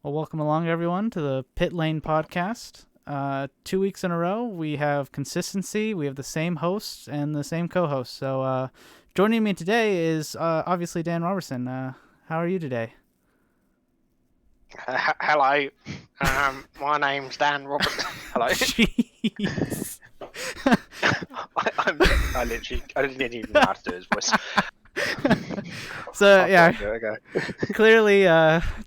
Well, welcome along, everyone, to the Pitlane podcast. 2 weeks in a row, we have consistency. We have the same hosts and the same co-hosts. So, joining me today is obviously Dan Robertson. How are you today? Hello, my name's Dan Roberts. Hello. Jeez. I didn't even know how to do his voice. So yeah, Okay. clearly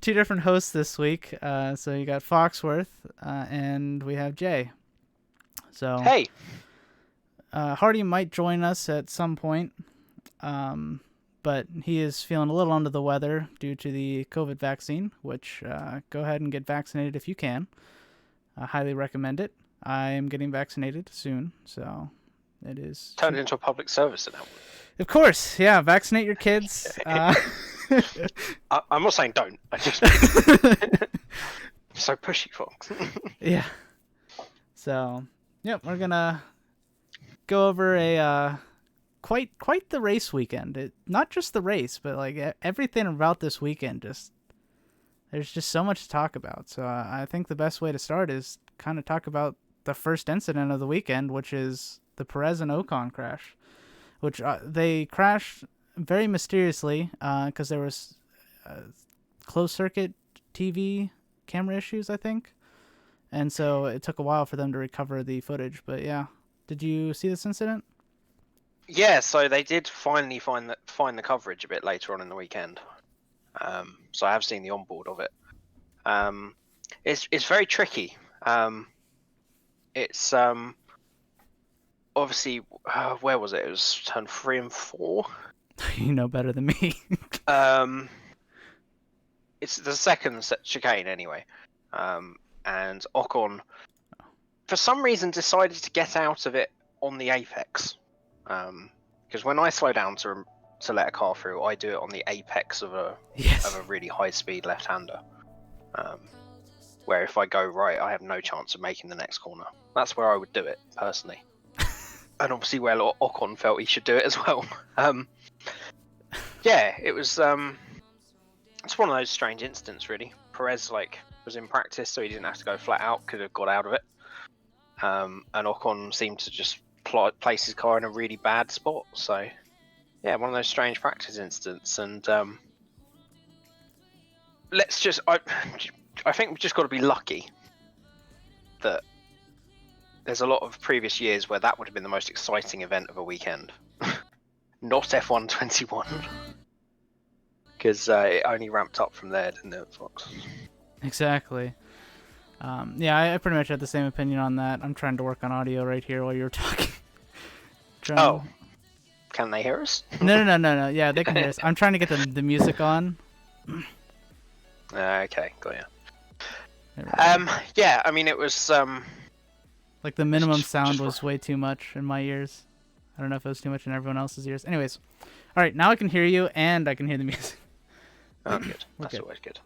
two different hosts this week. So you got Foxworth and we have Jay. So Hey. Hardy might join us at some point. But he is feeling a little under the weather due to the COVID vaccine, which go ahead and get vaccinated if you can. I highly recommend it. I am getting vaccinated soon, so it is... Turned into a public service now. Of course, yeah, vaccinate your kids. I'm not saying don't. I just... so pushy, folks. Yeah. So, yep, we're going to go over a... Quite the race weekend. Not just the race, but like everything about this weekend. There's just so much to talk about. So I think the best way to start is kind of talk about the first incident of the weekend, which is the Perez and Ocon crash, which they crashed very mysteriously because there was closed circuit TV camera issues, I think, and so it took a while for them to recover the footage. But yeah, did you see this incident? Yeah, so they did finally find the coverage a bit later on in the weekend. So I have seen the onboard of it. It's very tricky. It's obviously where was it? It was turn 3 and 4. You know better than me. It's the second chicane anyway. And Ocon, for some reason, decided to get out of it on the apex. Because when I slow down to let a car through, I do it on the apex of a really high speed left hander. Where if I go right, I have no chance of making the next corner. That's where I would do it personally. And obviously, where Ocon felt he should do it as well. Yeah, it was. It's one of those strange incidents, really. Perez was in practice, so he didn't have to go flat out. Could have got out of it. And Ocon seemed to just place his car in a really bad spot. So, yeah, one of those strange practice incidents. And I think we've just got to be lucky that there's a lot of previous years where that would have been the most exciting event of a weekend. Not F1 21. Because it only ramped up from there, didn't it, Fox? Exactly. Yeah, I pretty much had the same opinion on that. I'm trying to work on audio right here while you're talking. Can they hear us? No. Yeah, they can hear us. I'm trying to get the music on. Okay, got you. Yeah, I mean, it was... like, the minimum sound was way too much in my ears. I don't know if it was too much in everyone else's ears. Anyways. All right, now I can hear you, and I can hear the music. Oh, good. That's always good.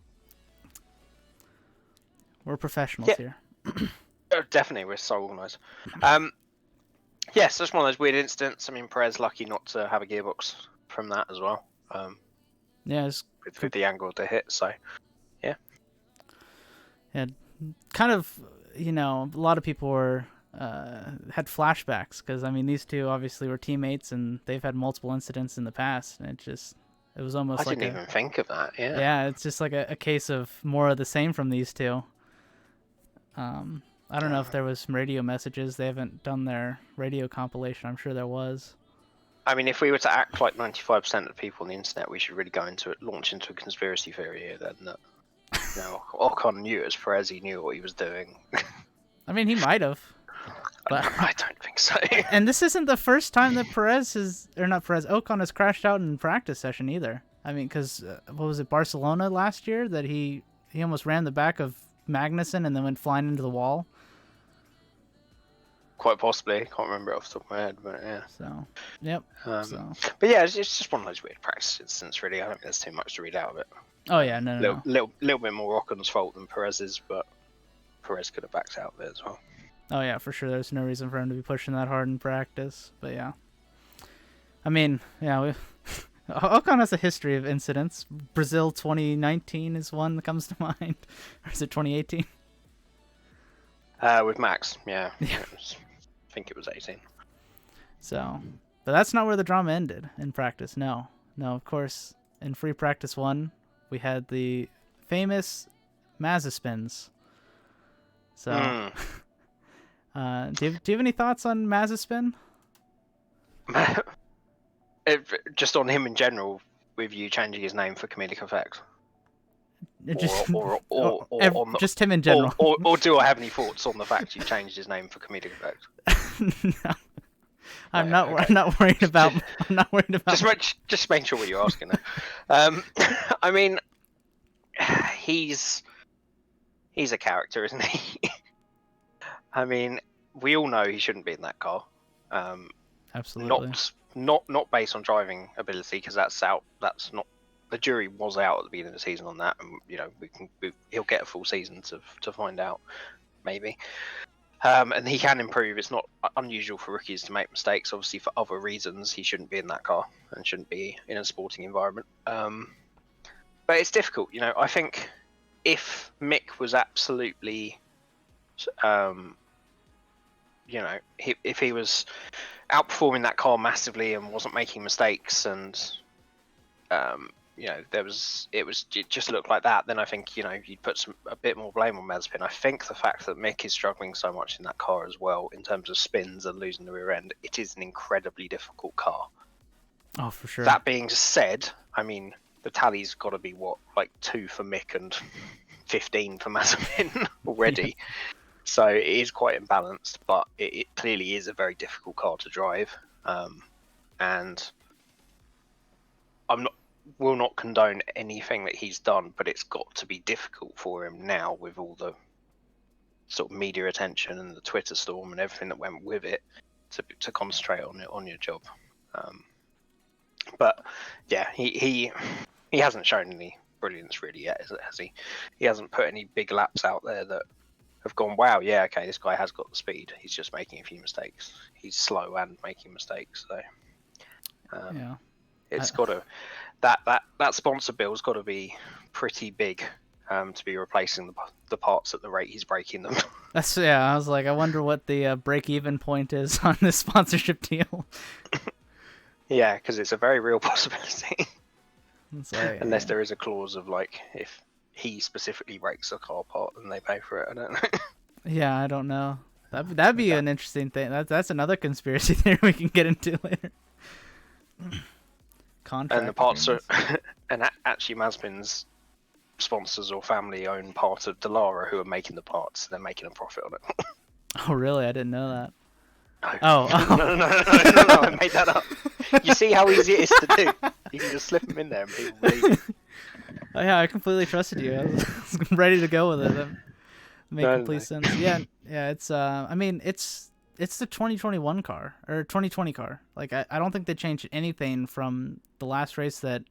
We're professionals here. Oh, definitely, we're so organised. Yeah, so it's one of those weird incidents. I mean, Perez lucky not to have a gearbox from that as well. Yeah, it's with the angle to hit, so yeah. Yeah, kind of, a lot of people were had flashbacks because, I mean, these two obviously were teammates and they've had multiple incidents in the past, and it was almost I didn't even think of that. Yeah, it's just like a case of more of the same from these two. I don't know if there was some radio messages. They haven't done their radio compilation. I'm sure there was. I mean, if we were to act like 95% of the people on the internet, we should really launch into a conspiracy theory here then that Ocon knew it was Perez, he knew what he was doing. I mean, he might have. But I don't think so. And this isn't the first time that Ocon has crashed out in practice session either. I mean, because, what was it, Barcelona last year? That he almost ran the back of Magnussen and then went flying into the wall. Quite possibly. I can't remember it off the top of my head, but yeah. So, yep. But yeah, it's just one of those weird practice incidents, really. I don't think there's too much to read out of it. Oh, yeah, no. Little bit more Ocon's fault than Perez's, but Perez could have backed out of it as well. Oh, yeah, for sure. There's no reason for him to be pushing that hard in practice. But, yeah. I mean, yeah, Ocon has a history of incidents. Brazil 2019 is one that comes to mind. Or is it 2018? With Max, yeah. Yeah. I think it was 18. So, but that's not where the drama ended in practice. No, of course, in free practice 1, we had the famous Mazda spins. So, Hmm. do you have any thoughts on Mazda spin? Just on him in general, with you changing his name for comedic effect, Just, or on the, just him in general. or do I have any thoughts on the fact you've changed his name for comedic effect? No, I'm No, not. okay. I'm not worried about. I'm not worried about. Just make sure what you're asking there. I mean, he's a character, isn't he? I mean, we all know he shouldn't be in that car. Absolutely. Not based on driving ability, because that's out. That's not. The jury was out at the beginning of the season on that, and you know he'll get a full season to find out, maybe. And he can improve. It's not unusual for rookies to make mistakes. Obviously, for other reasons, he shouldn't be in that car and shouldn't be in a sporting environment. But it's difficult, you know. I think if Mick was absolutely, you know, if he was outperforming that car massively and wasn't making mistakes, and you know, it just looked like that, then I think, you know, you'd put a bit more blame on Mazepin. I think the fact that Mick is struggling so much in that car as well, in terms of spins and losing the rear end, it is an incredibly difficult car. Oh, for sure. That being said, I mean, the tally's got to be what, like 2 for Mick and 15 for Mazepin already. Yeah. So it is quite imbalanced, but it clearly is a very difficult car to drive. And will not condone anything that he's done, but it's got to be difficult for him now with all the sort of media attention and the Twitter storm and everything that went with it to concentrate on your job. But yeah, he hasn't shown any brilliance really yet, has he? He hasn't put any big laps out there that have gone, wow, yeah, okay, this guy has got the speed. He's just making a few mistakes. He's slow and making mistakes, so yeah, it's got to that sponsor bill's got to be pretty big to be replacing the parts at the rate he's breaking them. That's I was like, I wonder what the break-even point is on this sponsorship deal. Yeah, because it's a very real possibility. Like, unless there is a clause of like, if he specifically breaks a car part, then they pay for it. I don't know. Yeah, I don't know. That'd be an interesting thing. That's another conspiracy theory we can get into later. Contract and the parts agreements. are, and actually Mazepin's sponsors or family own part of Dallara, who are making the parts. They're making a profit on it. Oh, really? I didn't know that. No. Oh. No, I made that up. You see how easy it is to do? You can just slip them in there and people believe it. Oh, yeah, I completely trusted you. I was ready to go with it. That made complete sense. Yeah, it's I mean, it's the 2021 car or 2020 car. Like I don't think they changed anything from the last race that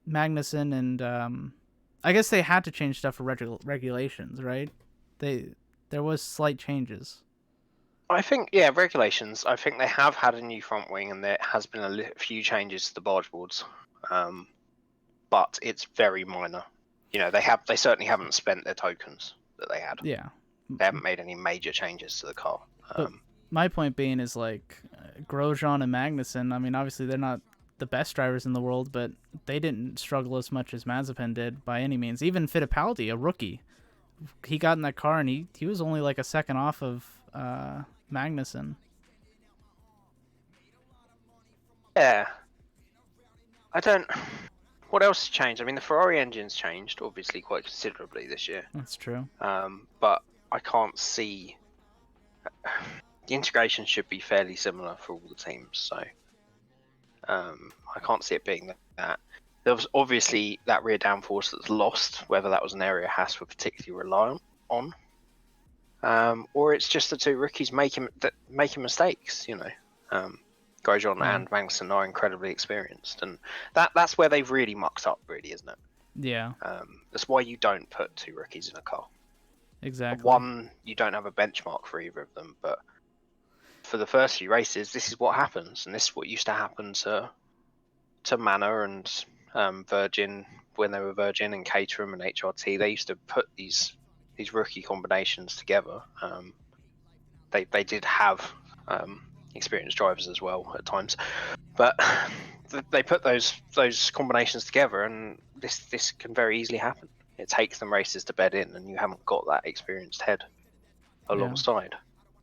Magnussen and I guess they had to change stuff for regulations, right? There was slight changes. I think, yeah, regulations. I think they have had a new front wing, and there has been a few changes to the barge boards, but it's very minor. You know, they certainly haven't spent their tokens that they had. Yeah, they haven't made any major changes to the car. But my point being is like Grosjean and Magnussen. I mean, obviously they're not the best drivers in the world, but they didn't struggle as much as Mazepin did by any means. Even Fittipaldi, a rookie, he got in that car and he was only like a second off of Magnussen. Yeah. I don't... What else has changed? I mean, the Ferrari engine's changed, obviously, quite considerably this year. That's true. But I can't see... The integration should be fairly similar for all the teams, so... I can't see it being that. There was obviously that rear downforce that's lost, whether that was an area Haas were particularly reliant on. Or it's just the two rookies making mistakes, you know. Grosjean and Magnussen are incredibly experienced, and that's where they've really mucked up, really, isn't it? Yeah. That's why you don't put two rookies in a car. Exactly. One, you don't have a benchmark for either of them, but for the first few races, this is what happens, and this is what used to happen to Manor and Virgin when they were Virgin, and Caterham and HRT. They used to put these rookie combinations together. They did have experienced drivers as well at times, but they put those combinations together, and this can very easily happen. It takes them races to bed in, and you haven't got that experienced head alongside.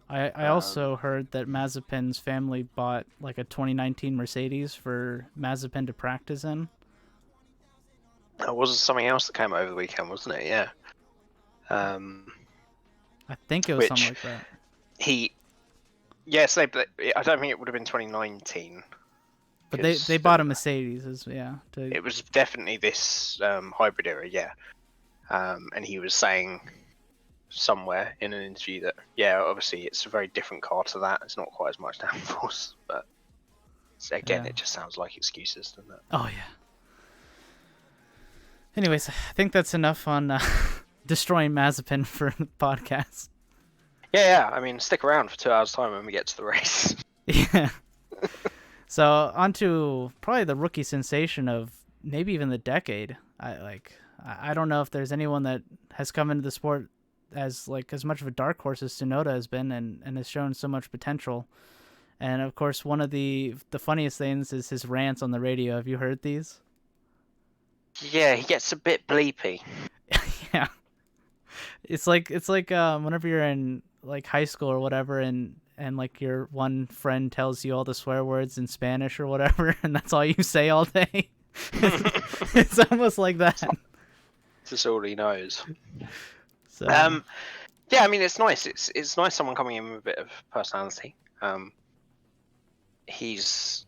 I also heard that Mazepin's family bought like a 2019 Mercedes for Mazepin to practice in. That was something else that came over the weekend, wasn't it? Yeah. I think it was something like that. Yes, I don't think it would have been 2019. But they bought a Mercedes, It was definitely this hybrid era, yeah. And he was saying somewhere in an interview that, obviously it's a very different car to that. It's not quite as much downforce, but again, it just sounds like excuses, doesn't it? Oh, yeah. Anyways, I think that's enough on destroying Mazepin for the podcast. Yeah. I mean, stick around for 2 hours' time when we get to the race. Yeah. So on to probably the rookie sensation of maybe even the decade. I don't know if there's anyone that has come into the sport as much of a dark horse as Tsunoda has been and has shown so much potential. And of course, one of the funniest things is his rants on the radio. Have you heard these? Yeah, he gets a bit bleepy. Yeah. It's like whenever you're in like high school or whatever, and like your one friend tells you all the swear words in Spanish or whatever, and that's all you say all day. It's almost like that. That's all he knows. So. Yeah, I mean, it's nice. It's nice someone coming in with a bit of personality. He's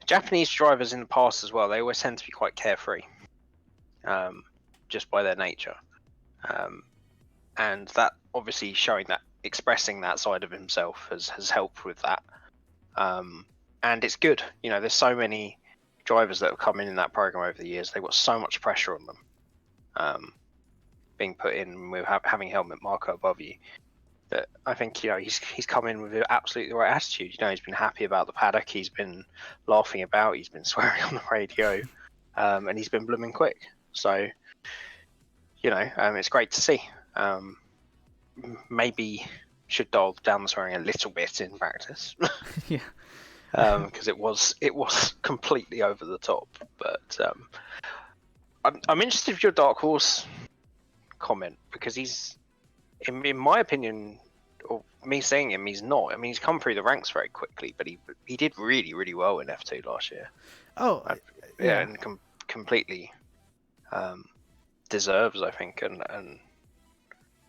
Japanese drivers in the past as well. They always tend to be quite carefree, just by their nature, and that obviously expressing that side of himself has helped with that. And it's good. There's so many drivers that have come in that program over the years. They've got so much pressure on them, being put in with having helmet marker above you, that I think he's come in with absolutely the right attitude. He's been happy about the paddock. He's been laughing about. He's been swearing on the radio, and he's been blooming quick. So it's great to see. Maybe should dial down the swearing a little bit in practice. Yeah. Because it was completely over the top. But I'm interested in your dark horse comment, because he's, in my opinion, or me saying him, he's not. I mean, he's come through the ranks very quickly, but he did really, really well in F2 last year. Oh, yeah, and completely deserves, I think, and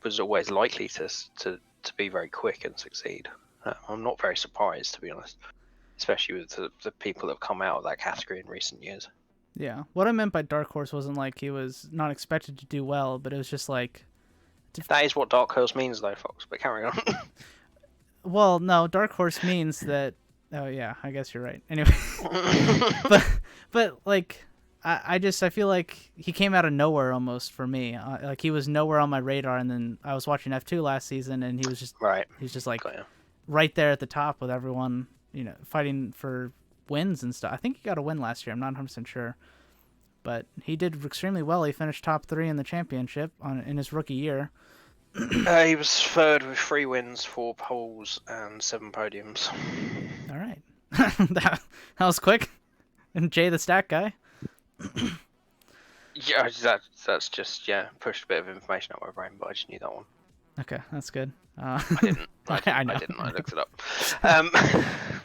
was always likely to be very quick and succeed. I'm not very surprised, to be honest, especially with the people that have come out of that category in recent years. Yeah. What I meant by dark horse wasn't like he was not expected to do well, but it was just like... That is what dark horse means, though, Fox, but carry on. Well, no, dark horse means that... Oh, yeah, I guess you're right. Anyway. but like, I feel like he came out of nowhere almost for me. Like, he was nowhere on my radar, and then I was watching F2 last season, and he was just... Right. He's just like right there at the top with everyone, fighting for wins and stuff. I think he got a win last year. I'm not 100% sure. But he did extremely well. He finished top 3 in the championship in his rookie year. He was third with 3 wins, 4 poles, and 7 podiums. All right. that was quick. And Jay the stat guy. Yeah, that's just, pushed a bit of information out my brain, but I just knew that one. Okay, that's good. I didn't. I know. I didn't. I looked it up.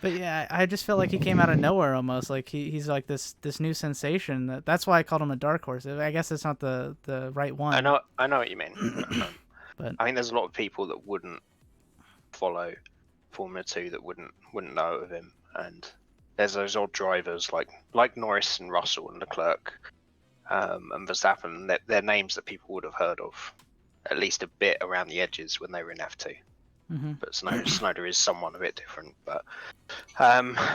But yeah, I just feel like he came out of nowhere almost. Like he's like this new sensation. That's why I called him a dark horse. I guess it's not the right one. I know what you mean. But I think there's a lot of people that wouldn't follow Formula 2 that wouldn't know of him, and there's those odd drivers like Norris and Russell and Leclerc, and Verstappen. They're names that people would have heard of at least a bit around the edges when they were in F2. Mm-hmm. But Tsunoda is someone a bit different. But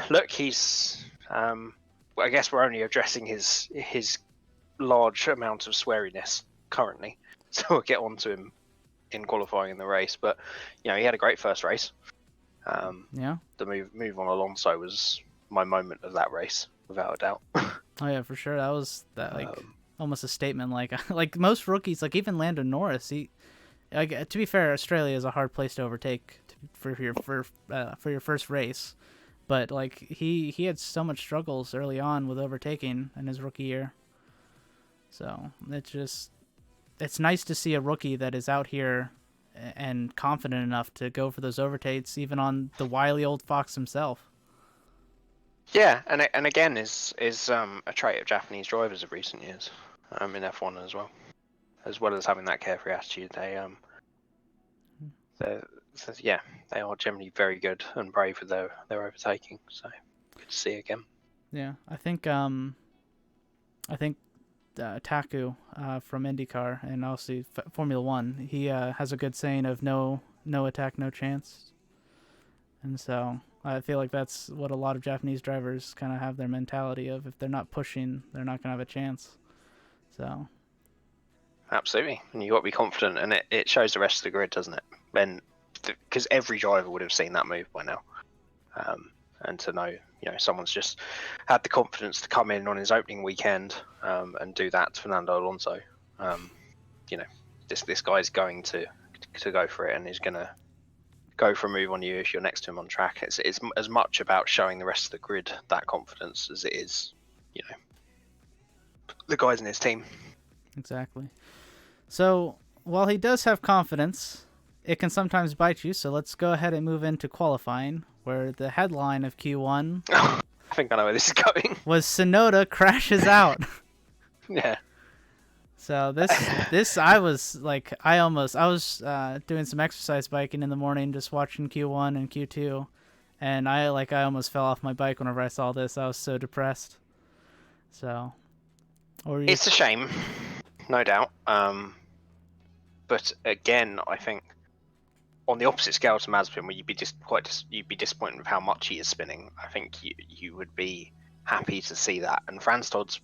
look, he's. I guess we're only addressing his large amount of sweariness currently, so we'll get on to him in qualifying in the race. But he had a great first race. Yeah. The move on Alonso was my moment of that race, without a doubt. Oh yeah, for sure. That was almost a statement. Like most rookies, like even Lando Norris. To be fair, Australia is a hard place to overtake for your first race, but like he had so much struggles early on with overtaking in his rookie year. So it's nice to see a rookie that is out here and confident enough to go for those overtakes, even on the wily old fox himself. Yeah, and again is a trait of Japanese drivers of recent years, in F1 as well as having that carefree attitude. They are generally very good and brave with their overtaking. So good to see again. Yeah, I think Taku from IndyCar and also Formula One, he has a good saying of no attack, no chance. And so I feel like that's what a lot of Japanese drivers kind of have their mentality of. If they're not pushing, they're not going to have a chance. So. Absolutely. And you've got to be confident, and it shows the rest of the grid, doesn't it? And because every driver would have seen that move by now. And to know, someone's just had the confidence to come in on his opening weekend and do that to Fernando Alonso. This guy's going to go for it, and he's going to go for a move on you if you're next to him on track. It's as much about showing the rest of the grid that confidence as it is, the guys in his team. Exactly. So while he does have confidence, it can sometimes bite you. So let's go ahead and move into qualifying, where the headline of Q1 I think I know where this is going. was Tsunoda crashes out. Yeah. So this I was doing some exercise biking in the morning, just watching Q1 and Q2, and I almost fell off my bike whenever I saw this. I was so depressed. So, it's a shame, no doubt. But again, I think on the opposite scale to Mazepin, where you'd be disappointed with how much he is spinning. I think you would be happy to see that. And Franz Tost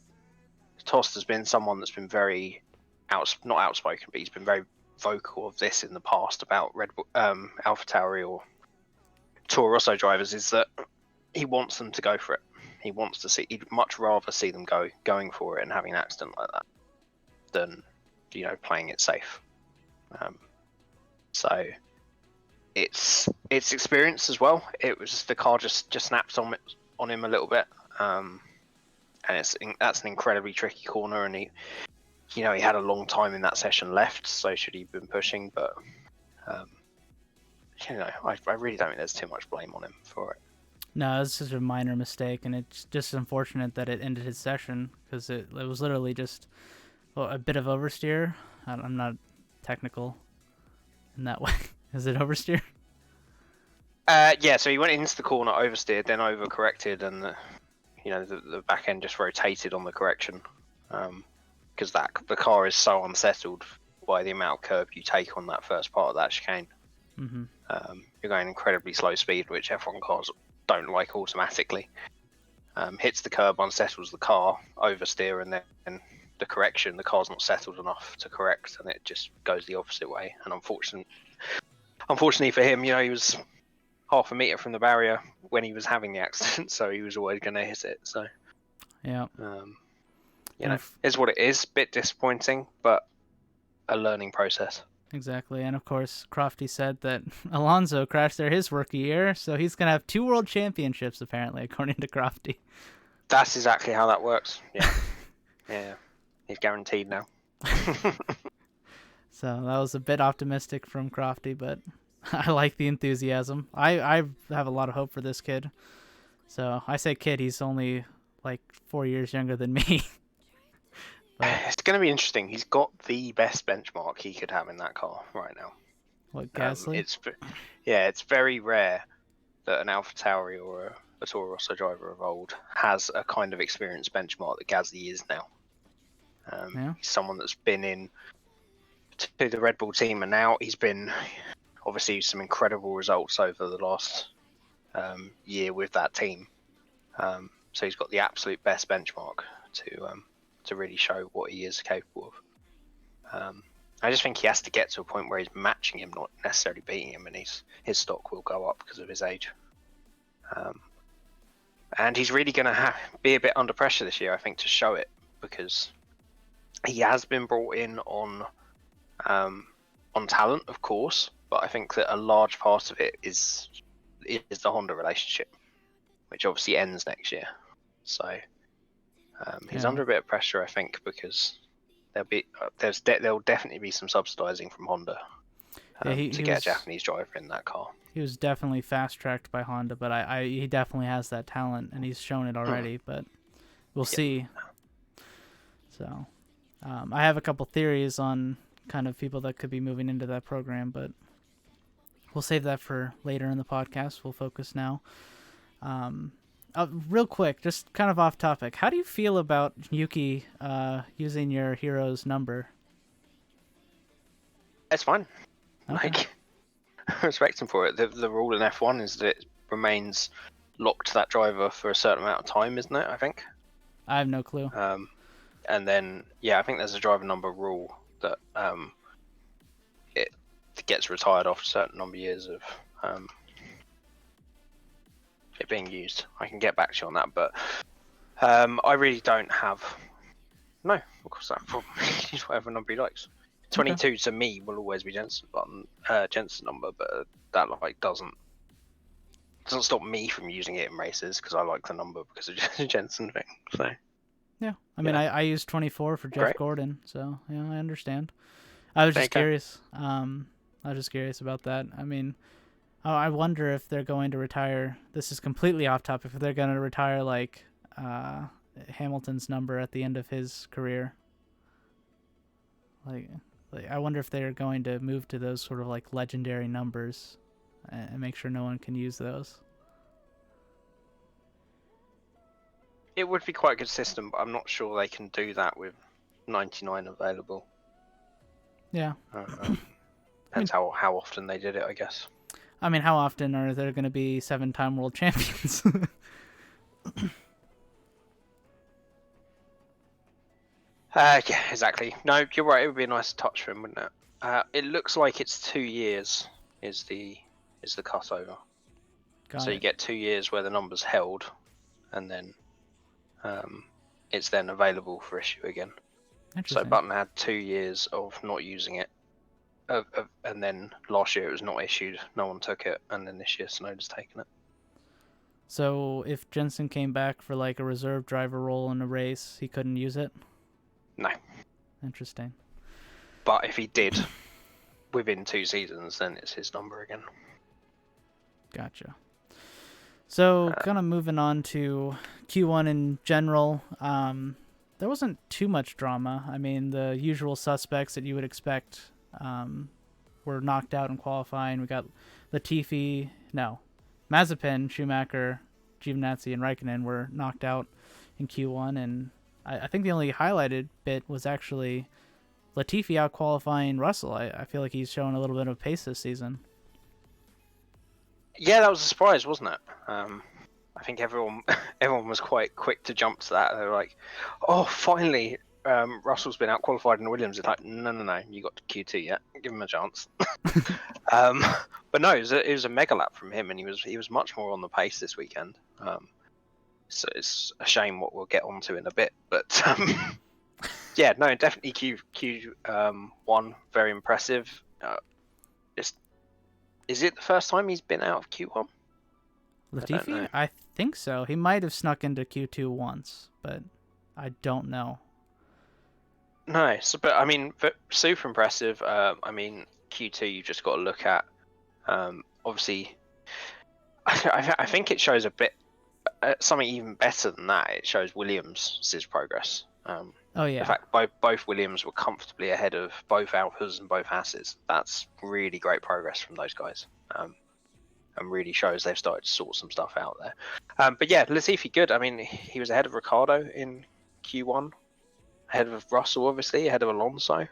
has been someone that's been very not outspoken, but he's been very vocal of this in the past about Red Bull, AlphaTauri or Toro Rosso drivers, is that he wants them to go for it. He'd much rather see them going for it and having an accident like that than playing it safe. So it's experience as well. It was the car just snapped on him a little bit, and that's an incredibly tricky corner, and he had a long time in that session left, so should he have been pushing, but I really don't think there's too much blame on him for it. No, it's just a minor mistake, and it's just unfortunate that it ended his session, because it was literally just a bit of oversteer. I'm not technical in that way. Is it oversteer? Yeah, so he went into the corner, oversteered, then overcorrected, and the back end just rotated on the correction, because the car is so unsettled by the amount of curb you take on that first part of that chicane. Mm-hmm. You're going incredibly slow speed, which F1 cars don't like automatically. Hits the curb, unsettles the car, oversteer, and then the correction, the car's not settled enough to correct, and it just goes the opposite way. And unfortunately for him, he was half a meter from the barrier when he was having the accident, so he was always going to hit it. So yeah, it's what it is. Bit disappointing, but a learning process. Exactly, and of course, Crofty said that Alonso crashed there his rookie year, so he's gonna have 2 world championships apparently, according to Crofty. That's exactly how that works. Yeah, yeah, he's guaranteed now. So that was a bit optimistic from Crofty, but I like the enthusiasm. I have a lot of hope for this kid. So I say kid, he's only like 4 years younger than me. But it's going to be interesting. He's got the best benchmark he could have in that car right now. What, Gasly? It's very rare that an AlphaTauri or a Toro Rosso driver of old has a kind of experience benchmark that Gasly is now. He's someone that's been in to the Red Bull team, and now he's been obviously some incredible results over the last year with that team. So he's got the absolute best benchmark to really show what he is capable of. I just think he has to get to a point where he's matching him, not necessarily beating him, and his stock will go up because of his age. And he's really going to be a bit under pressure this year, I think, to show it, because he has been brought in on talent, of course, but I think that a large part of it is the Honda relationship, which obviously ends next year. So he's under a bit of pressure, I think, because there'll definitely be some subsidizing from Honda to get a Japanese driver in that car. He was definitely fast-tracked by Honda, but he definitely has that talent, and he's shown it already, but we'll see. So I have a couple theories on kind of people that could be moving into that program, but we'll save that for later in the podcast. We'll focus now. Real quick, just kind of off topic, how do you feel about Yuki using your hero's number? It's fine. Okay. Like, I respect him for it. The rule in F1 is that it remains locked to that driver for a certain amount of time, isn't it? I think. I have no clue. And then, I think there's a driver number rule that it gets retired after a certain number of years of it being used. I can get back to you on that, but I really don't have. No, of course not. He use whatever number he likes. 22 to me will always be Jensen's number, but that doesn't stop me from using it in races because I like the number because of the Jensen thing. So yeah, I mean, I use 24 for Jeff Gordon, so yeah, I understand. I was just curious. I was just curious about that. I mean, I wonder if they're going to retire. This is completely off topic. If they're going to retire like Hamilton's number at the end of his career, like I wonder if they're going to move to those sort of like legendary numbers and make sure no one can use those. It would be quite a good system, but I'm not sure they can do that with 99 available. Yeah. Depends how often they did it, I guess. I mean, how often are there going to be 7-time world champions? Yeah, exactly. No, you're right. It would be a nice touch for him, wouldn't it? It looks like it's 2 years is the cutover. So you get 2 years where the number's held, and then it's then available for issue again. So Button had 2 years of not using it, and then last year it was not issued. No one took it, and then this year Tsunoda's taken it. So if Jensen came back for like a reserve driver role in a race, he couldn't use it? No. Interesting. But if he did within 2 seasons, then it's his number again. Gotcha. So kind of moving on to Q1 in general, there wasn't too much drama. I mean, the usual suspects that you would expect were knocked out in qualifying. We got Mazepin, Schumacher, Giovinazzi, and Raikkonen were knocked out in Q1, and I think the only highlighted bit was actually Latifi out qualifying Russell. I feel like he's showing a little bit of pace this season. Yeah, that was a surprise, wasn't it? I think everyone was quite quick to jump to that. They were like, "Oh, finally, Russell's been out qualified in Williams." It's like, no, you got to Q2 yet. Give him a chance. But no, it was a mega lap from him, and he was much more on the pace this weekend. So it's a shame what we'll get onto in a bit, but yeah, no, definitely Q1 very impressive. Is it the first time he's been out of Q1? Latifi? I think so. He might have snuck into Q2 once, but I don't know. Nice, but I mean, super impressive. I mean, Q2 you've just got to look at. Obviously, I think it shows a bit something even better than that. It shows Williams' progress. Oh yeah. In fact, both Williams were comfortably ahead of both Alphas and both Hasses. That's really great progress from those guys, and really shows they've started to sort some stuff out there. But yeah, Latifi good. I mean, he was ahead of Ricardo in Q1, ahead of Russell, obviously, ahead of Alonso.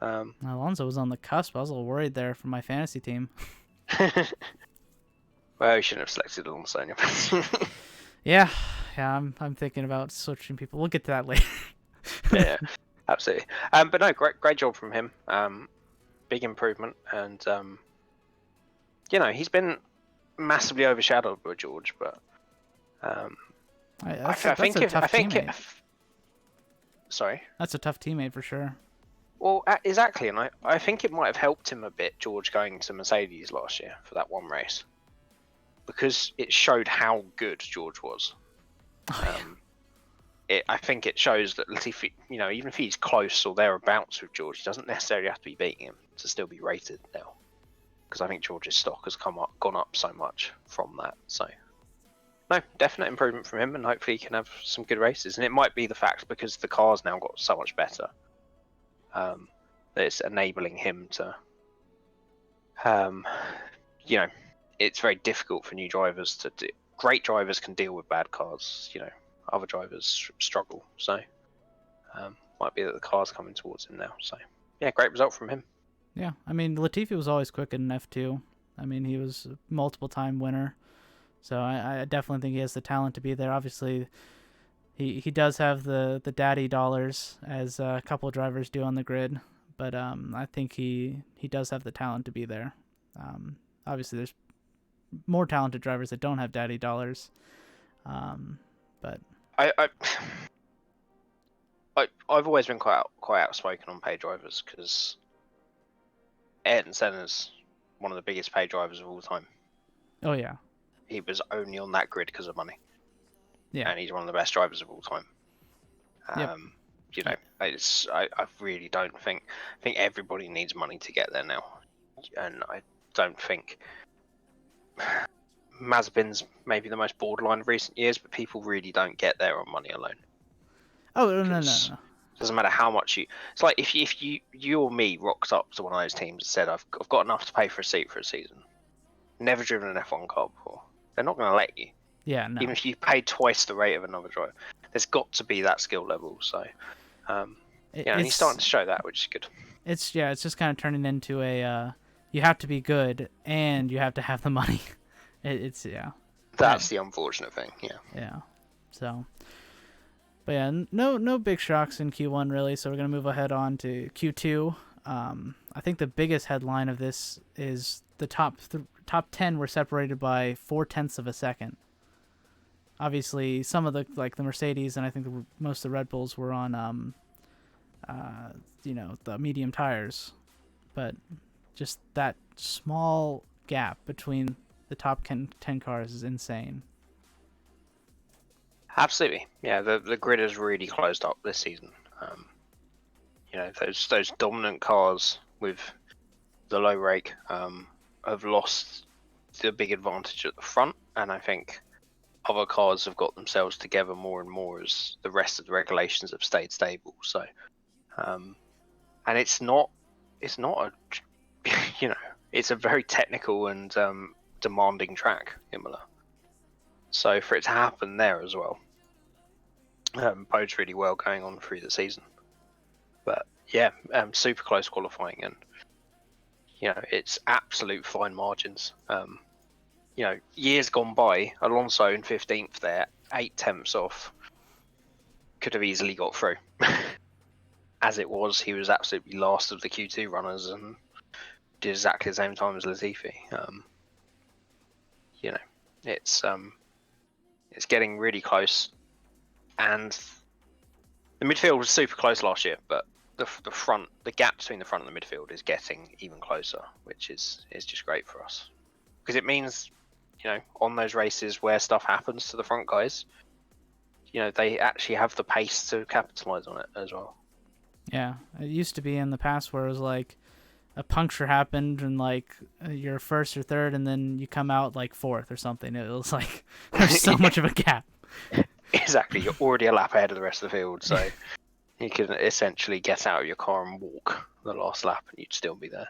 Alonso was on the cusp. I was a little worried there for my fantasy team. Well, you shouldn't have selected Alonso in your fantasy. Yeah, I'm thinking about switching people. We'll get to that later. Yeah. absolutely. But no, great job from him. Big improvement, and he's been massively overshadowed by George, but I That's a tough teammate. Sorry. That's a tough teammate for sure. Well, exactly, and I think it might have helped him a bit, George going to Mercedes last year for that one race, because it showed how good George was. I think it shows that Latifi, even if he's close or thereabouts with George, he doesn't necessarily have to be beating him to still be rated now, because I think George's stock has gone up so much from that. So, no, definite improvement from him, and hopefully he can have some good races. And it might be the fact because the car's now got so much better. That it's enabling him to, it's very difficult for new drivers to do. Great drivers can deal with bad cars, other drivers struggle. So, might be that the car's coming towards him now. So, yeah, great result from him. Yeah, I mean, Latifi was always quick in F2. I mean, he was a multiple-time winner. So I definitely think he has the talent to be there. Obviously, he does have the daddy dollars, as a couple of drivers do on the grid. But I think he does have the talent to be there. Obviously, there's more talented drivers that don't have daddy dollars. But I've always been quite outspoken on paid drivers, because Ayrton Senna's one of the biggest paid drivers of all time. Oh yeah. He was only on that grid because of money. Yeah. And he's one of the best drivers of all time. Yep. I really don't think everybody needs money to get there now. And I don't think Mazepin's maybe the most borderline of recent years, but people really don't get there on money alone. Oh no. Doesn't matter how much it's like if you or me rocked up to one of those teams and said, I've got enough to pay for a seat for a season, never driven an F1 car before, they're not going to let you. Yeah, no. Even if you paid twice the rate of another driver, there's got to be that skill level. So, and he's starting to show that, which is good. It's just kind of turning into a you have to be good and you have to have the money. That's the unfortunate thing. Yeah. So, but yeah, no big shocks in Q1 really. So we're gonna move ahead on to Q2. I think the biggest headline of this is the top 10 were separated by 0.4 of a second. Obviously, some of the Mercedes and I think most of the Red Bulls were on the medium tires, but just that small gap between the top 10 cars is insane. Absolutely, yeah. The grid has really closed up this season. Those dominant cars with the low rake have lost the big advantage at the front, and I think other cars have got themselves together more and more as the rest of the regulations have stayed stable. So, and it's not a, it's a very technical and demanding track, Imola. So for it to happen there as well, bodes really well going on through the season. But yeah, super close qualifying, and it's absolute fine margins. Years gone by, Alonso in 15th there, 8 tenths off, could have easily got through. As it was, he was absolutely last of the Q2 runners and did exactly the same time as Latifi. It's getting really close, and the midfield was super close last year, but the gap between the front and the midfield is getting even closer, which is just great for us, because it means, on those races where stuff happens to the front guys, they actually have the pace to capitalize on it as well. Yeah, it used to be in the past where it was like a puncture happened and you're first or third, and then you come out fourth or something. It was like there's so much of a gap. Exactly, you're already a lap ahead of the rest of the field, so you can essentially get out of your car and walk the last lap, and you'd still be there.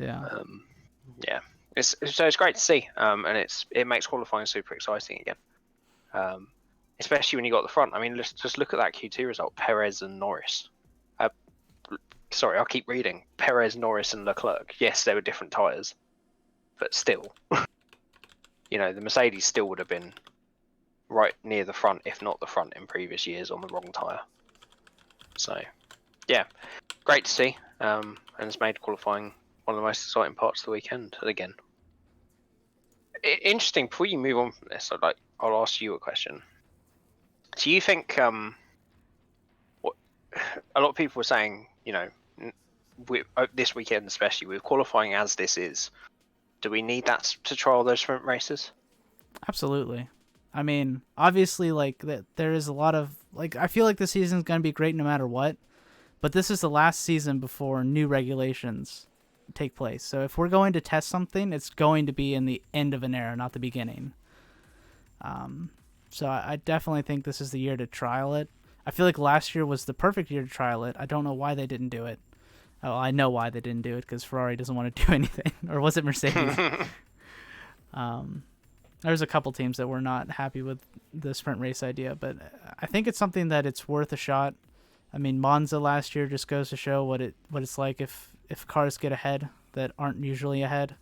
Yeah. It's great to see, and it makes qualifying super exciting again. Especially when you got the front. I mean, let's just look at that Q2 result: Perez and Norris. Sorry, I'll keep reading. Perez, Norris, and Leclerc. Yes, they were different tyres, but still, the Mercedes still would have been right near the front, if not the front, in previous years on the wrong tyre. So, Yeah, great to see. And it's made qualifying one of the most exciting parts of the weekend again. Interesting. Before you move on from this, I'll ask you a question. Do you think what a lot of people were saying, this weekend especially with qualifying as this is, do we need that to trial those sprint races? Absolutely. I mean, obviously, like there is a lot of like I feel like the season's gonna be great no matter what, but this is the last season before new regulations take place. So if we're going to test something, it's going to be in the end of an era, not the beginning. So I definitely think this is the year to trial it. I feel like last year was the perfect year to trial it. I don't know why they didn't do it. Oh, I know why they didn't do it because Ferrari doesn't want to do anything, or was it Mercedes? There's a couple teams that were not happy with the sprint race idea, but I think it's something that it's worth a shot. I mean, Monza last year just goes to show what it's like if cars get ahead that aren't usually ahead.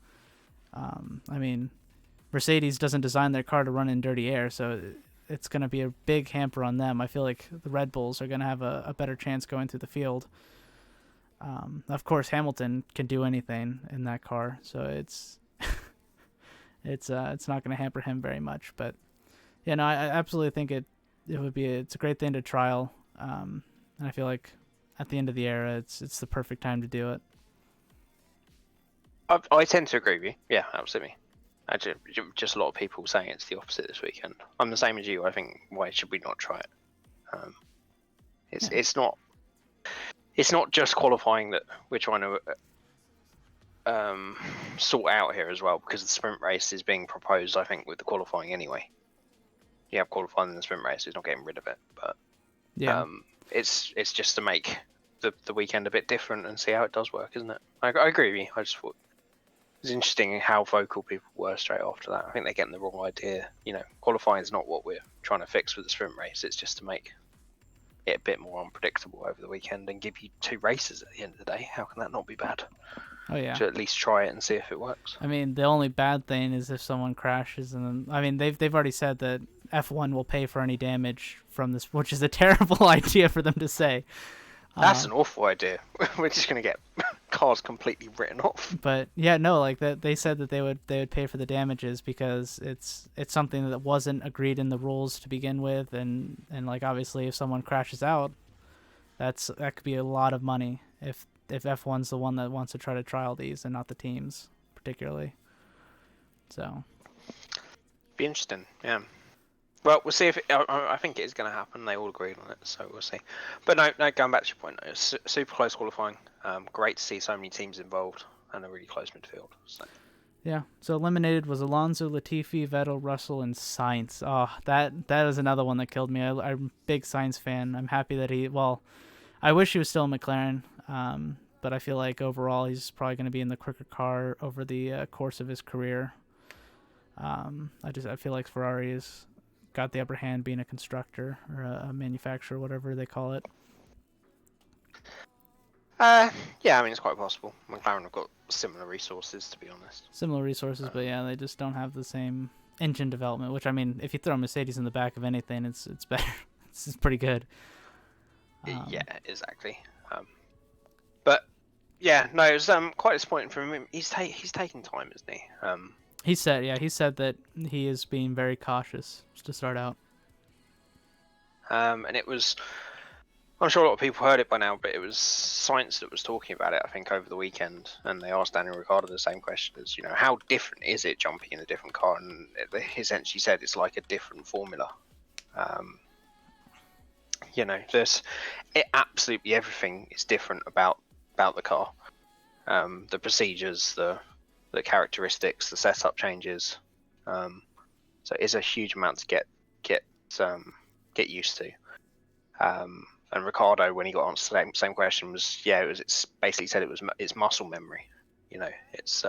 I mean, Mercedes doesn't design their car to run in dirty air, so it's going to be a big hamper on them. I feel like the Red Bulls are going to have a better chance going through the field. Of course, Hamilton can do anything in that car, so it's not going to hamper him very much. But yeah, no, I absolutely think it's a great thing to trial, and I feel like at the end of the era, it's the perfect time to do it. I tend to agree with you. Yeah, absolutely. Just a lot of people saying it's the opposite this weekend. I'm the same as you. I think why should we not try it? It's not just qualifying that we're trying to sort out here as well, because the sprint race is being proposed, I think, with the qualifying anyway. You have qualifying in the sprint race, it's not getting rid of it, but Yeah. It's just to make the weekend a bit different and see how it does work, isn't it? I agree with you. I just thought it was interesting how vocal people were straight after that. I think they're getting the wrong idea. Qualifying is not what we're trying to fix with the sprint race. It's just to make it a bit more unpredictable over the weekend and give you 2 races at the end of the day. How can that not be bad? Oh yeah. To at least try it and see if it works. I mean, the only bad thing is if someone crashes, and then, I mean, they've already said that F1 will pay for any damage from this, which is a terrible idea for them to say. That's an awful idea. We're just gonna get cars completely written off. But yeah, no, like that they said that they would pay for the damages because it's something that wasn't agreed in the rules to begin with, and like obviously if someone crashes out, that could be a lot of money if F1's the one that wants to try to trial these and not the teams particularly. So Be interesting, yeah. Well, we'll see if I think it is going to happen. They all agreed on it, so we'll see. But no, going back to your point, it's super close qualifying. Great to see so many teams involved and a really close midfield. So. Yeah, so eliminated was Alonso, Latifi, Vettel, Russell, and Sainz. Oh, that is another one that killed me. I'm a big Sainz fan. I'm happy that I wish he was still in McLaren, but I feel like overall he's probably going to be in the quicker car over the course of his career. I feel like Ferrari has got the upper hand being a constructor or a manufacturer, whatever they call it. Yeah, I mean, it's quite possible. McLaren have got similar resources, to be honest. Similar resources, but yeah, they just don't have the same engine development, which, I mean, if you throw Mercedes in the back of anything, it's better. It's pretty good. Yeah, exactly. But yeah, no, it was quite disappointing for him. He's taking time, isn't he? He said that he is being very cautious to start out. And it was, I'm sure a lot of people heard it by now, but it was Sainz that was talking about it, I think, over the weekend, and they asked Daniel Ricciardo the same question as, how different is it jumping in a different car? And he essentially said it's like a different formula. There's absolutely everything is different about the car. The procedures, the characteristics, the setup changes. So it's a huge amount to get used to. And Ricardo, when he got on same question, it's basically said it's muscle memory. It's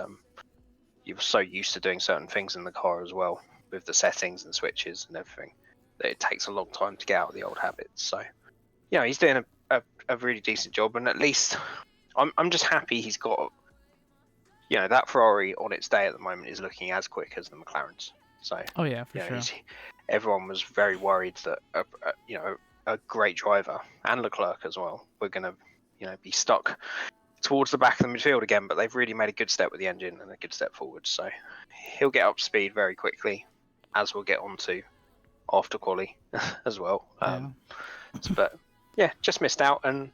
you're so used to doing certain things in the car as well, with the settings and switches and everything, that it takes a long time to get out of the old habits. So he's doing a really decent job, and at least I'm just happy he's got that Ferrari on its day at the moment is looking as quick as the McLarens. So oh yeah, for sure. Everyone was very worried that a great driver and Leclerc as well were going to be stuck towards the back of the midfield again. But they've really made a good step with the engine and a good step forward. So he'll get up to speed very quickly, as we'll get onto after quali as well. But yeah, just missed out. And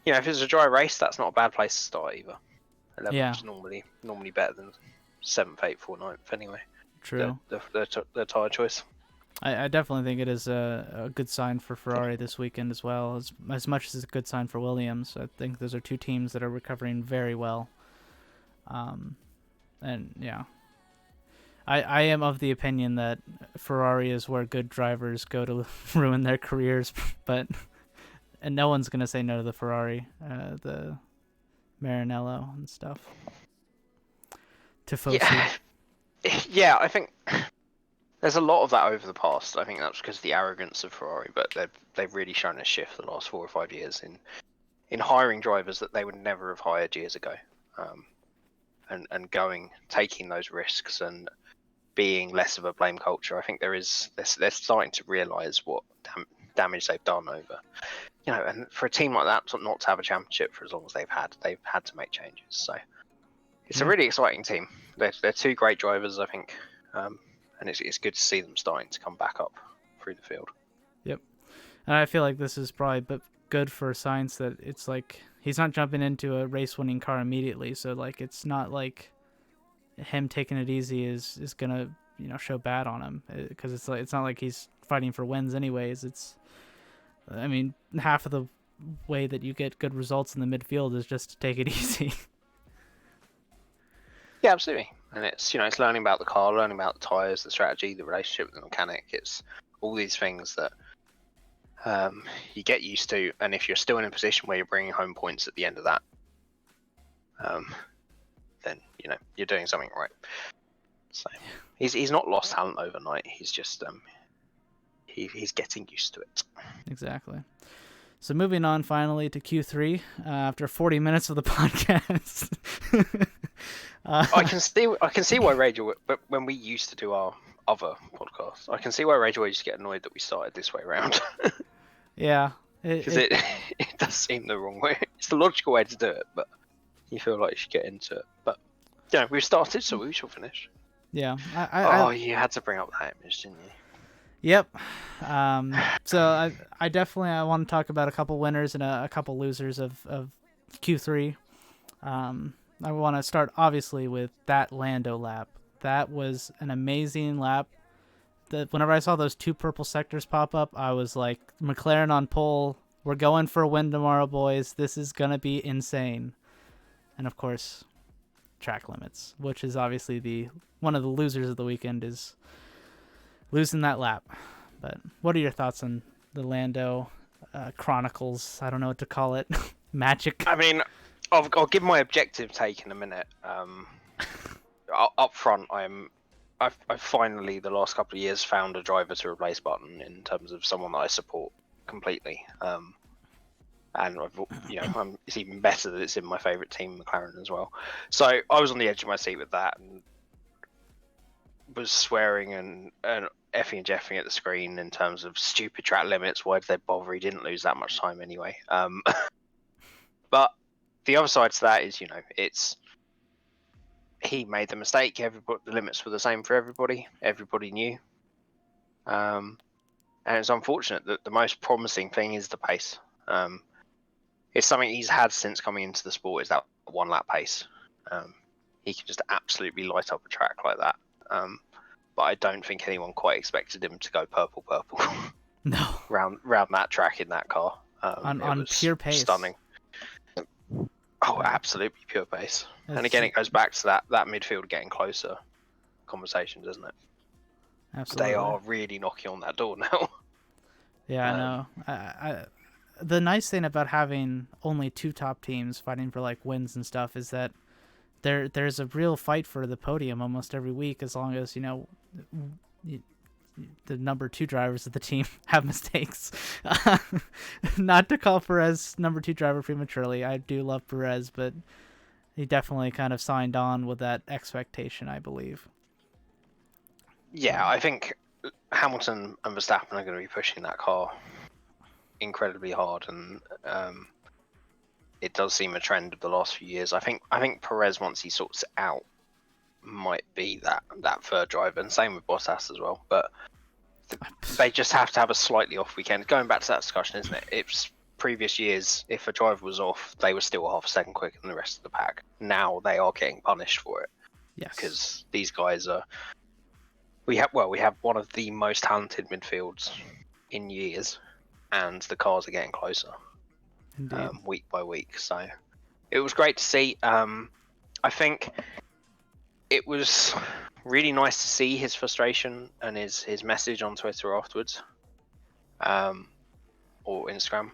if it's a dry race, that's not a bad place to start either. 11th is normally better than 7th, 8th, or 9th anyway. True. Their tyre choice. I definitely think it is a good sign for Ferrari this weekend as well, as much as it's a good sign for Williams. I think those are two teams that are recovering very well. And yeah, I am of the opinion that Ferrari is where good drivers go to ruin their careers, and no one's gonna say no to the Ferrari, the Maranello and stuff. Tifosi. Yeah, I think there's a lot of that over the past. I think that's because of the arrogance of Ferrari, but they've really shown a shift the last 4 or 5 years in hiring drivers that they would never have hired years ago, and taking those risks and being less of a blame culture. I think they're starting to realise what damage they've done over, and for a team like that not to have a championship for as long as they've had to make changes. So it's a really exciting team. They're two great drivers, I think. And it's good to see them starting to come back up through the field. Yep. And I feel like this is probably good for Sainz that it's like he's not jumping into a race-winning car immediately, so like it's not like him taking it easy is gonna show bad on him, because it's not like he's fighting for wins anyways. Half of the way that you get good results in the midfield is just to take it easy. Yeah, absolutely. And it's learning about the car, learning about the tyres, the strategy, the relationship with the mechanic. It's all these things that you get used to. And if you're still in a position where you're bringing home points at the end of that, then you're doing something right. So he's not lost talent overnight. He's just he's getting used to it. Exactly. So moving on finally to Q3 after 40 minutes of the podcast. I can see why Rachel, but when we used to do our other podcast, I can see why Rachel used to get annoyed that we started this way around. Yeah, because it does seem the wrong way. It's the logical way to do it, but you feel like you should get into it. But we've started, so we shall finish. Yeah. You had to bring up that image, didn't you? Yep. So I definitely want to talk about a couple winners and a couple losers of Q3. I want to start obviously with that Lando lap. That was an amazing lap. Whenever I saw those 2 purple sectors pop up, I was like, McLaren on pole. We're going for a win tomorrow, boys. This is going to be insane. And of course, track limits, which is obviously one of the losers of the weekend, is losing that lap. But what are your thoughts on the Lando Chronicles? I don't know what to call it. Magic. I'll give my objective take in a minute. Up front, I've finally, the last couple of years, found a driver to replace Button in terms of someone that I support completely. And it's even better that it's in my favourite team, McLaren, as well. So I was on the edge of my seat with that and was swearing and effing and jeffing at the screen in terms of stupid track limits. Why did they bother? He didn't lose that much time anyway. But the other side to that is, he made the mistake. The limits were the same for everybody. Everybody knew. And it's unfortunate that the most promising thing is the pace. It's something he's had since coming into the sport, is that 1 lap pace. He can just absolutely light up a track like that. But I don't think anyone quite expected him to go purple. No. round that track in that car. On pure pace. Stunning. Oh, absolutely pure pace. And again, it goes back to that midfield getting closer conversation, doesn't it? Absolutely. They are really knocking on that door now. Yeah, I know. The nice thing about having only 2 top teams fighting for like wins and stuff is that there's a real fight for the podium almost every week, as long as the number 2 drivers of the team have mistakes. Not to call Perez number 2 driver prematurely. I do love Perez, but he definitely kind of signed on with that expectation, I believe. Yeah, I think Hamilton and Verstappen are going to be pushing that car incredibly hard, and it does seem a trend of the last few years. I think Perez, once he sorts it out, might be that third driver, and same with Bottas as well. But they just have to have a slightly off weekend. Going back to that discussion, isn't it? It's previous years, if a driver was off, they were still half a second quicker than the rest of the pack. Now they are getting punished for it. Yes. Because these guys are. We have one of the most talented midfields in years, and the cars are getting closer. Indeed. Week by week. So it was great to see. I think it was really nice to see his frustration and his message on Twitter afterwards, or Instagram,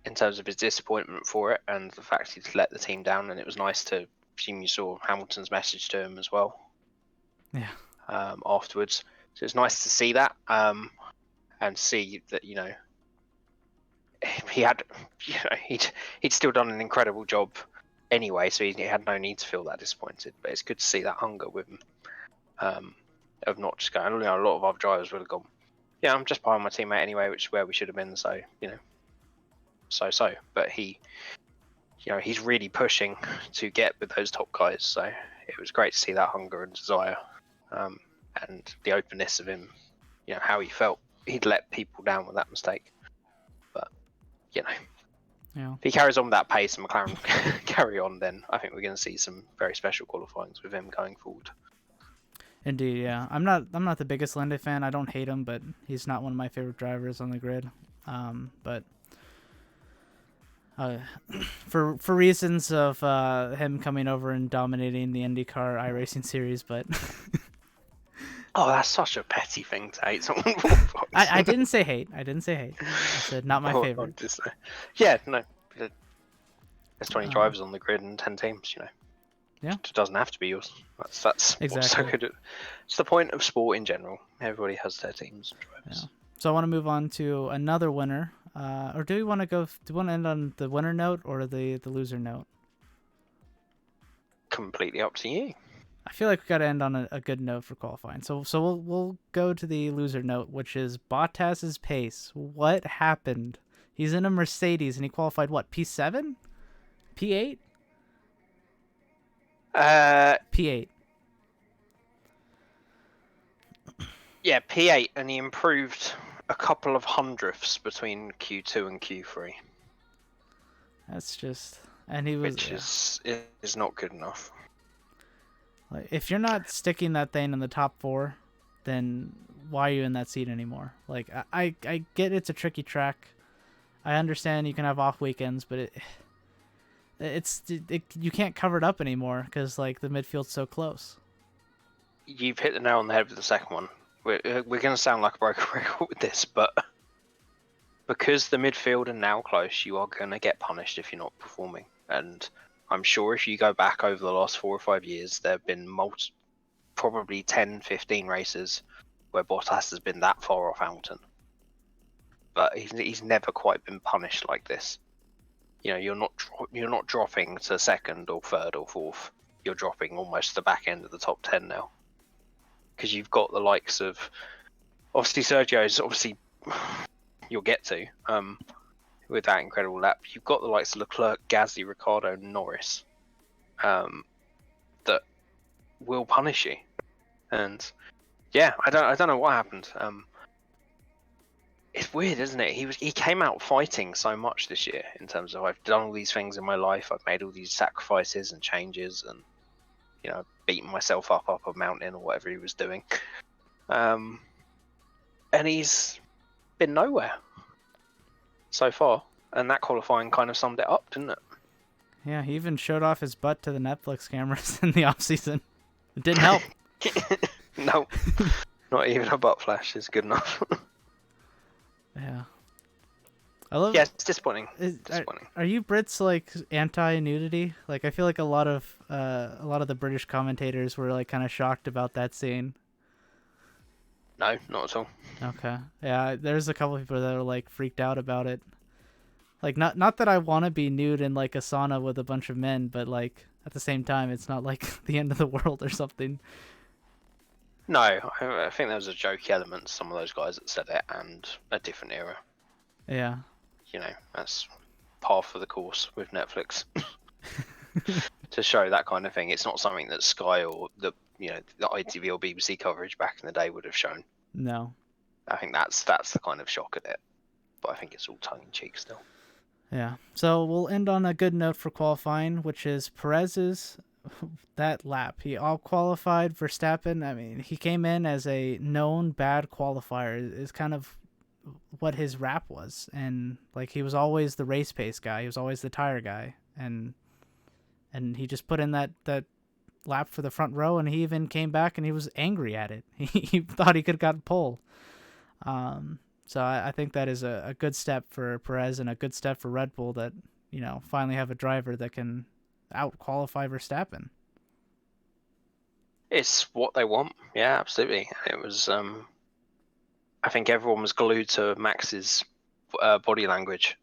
in terms of his disappointment for it and the fact he'd let the team down. And it was nice to assume you saw Hamilton's message to him as well. Yeah. Afterwards, so it's nice to see that, and see that he had, he'd still done an incredible job anyway, so he had no need to feel that disappointed. But it's good to see that hunger with him, of not just going. A lot of other drivers would have gone, yeah, I'm just behind my teammate anyway, which is where we should have been. So so. But he's really pushing to get with those top guys. So it was great to see that hunger and desire, and the openness of him. How he felt. He'd let people down with that mistake, but yeah. If he carries on with that pace and McLaren carry on, then I think we're going to see some very special qualifyings with him going forward. Indeed, yeah. I'm not the biggest Lande fan. I don't hate him, but he's not one of my favorite drivers on the grid. But for reasons of him coming over and dominating the IndyCar iRacing series, but oh, that's such a petty thing to hate someone for. I didn't say hate. I said not my favorite. Yeah, no. There's 20 drivers on the grid and 10 teams, Yeah. It doesn't have to be yours. That's exactly. What's so good. It's the point of sport in general. Everybody has their teams and drivers. Yeah. So I want to move on to another winner. Or do we want to go? Do we want to end on the winner note or the loser note? Completely up to you. I feel like we got to end on a good note for qualifying. So we'll go to the loser note, which is Bottas's pace. What happened? He's in a Mercedes and he qualified what? P7? P8? P8. Yeah, P8, and he improved a couple of hundredths between Q2 and Q3. That's just, and he was, which is not good enough. Like, if you're not sticking that thing in the top 4, then why are you in that seat anymore? Like, I get it's a tricky track. I understand you can have off weekends, but you can't cover it up anymore because like the midfield's so close. You've hit the nail on the head with the second one. We're going to sound like a broken record with this, but because the midfield are now close, you are going to get punished if you're not performing. And I'm sure if you go back over the last 4 or 5 years, there have been probably 10, 15 races where Bottas has been that far off Hamilton. But he's never quite been punished like this. You're not dropping to second or third or fourth. You're dropping almost to the back end of the top 10 now. Because you've got the likes of, obviously Sergio's obviously you'll get to with that incredible lap. You've got the likes of Leclerc, Gasly, Ricardo, Norris that will punish you. And yeah, I don't know what happened. It's weird, isn't it? He came out fighting so much this year in terms of I've done all these things in my life, I've made all these sacrifices and changes, and beating myself up a mountain or whatever he was doing. And he's been nowhere so far, and that qualifying kind of summed it up, didn't it? Yeah, he even showed off his butt to the Netflix cameras in the off season. It didn't help. No, not even a butt flash is good enough. Yeah, I love. Yeah, it's disappointing. Are you Brits like anti-nudity? Like, I feel like a lot of the British commentators were like kind of shocked about that scene. No, not at all. Okay, yeah, there's a couple of people that are like freaked out about it. Like, not that I want to be nude in like a sauna with a bunch of men, but like at the same time, it's not like the end of the world or something. No, I think there was a jokey element to some of those guys that said it, and a different era. Yeah. That's par for the course with Netflix to show that kind of thing. It's not something that Sky or the ITV or BBC coverage back in the day would have shown. No. I think that's the kind of shock at it, but I think it's all tongue in cheek still. Yeah. So we'll end on a good note for qualifying, which is Perez's that lap. He all qualified Verstappen. I mean, he came in as a known bad qualifier. Is kind of what his rap was, and like he was always the race pace guy. He was always the tire guy, and he just put in that lap for the front row, and he even came back and he was angry at it. He thought he could have gotten pole. So I think that is a good step for Perez and a good step for Red Bull that, finally have a driver that can out-qualify Verstappen. It's what they want. Yeah, absolutely. It was, I think everyone was glued to Max's body language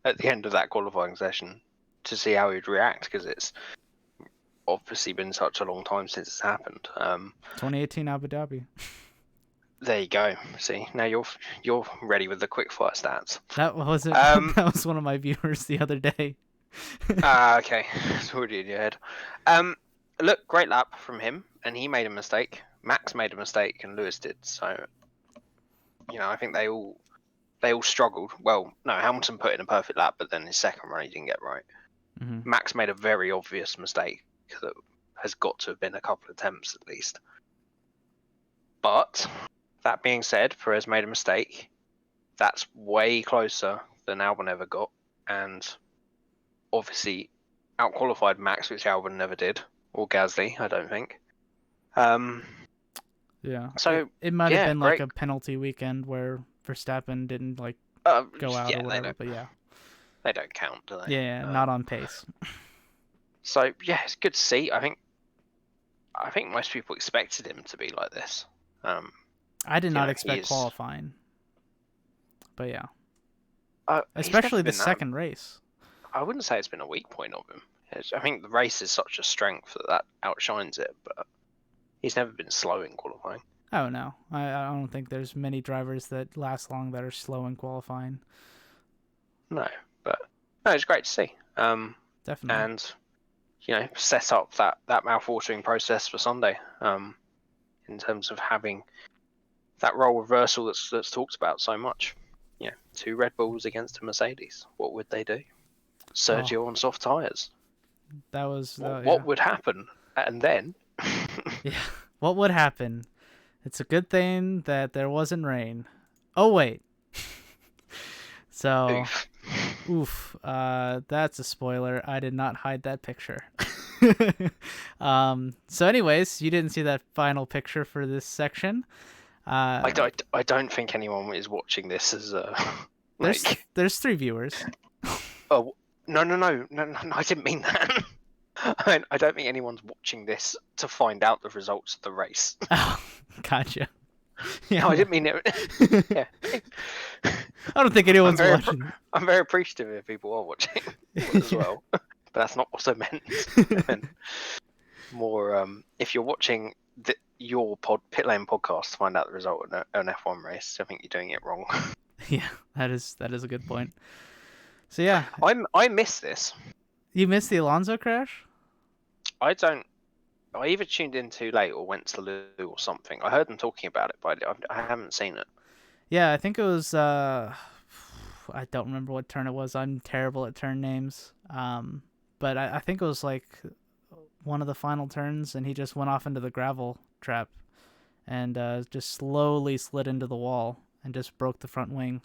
at the end of that qualifying session to see how he'd react, because it's obviously been such a long time since it's happened. 2018 Abu Dhabi. There you go. See, now you're ready with the quickfire stats. That was it. That was one of my viewers the other day. Okay, it's already in your head. Look, great lap from him, and he made a mistake. Max made a mistake, and Lewis did. So, I think they all struggled. Well, no, Hamilton put in a perfect lap, but then his second run he didn't get right. Mm-hmm. Max made a very obvious mistake that has got to have been a couple of attempts at least. But that being said, Perez made a mistake. That's way closer than Albon ever got, and obviously outqualified Max, which Albon never did, or Gasly, I don't think. Yeah. So it might have been great. like a penalty weekend where Verstappen didn't go out or whatever, but yeah. They don't count, do they? Yeah, not on pace. So yeah, it's good to see. I think most people expected him to be like this. I did not expect qualifying, but yeah, especially the second race. I wouldn't say it's been a weak point of him. I think the race is such a strength that outshines it, but he's never been slow in qualifying. Oh no, I don't think there's many drivers that last long that are slow in qualifying. No, but no, it's great to see. Definitely. And set up that mouth-watering process for Sunday. In terms of having that role reversal that's talked about so much. Two Red Bulls against a Mercedes. What would they do? Sergio on soft tyres. That was what would happen? And then yeah, what would happen? It's a good thing that there wasn't rain. Oh wait. So oof. That's a spoiler. I did not hide that picture. So anyways, you didn't see that final picture for this section. I don't think anyone is watching this as there's 3 viewers. Oh no, I didn't mean that. I don't think anyone's watching this to find out the results of the race. Oh, gotcha. Yeah. No, I didn't mean it. Yeah. I don't think anyone's watching. I'm very appreciative if people are watching as well, but that's not what I meant. I meant more, if you're watching your Pitlane podcast to find out the result of an F1 race, I think you're doing it wrong. Yeah, that is a good point. So yeah, I missed this. You missed the Alonso crash? I either tuned in too late or went to loo or something. I heard them talking about it, but I haven't seen it. Yeah, I think it was. I don't remember what turn it was. I'm terrible at turn names. But I think it was like one of the final turns, and he just went off into the gravel trap, and just slowly slid into the wall and just broke the front wing.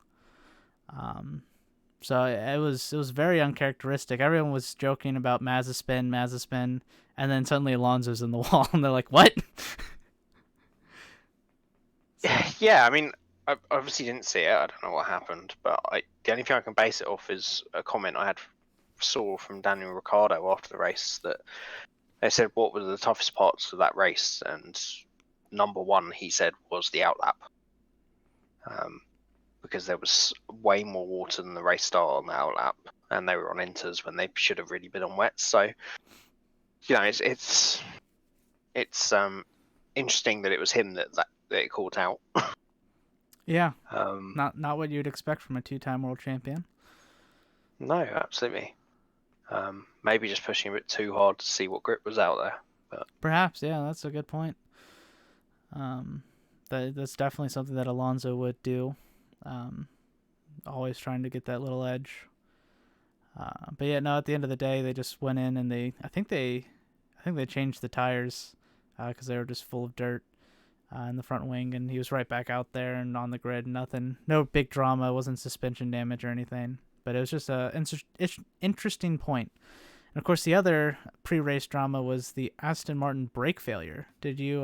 So it was very uncharacteristic. Everyone was joking about Mazepin, and then suddenly Alonso's in the wall, and they're like, "What?" Yeah, I mean, I obviously didn't see it. I don't know what happened, but the only thing I can base it off is a comment I saw from Daniel Ricardo after the race that they said what were the toughest parts of that race, and number one, he said, was the outlap. Because there was way more water than the race start on the outlap, and they were on inters when they should have really been on wets. So, it's interesting that it was him that it called out. Yeah. Not what you'd expect from a 2-time world champion. No, absolutely. Maybe just pushing a bit too hard to see what grip was out there. But Perhaps, yeah, that's a good point. Um, that's definitely something that Alonso would do. Um, always trying to get that little edge. But yeah, no. At the end of the day, they just went in and I think they changed the tires because they were just full of dirt in the front wing, and he was right back out there and on the grid. Nothing, no big drama. It wasn't suspension damage or anything, but it was just a interesting point. And of course, the other pre-race drama was the Aston Martin brake failure. Did you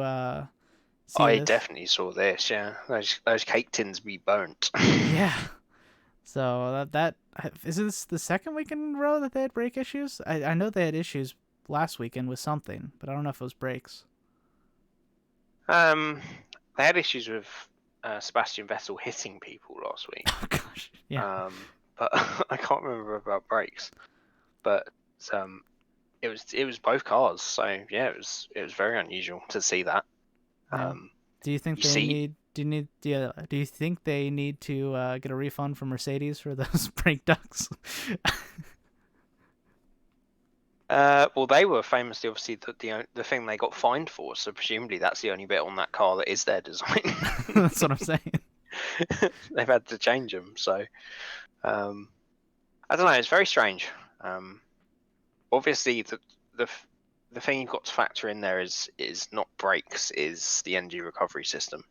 see I this? definitely saw this. Yeah, those cake tins be burnt. Yeah. So that is this the second weekend in a row that they had brake issues? I know they had issues last weekend with something, but I don't know if it was brakes. They had issues with Sebastian Vettel hitting people last week. Oh gosh, yeah, But I can't remember about brakes. But it was both cars. So yeah, it was very unusual to see that. yeah. Do you think You they see, need? Do you think they need to get a refund from Mercedes for those brake ducts? well, they were famously obviously the thing they got fined for. So presumably that's the only bit on that car that is their design. That's what I'm saying. They've had to change them. So I don't know. It's very strange. Obviously, the thing you've got to factor in there is not brakes, is the energy recovery system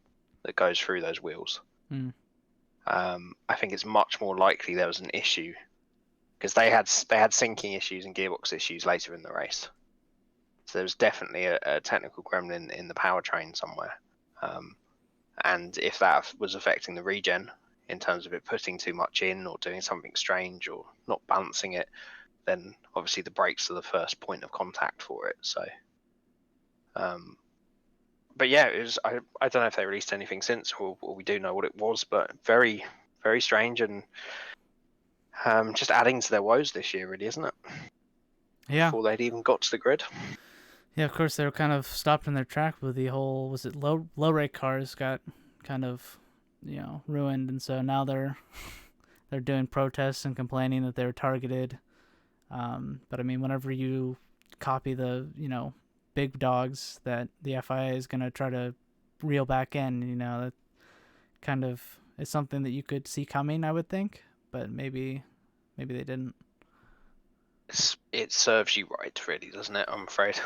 that goes through those wheels. Mm. I think it's much more likely there was an issue because they had syncing issues and gearbox issues later in the race. So there was definitely a technical gremlin in the powertrain somewhere. And if that was affecting the regen in terms of it putting too much in or doing something strange or not balancing it, then obviously the brakes are the first point of contact for it. So, but yeah, it was. I don't know if they released anything since, or we do know what it was, but very very strange and just adding to their woes this year, really, isn't it? Yeah, Before they'd even got to the grid. yeah. Of course, they were kind of stopped in their track with the whole was it low rate cars got kind of ruined, and so now they're doing protests and complaining that they were targeted. But I mean, whenever you copy the big dogs that the FIA is gonna try to reel back in, that kind of is something that you could see coming, I would think. But maybe they didn't. It serves you right, really, doesn't it? I'm afraid.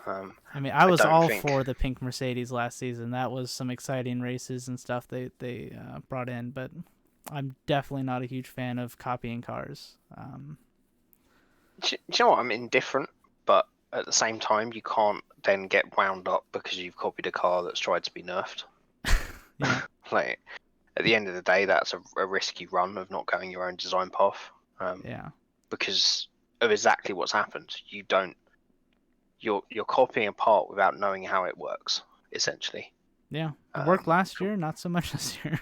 I mean, I I was don't all think. for the pink Mercedes last season. That was some exciting races and stuff they brought in, but I'm definitely not a huge fan of copying cars. Do you know what? I'm indifferent, but at the same time, you can't then get wound up because you've copied a car that's tried to be nerfed. Yeah, Like at the end of the day, that's a risky run of not going your own design path. yeah, Because of exactly what's happened. You're copying a part without knowing how it works, essentially. yeah. It worked last year, not so much this year.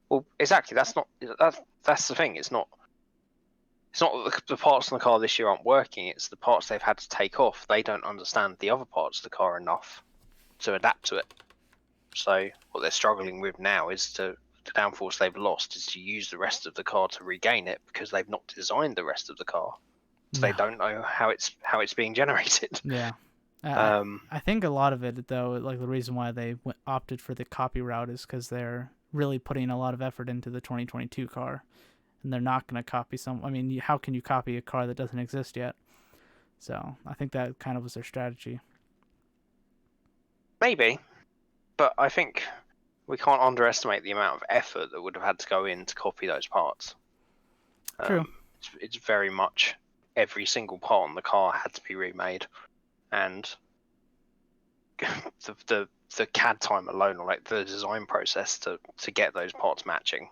Well, exactly. That's the thing. It's not that the parts in the car this year aren't working. It's the parts they've had to take off. They don't understand the other parts of the car enough to adapt to it. So what they're struggling with now is the downforce they've lost is to use the rest of the car to regain it because they've not designed the rest of the car. So No. they don't know how it's being generated. Yeah. I think a lot of it, though, like the reason why they opted for the copy route is because they're really putting a lot of effort into the 2022 car, and they're not going to copy some. I mean, how can you copy a car that doesn't exist yet? So I think that kind of was their strategy. Maybe, but I think we can't underestimate the amount of effort that would have had to go in to copy those parts. True. It's very much every single part on the car had to be remade, and the CAD time alone, or like the design process to get those parts matching.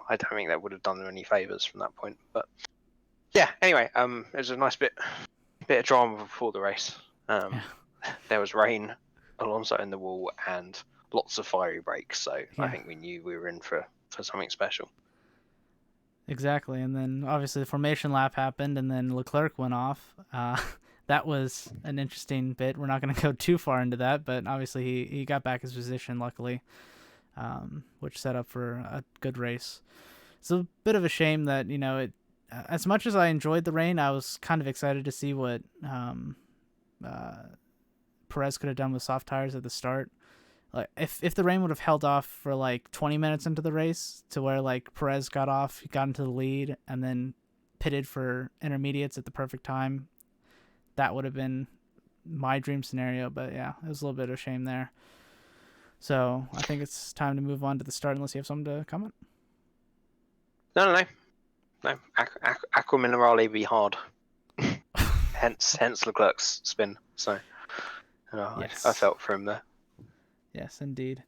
I don't think that would have done them any favors from that point. But yeah, anyway, it was a nice bit of drama before the race. Yeah. There was rain, Alonso in the wall, and lots of fiery breaks. So I Yeah. think we knew we were in for something special. Exactly. And then obviously the formation lap happened, and then Leclerc went off. That was an interesting bit. We're not going to go too far into that, but obviously he got back his position, luckily, which set up for a good race. it's a bit of a shame that as much as I enjoyed the rain, I was kind of excited to see what Perez could have done with soft tires at the start. Like if the rain would have held off for like 20 minutes into the race to where like Perez got off, he got into the lead, and then pitted for intermediates at the perfect time, that would have been my dream scenario. But yeah, it was a little bit of a shame there. So I think it's time to move on to the start unless you have something to comment. No. Aqua Minerale be hard. hence Leclerc's spin. So Yes. I felt for him there. Yes, indeed.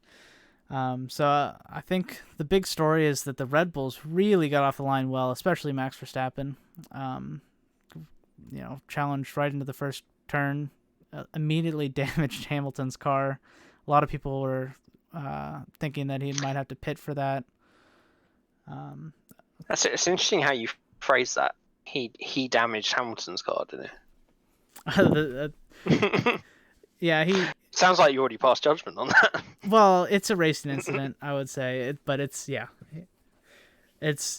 So I think the big story is that the Red Bulls really got off the line well, especially Max Verstappen. Challenged right into the first turn, immediately damaged Hamilton's car. A lot of people were thinking that he might have to pit for that. It's interesting how you phrase that. He damaged Hamilton's car, didn't he? Yeah, he. Sounds like you already passed judgment on that. Well, it's a racing incident, I would say, but it's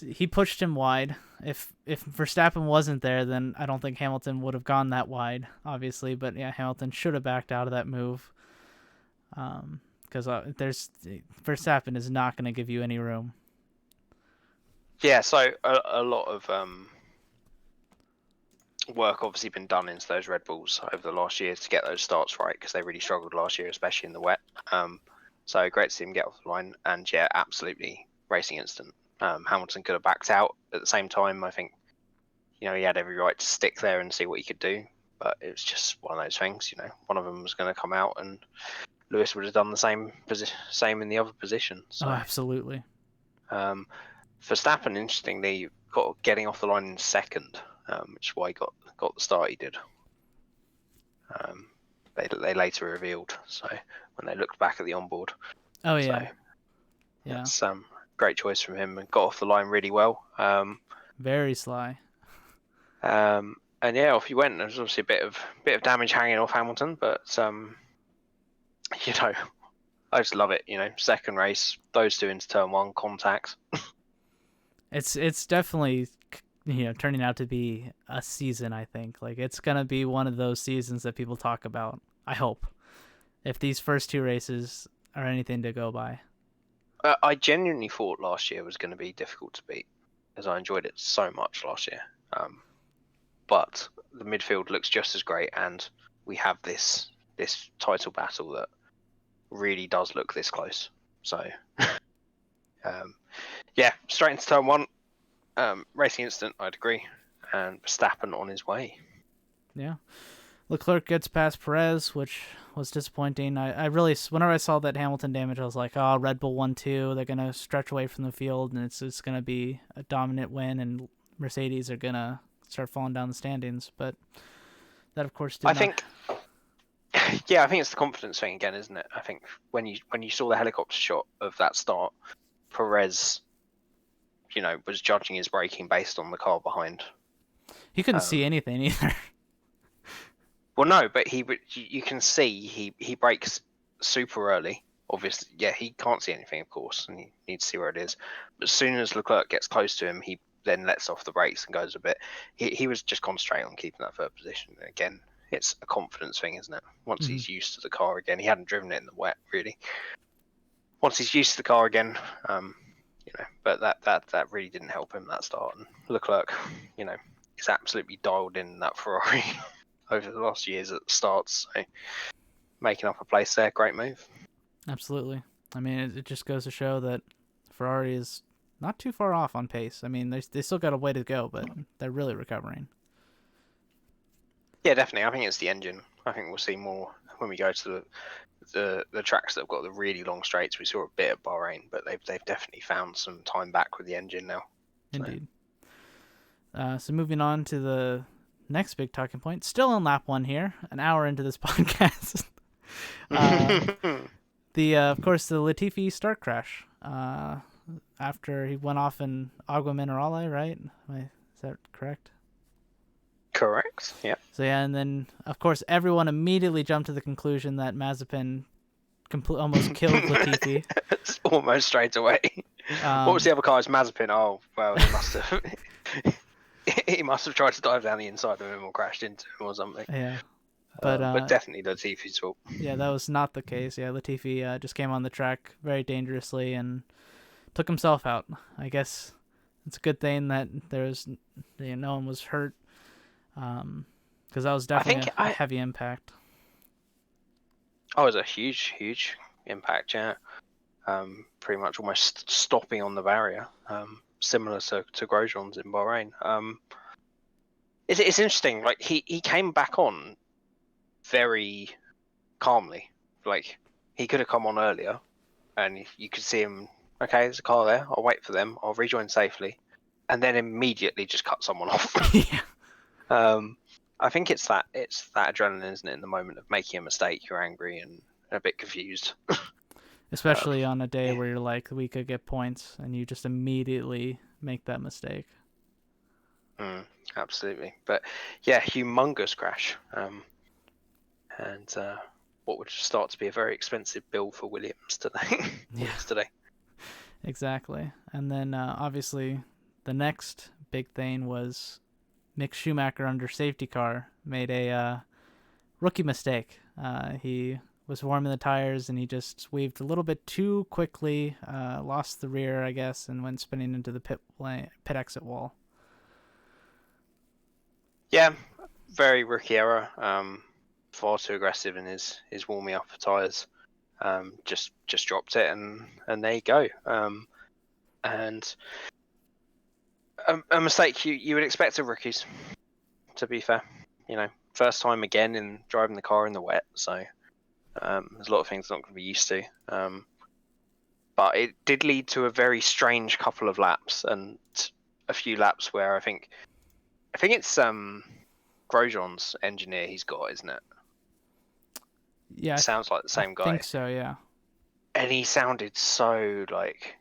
he pushed him wide. If Verstappen wasn't there, then I don't think Hamilton would have gone that wide, obviously. But yeah, Hamilton should have backed out of that move. Because Verstappen is not going to give you any room. Yeah, so a lot of work obviously been done into those Red Bulls over the last year to get those starts right, because they really struggled last year, especially in the wet. So great to see him get off the line, and yeah, absolutely racing instant. Hamilton could have backed out at the same time. I think he had every right to stick there and see what he could do, but it was just one of those things. One of them was going to come out, and Lewis would have done the same in the other position. So. Oh, absolutely. Verstappen, interestingly, got getting off the line in second, which is why he got the start he did. They later revealed, so when they looked back at the onboard. Oh yeah. So, yeah. It's great choice from him, and got off the line really well. Very sly. And yeah, off he went. There was obviously a bit of damage hanging off Hamilton, but I just love it. Second race, those two into turn one, contact. It's definitely turning out to be a season. I think like it's gonna be one of those seasons that people talk about. I hope, if these first two races are anything to go by. I genuinely thought last year was going to be difficult to beat, as I enjoyed it so much last year. But the midfield looks just as great, and we have this title battle that really does look this close. So, yeah, straight into turn one, racing instant, I'd agree, and Verstappen on his way. Yeah, Leclerc gets past Perez, which was disappointing. I really, whenever I saw that Hamilton damage, I was like, oh, Red Bull 1-2, they're gonna stretch away from the field, and it's gonna be a dominant win, and Mercedes are gonna start falling down the standings. But that, of course, did not. think. Yeah, I think it's the confidence thing again, isn't it? I think when you saw the helicopter shot of that start, Perez, was judging his braking based on the car behind. He couldn't see anything either. Well, no, but you can see he brakes super early. Obviously, yeah, he can't see anything, of course, and he needs to see where it is. But as soon as Leclerc gets close to him, he then lets off the brakes and goes a bit. He was just concentrating on keeping that third position. And again, it's a confidence thing, isn't it? Once he's used to the car again, he hadn't driven it in the wet really. Once he's used to the car again, but that really didn't help him that start. And Leclerc, is absolutely dialed in that Ferrari over the last years at the starts. So making up a place there, great move. Absolutely. I mean, it just goes to show that Ferrari is not too far off on pace. I mean, they still got a way to go, but they're really recovering. Yeah, definitely. I think it's the engine. I think we'll see more when we go to the tracks that have got the really long straights. We saw a bit at Bahrain, but they've definitely found some time back with the engine now. Indeed. So moving on to the next big talking point, still on lap one here, an hour into this podcast. Of course, the Latifi start crash. After he went off in Agua Minerale, right? Is that correct? Correct. Yeah. So yeah, and then of course everyone immediately jumped to the conclusion that Mazepin almost killed Latifi. Almost straight away. What was the other car? It's Mazepin. Oh well, he must have. He must have tried to dive down the inside of him or crashed into him or something. Yeah, But definitely Latifi's fault. yeah, that was not the case. Yeah, Latifi just came on the track very dangerously and took himself out. I guess it's a good thing that no one was hurt, because that was definitely a heavy impact. Oh, it was a huge impact. Yeah, pretty much almost stopping on the barrier. Similar to Grosjean's in Bahrain. It's interesting. Like he came back on very calmly. Like he could have come on earlier, and you could see him. Okay, there's a car there. I'll wait for them. I'll rejoin safely, and then immediately just cut someone off. Yeah. I think it's that adrenaline, isn't it? In the moment of making a mistake, you're angry and a bit confused. Especially on a day where you're like, we could get points, and you just immediately make that mistake. Absolutely, but yeah, humongous crash, and what would start to be a very expensive bill for Williams today. Today. Exactly, and then obviously the next big thing was Mick Schumacher under safety car made a rookie mistake. He was warming the tires and he just weaved a little bit too quickly, lost the rear, I guess, and went spinning into the pit exit wall. Yeah, very rookie error. Far too aggressive in his warming up of tires. Just dropped it, and there you go. And a mistake you would expect of rookies. To be fair, first time again in driving the car in the wet, so there's a lot of things not going to be used to. But it did lead to a very strange couple of laps and a few laps where I think it's Grosjean's engineer he's got, isn't it? Yeah, sounds like the same guy. I think so, yeah. And he sounded so like,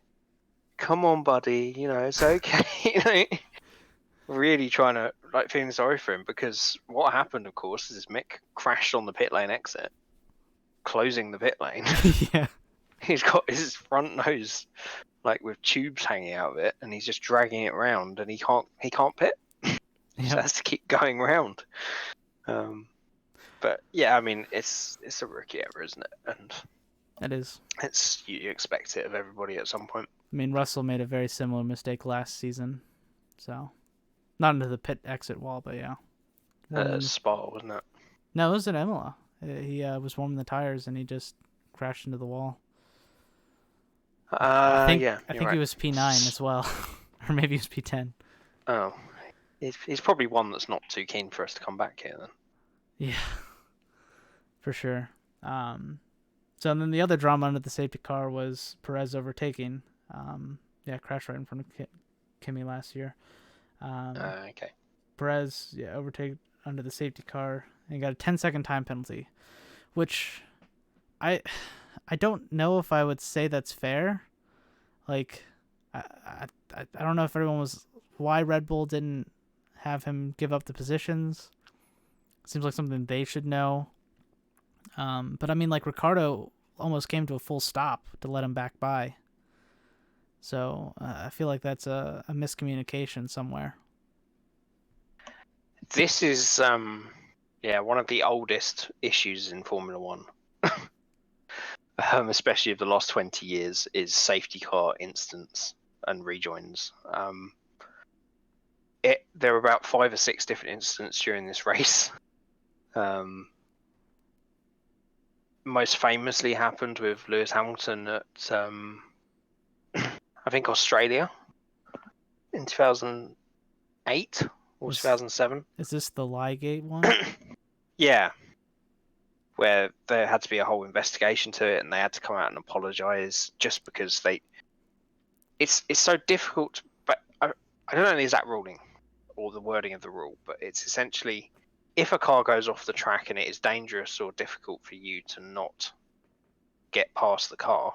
"Come on, buddy, it's okay." Really trying to feeling sorry for him, because what happened, of course, is Mick crashed on the pit lane exit, closing the pit lane. Yeah. He's got his front nose with tubes hanging out of it, and he's just dragging it around, and he can't pit. He just has to keep going around. But yeah, I mean, it's a rookie error, isn't it? And it is. You expect it of everybody at some point. I mean, Russell made a very similar mistake last season, so not into the pit exit wall, but yeah. Spa, wasn't it? No, it was at Imola. He was warming the tires and he just crashed into the wall. I think right. He was P9 as well, or maybe he was P10. Oh, he's probably one that's not too keen for us to come back here then. Yeah, for sure. So then the other drama under the safety car was Perez overtaking. Crashed right in front of Kimi last year. Okay. Perez overtake under the safety car and got a 10-second time penalty, which I don't know if I would say that's fair. Like, I don't know if everyone was why Red Bull didn't have him give up the positions. Seems like something they should know. But I mean, Ricardo almost came to a full stop to let him back by. So I feel like that's a miscommunication somewhere. This is one of the oldest issues in Formula One, especially of the last 20 years, is safety car incidents and rejoins. There were about 5 or 6 different incidents during this race. Most famously happened with Lewis Hamilton at I think Australia in 2008 or 2007. Is this the Liegate one? Yeah, where there had to be a whole investigation to it, and they had to come out and apologise just because it's so difficult. But I don't know the exact ruling or the wording of the rule, but it's essentially, if a car goes off the track and it is dangerous or difficult for you to not get past the car,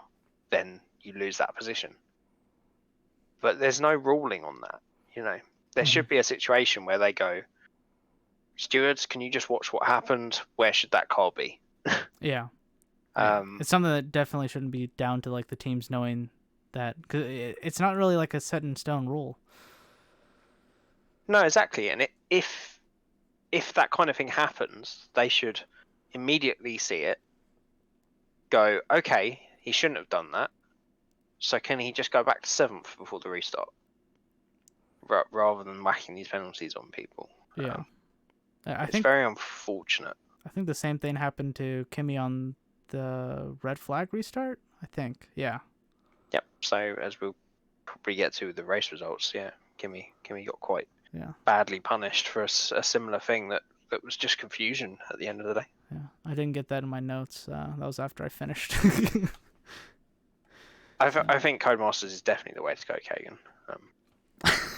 then you lose that position. But there's no ruling on that. There should be a situation where they go, stewards, can you just watch what happened? Where should that car be? Yeah. It's something that definitely shouldn't be down to the teams knowing that, because it's not really like a set in stone rule. No, exactly. And if that kind of thing happens, they should immediately see it, go, okay, he shouldn't have done that. So can he just go back to 7th before the restart, rather than whacking these penalties on people? Yeah, I It's think very unfortunate. I think the same thing happened to Kimi on the red flag restart. I think, yeah. Yep. So as we'll probably get to with the race results, yeah, Kimi got quite Yeah. badly punished for a similar thing that was just confusion at the end of the day. Yeah, I didn't get that in my notes. That was after I finished. I think Codemasters is definitely the way to go, Kagan.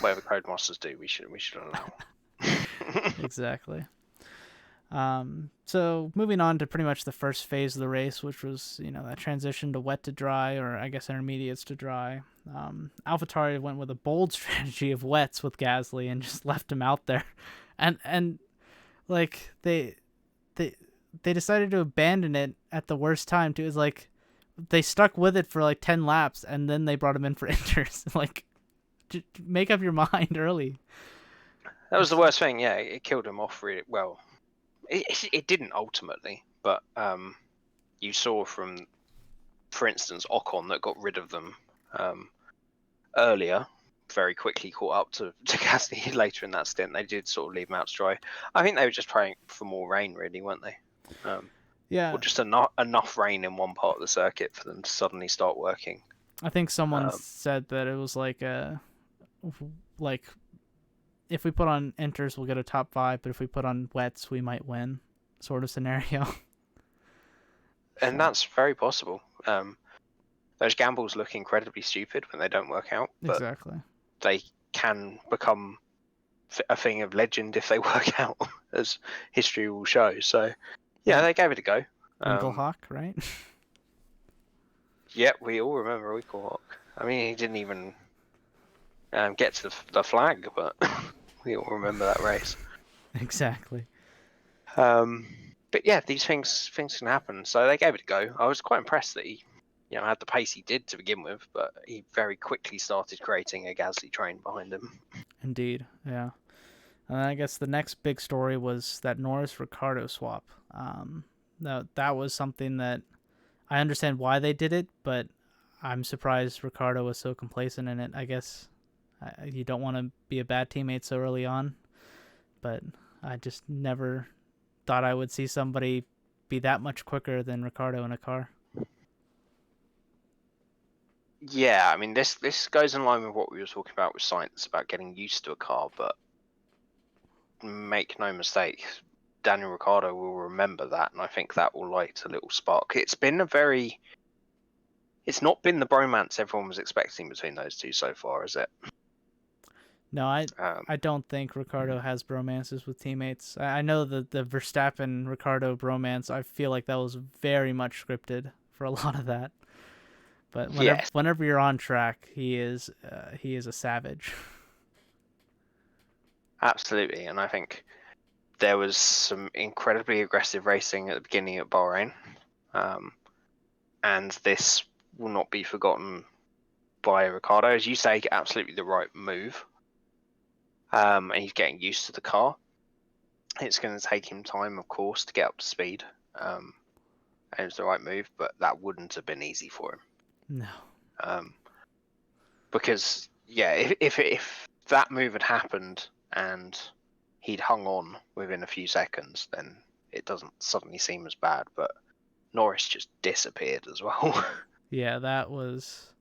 Whatever Codemasters do, we should allow. Exactly. So moving on to pretty much the first phase of the race, which was, that transition to wet to dry, or I guess intermediates to dry. AlphaTauri went with a bold strategy of wets with Gasly and just left him out there, and like they decided to abandon it at the worst time too. It's like they stuck with it for like 10 laps and then they brought him in for inters. Like, make up your mind early. That was the worst thing. Yeah, it killed him off really well. It didn't ultimately, but you saw from, for instance, Ocon that got rid of them earlier, very quickly caught up to Gasly later in that stint. They did sort of leave him out to dry. I think they were just praying for more rain, really, weren't they? Yeah. Or just enough rain in one part of the circuit for them to suddenly start working. I think someone said that it was like if we put on inters, we'll get a top 5, but if we put on wets, we might win, sort of scenario. And that's very possible. Those gambles look incredibly stupid when they don't work out, but exactly. they can become a thing of legend if they work out, as history will show. So, yeah, they gave it a go. Winklehawk, right? Yeah, we all remember Winklehawk. I mean, he didn't even get to the flag, but we all remember that race. Exactly. But yeah, these things can happen. So they gave it a go. I was quite impressed that he, had the pace he did to begin with, but he very quickly started creating a Gasly train behind him. Indeed, yeah. And I guess the next big story was that Norris Ricardo swap. That was something that I understand why they did it, but I'm surprised Ricardo was so complacent in it. I guess you don't want to be a bad teammate so early on, but I just never thought I would see somebody be that much quicker than Ricardo in a car. Yeah, I mean, this goes in line with what we were talking about with science, about getting used to a car, but make no mistake, Daniel Ricciardo will remember that, and I think that will light a little spark. It's not been the bromance everyone was expecting between those two so far, is it? No, I don't think Ricardo has bromances with teammates. I know the Verstappen Ricardo bromance. I feel like that was very much scripted for a lot of that. But whenever you're on track, he is a savage. Absolutely, and I think there was some incredibly aggressive racing at the beginning at Bahrain, and this will not be forgotten by Ricardo. As you say, absolutely the right move. And he's getting used to the car. It's going to take him time, of course, to get up to speed. And it's the right move, but that wouldn't have been easy for him. No. Because if that move had happened and he'd hung on within a few seconds, then it doesn't suddenly seem as bad. But Norris just disappeared as well. Yeah, that was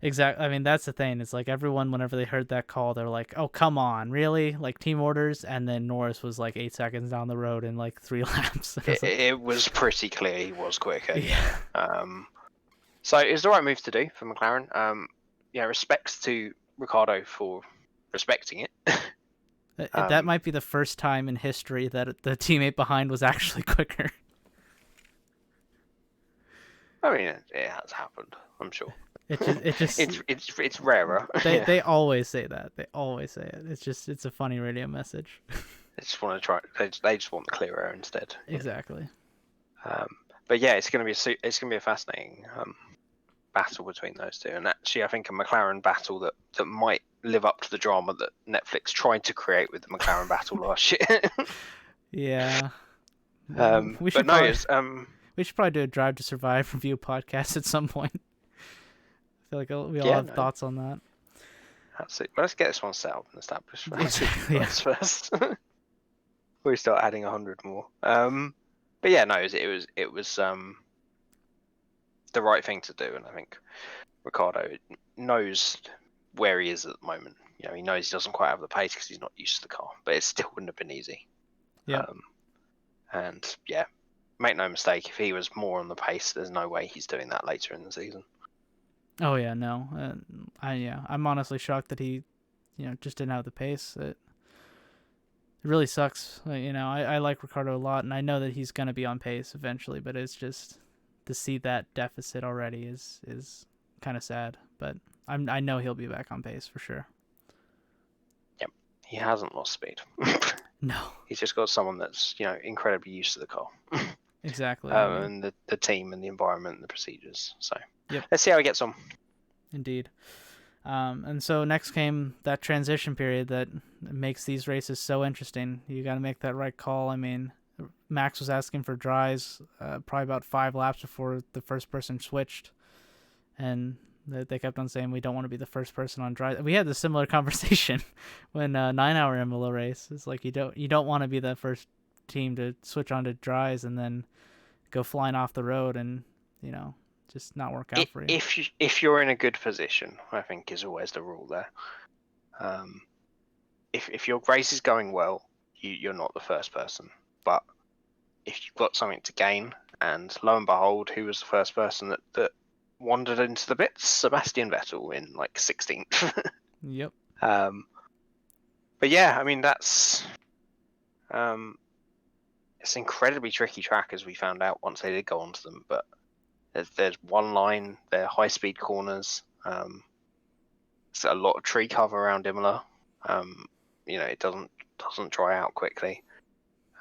exactly. I mean, that's the thing. It's like everyone, whenever they heard that call, they're like, "Oh, come on, really?" Like team orders, and then Norris was like 8 seconds down the road in like 3 laps. It was pretty clear he was quicker. Yeah. So it was the right move to do for McLaren. Respects to Ricardo for respecting it. That might be the first time in history that the teammate behind was actually quicker. I mean, it has happened. I'm sure. It's rarer. They always say that. They always say it. It's a funny radio message. They just want to try. They just want the clear air instead. Exactly. But yeah, it's gonna be a fascinating battle between those two, and actually I think a McLaren battle that might live up to the drama that Netflix tried to create with the McLaren battle last year. Yeah. We But should no, probably it's we should probably do a Drive to Survive review podcast at some point. I feel like we all yeah, have no, thoughts on that. absolutely. But let's get this one set up and established first. Exactly. Yeah. First. We start adding 100 more. But yeah, no, it was the right thing to do, and I think Ricardo knows where he is at the moment. You know, he knows he doesn't quite have the pace because he's not used to the car, but it still wouldn't have been easy. Yep. And yeah, make no mistake, if he was more on the pace, there's no way he's doing that later in the season. Oh yeah, no. I'm honestly shocked that he, just didn't have the pace. It really sucks. I like Ricardo a lot, and I know that he's gonna be on pace eventually, but it's just to see that deficit already is kind of sad. But I know he'll be back on pace for sure. Yep, he hasn't lost speed. No. He's just got someone that's incredibly used to the car. Exactly. And the team and the environment and the procedures. So Yep. Let's see how he gets on. Indeed. And so next came that transition period that makes these races so interesting. You got to make that right call. I mean, Max was asking for dries probably about 5 laps before the first person switched, and they kept on saying we don't want to be the first person on dries. We had a similar conversation when 9-hour Imola race. It's like you don't want to be the first team to switch on to dries and then go flying off the road and just not work out for you. If you're in a good position, I think is always the rule there. If your race is going well, you're not the first person. But if you've got something to gain, and lo and behold, who was the first person that wandered into the pits? Sebastian Vettel in like 16th. Yep. But yeah, I mean that's it's an incredibly tricky track, as we found out once they did go onto them. But there's one line, they're high speed corners. There's a lot of tree cover around Imola. It doesn't dry out quickly.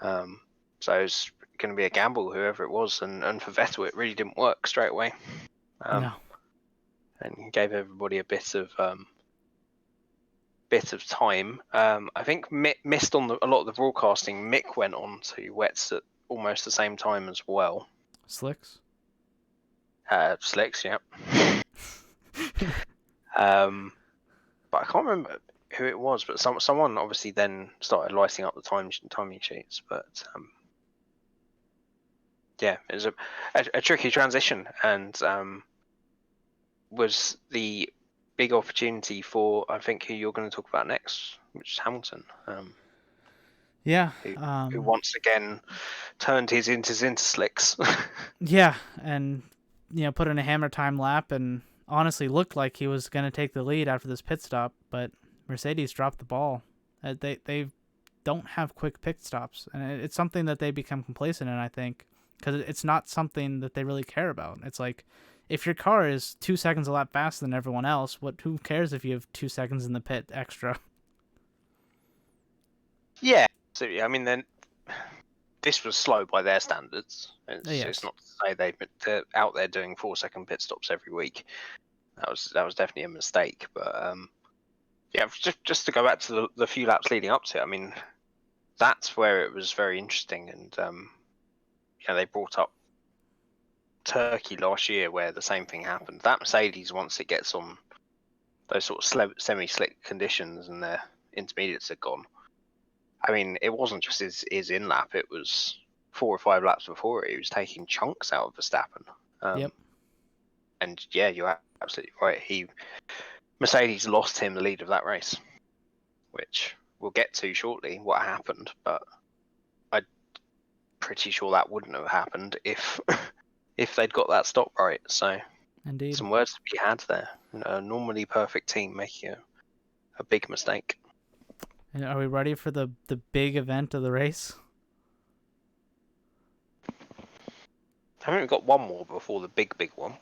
So it's going to be a gamble, whoever it was, and for Vettel it really didn't work straight away. No. And gave everybody a bit of time. I think Mick missed on a lot of the broadcasting. Mick went on to wets at almost the same time as well. Slicks. Slicks, yeah. But I can't remember who it was, but someone obviously then started lighting up the timing sheets. But yeah, it was a tricky transition, and was the big opportunity for, I think, who you're going to talk about next, which is Hamilton. Yeah. Who once again turned his into slicks. Yeah, and put in a hammer time lap and honestly looked like he was going to take the lead after this pit stop, but Mercedes dropped the ball. They don't have quick pit stops, and it's something that they become complacent in, I think, because it's not something that they really care about. It's like, if your car is 2 seconds a lap faster than everyone else, who cares if you have 2 seconds in the pit extra? Yeah, so I mean, then this was slow by their standards. Yes. It's not to say they're out there doing 4-second pit stops every week. That was definitely a mistake. But yeah, just to go back to the few laps leading up to it, I mean, that's where it was very interesting. And they brought up Turkey last year, where the same thing happened. That Mercedes, once it gets on those sort of semi-slick conditions and their intermediates are gone, I mean, it wasn't just his in lap; it was 4 or 5 laps before it. He was taking chunks out of Verstappen. Yep. And yeah, you're absolutely right. Mercedes lost him the lead of that race, which we'll get to shortly. What happened, but I'm pretty sure that wouldn't have happened if they'd got that stop right. So, Indeed. some words to be had there. A normally perfect team making a big mistake. And are we ready for the big event of the race? I think we've got one more before the big one.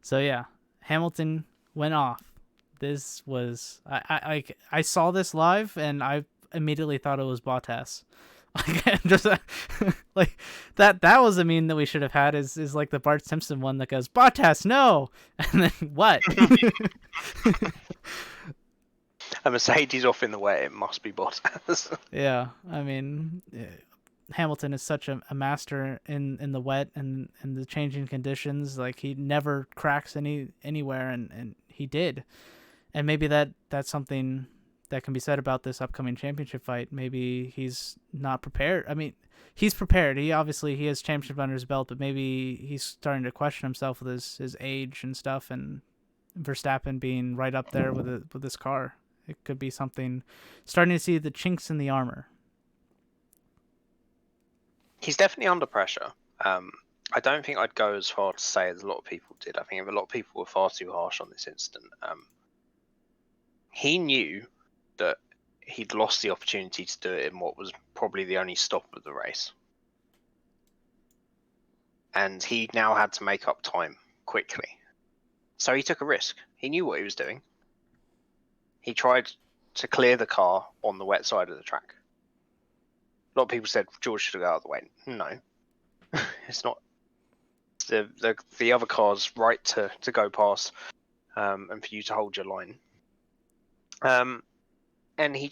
So yeah, Hamilton went off. This was I saw this live and I immediately thought it was Bottas. Like, just like that was a meme that we should have had is like the Bart Simpson one that goes Bottas no, and then what? A Mercedes off in the way, it must be Bottas. Yeah, I mean, Hamilton is such a master in the wet and the changing conditions. Like he never cracks anywhere, and he did. And maybe that's something that can be said about this upcoming championship fight. Maybe he's not prepared. I mean, he's prepared. He has championship under his belt, but maybe he's starting to question himself with his age and stuff, and Verstappen being right up there with this car. It could be something, starting to see the chinks in the armor. He's definitely under pressure. I don't think I'd go as far to say as a lot of people did. I think a lot of people were far too harsh on this incident. He knew that he'd lost the opportunity to do it in what was probably the only stop of the race. And he now had to make up time quickly. So he took a risk. He knew what he was doing. He tried to clear the car on the wet side of the track. A lot of people said George should have got out of the way. No, it's not. The other car's right to go past, and for you to hold your line. And he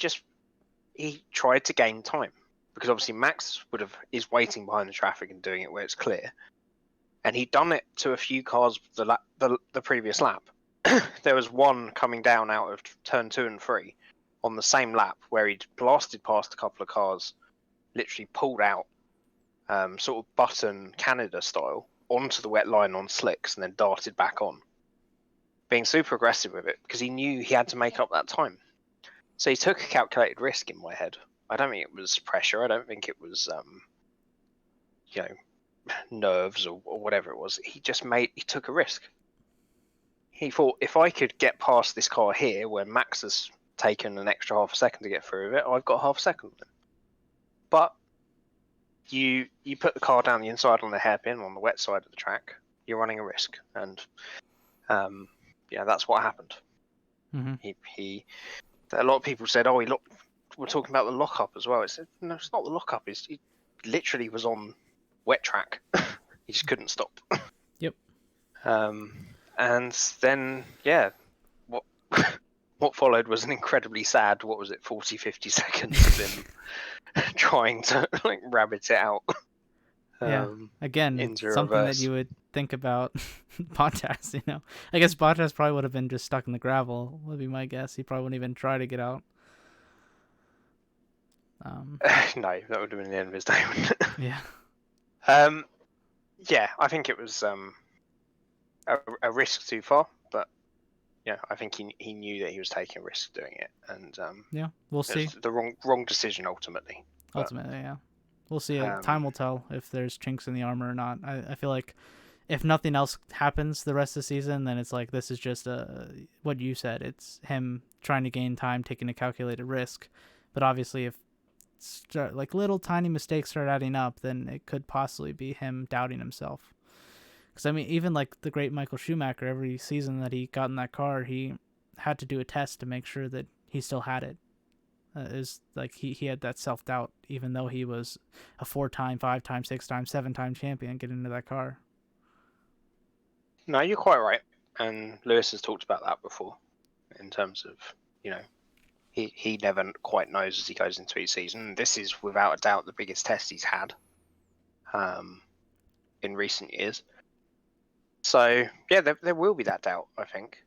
tried to gain time because obviously Max is waiting behind the traffic and doing it where it's clear, and he'd done it to a few cars the previous lap. There was one coming down out of turn 2 and 3 on the same lap where he'd blasted past a couple of cars, literally pulled out, sort of Button Canada style, onto the wet line on slicks and then darted back on, being super aggressive with it because he knew he had to make up that time. So he took a calculated risk in my head. I don't think it was pressure. I don't think it was, nerves or whatever it was. He took a risk. He thought, if I could get past this car here where Max has taken an extra half a second to get through with it, I've got half a second. But you put the car down the inside on the hairpin on the wet side of the track, you're running a risk. And that's what happened. Mm-hmm. A lot of people said, we're talking about the lockup as well. No, it's not the lockup. He literally was on wet track. He just couldn't stop. Yep. And then, what followed was an incredibly sad, 50 seconds of him trying to rabbit it out. Again, into something reverse. that you would think about Bottas, I guess Bottas probably would have been just stuck in the gravel, would be my guess. He probably wouldn't even try to get out. No, that would have been the end of his day, wouldn't it? Yeah. I think it was a risk too far, but I think he knew that he was taking a risk doing it, and we'll see. It was the wrong decision ultimately. Yeah. We'll see. Time will tell if there's chinks in the armor or not. I feel like if nothing else happens the rest of the season, then it's like this is just what you said. It's him trying to gain time, taking a calculated risk. But obviously, if little tiny mistakes start adding up, then it could possibly be him doubting himself. Because I mean, even like the great Michael Schumacher, every season that he got in that car, he had to do a test to make sure that he still had it. Is like he had that self-doubt, even though he was a 4-time, 5-time, 6-time, 7-time champion getting into that car. No, you're quite right, and Lewis has talked about that before, in terms of he never quite knows as he goes into each season. This is without a doubt the biggest test he's had in recent years. So yeah, there will be that doubt, I think.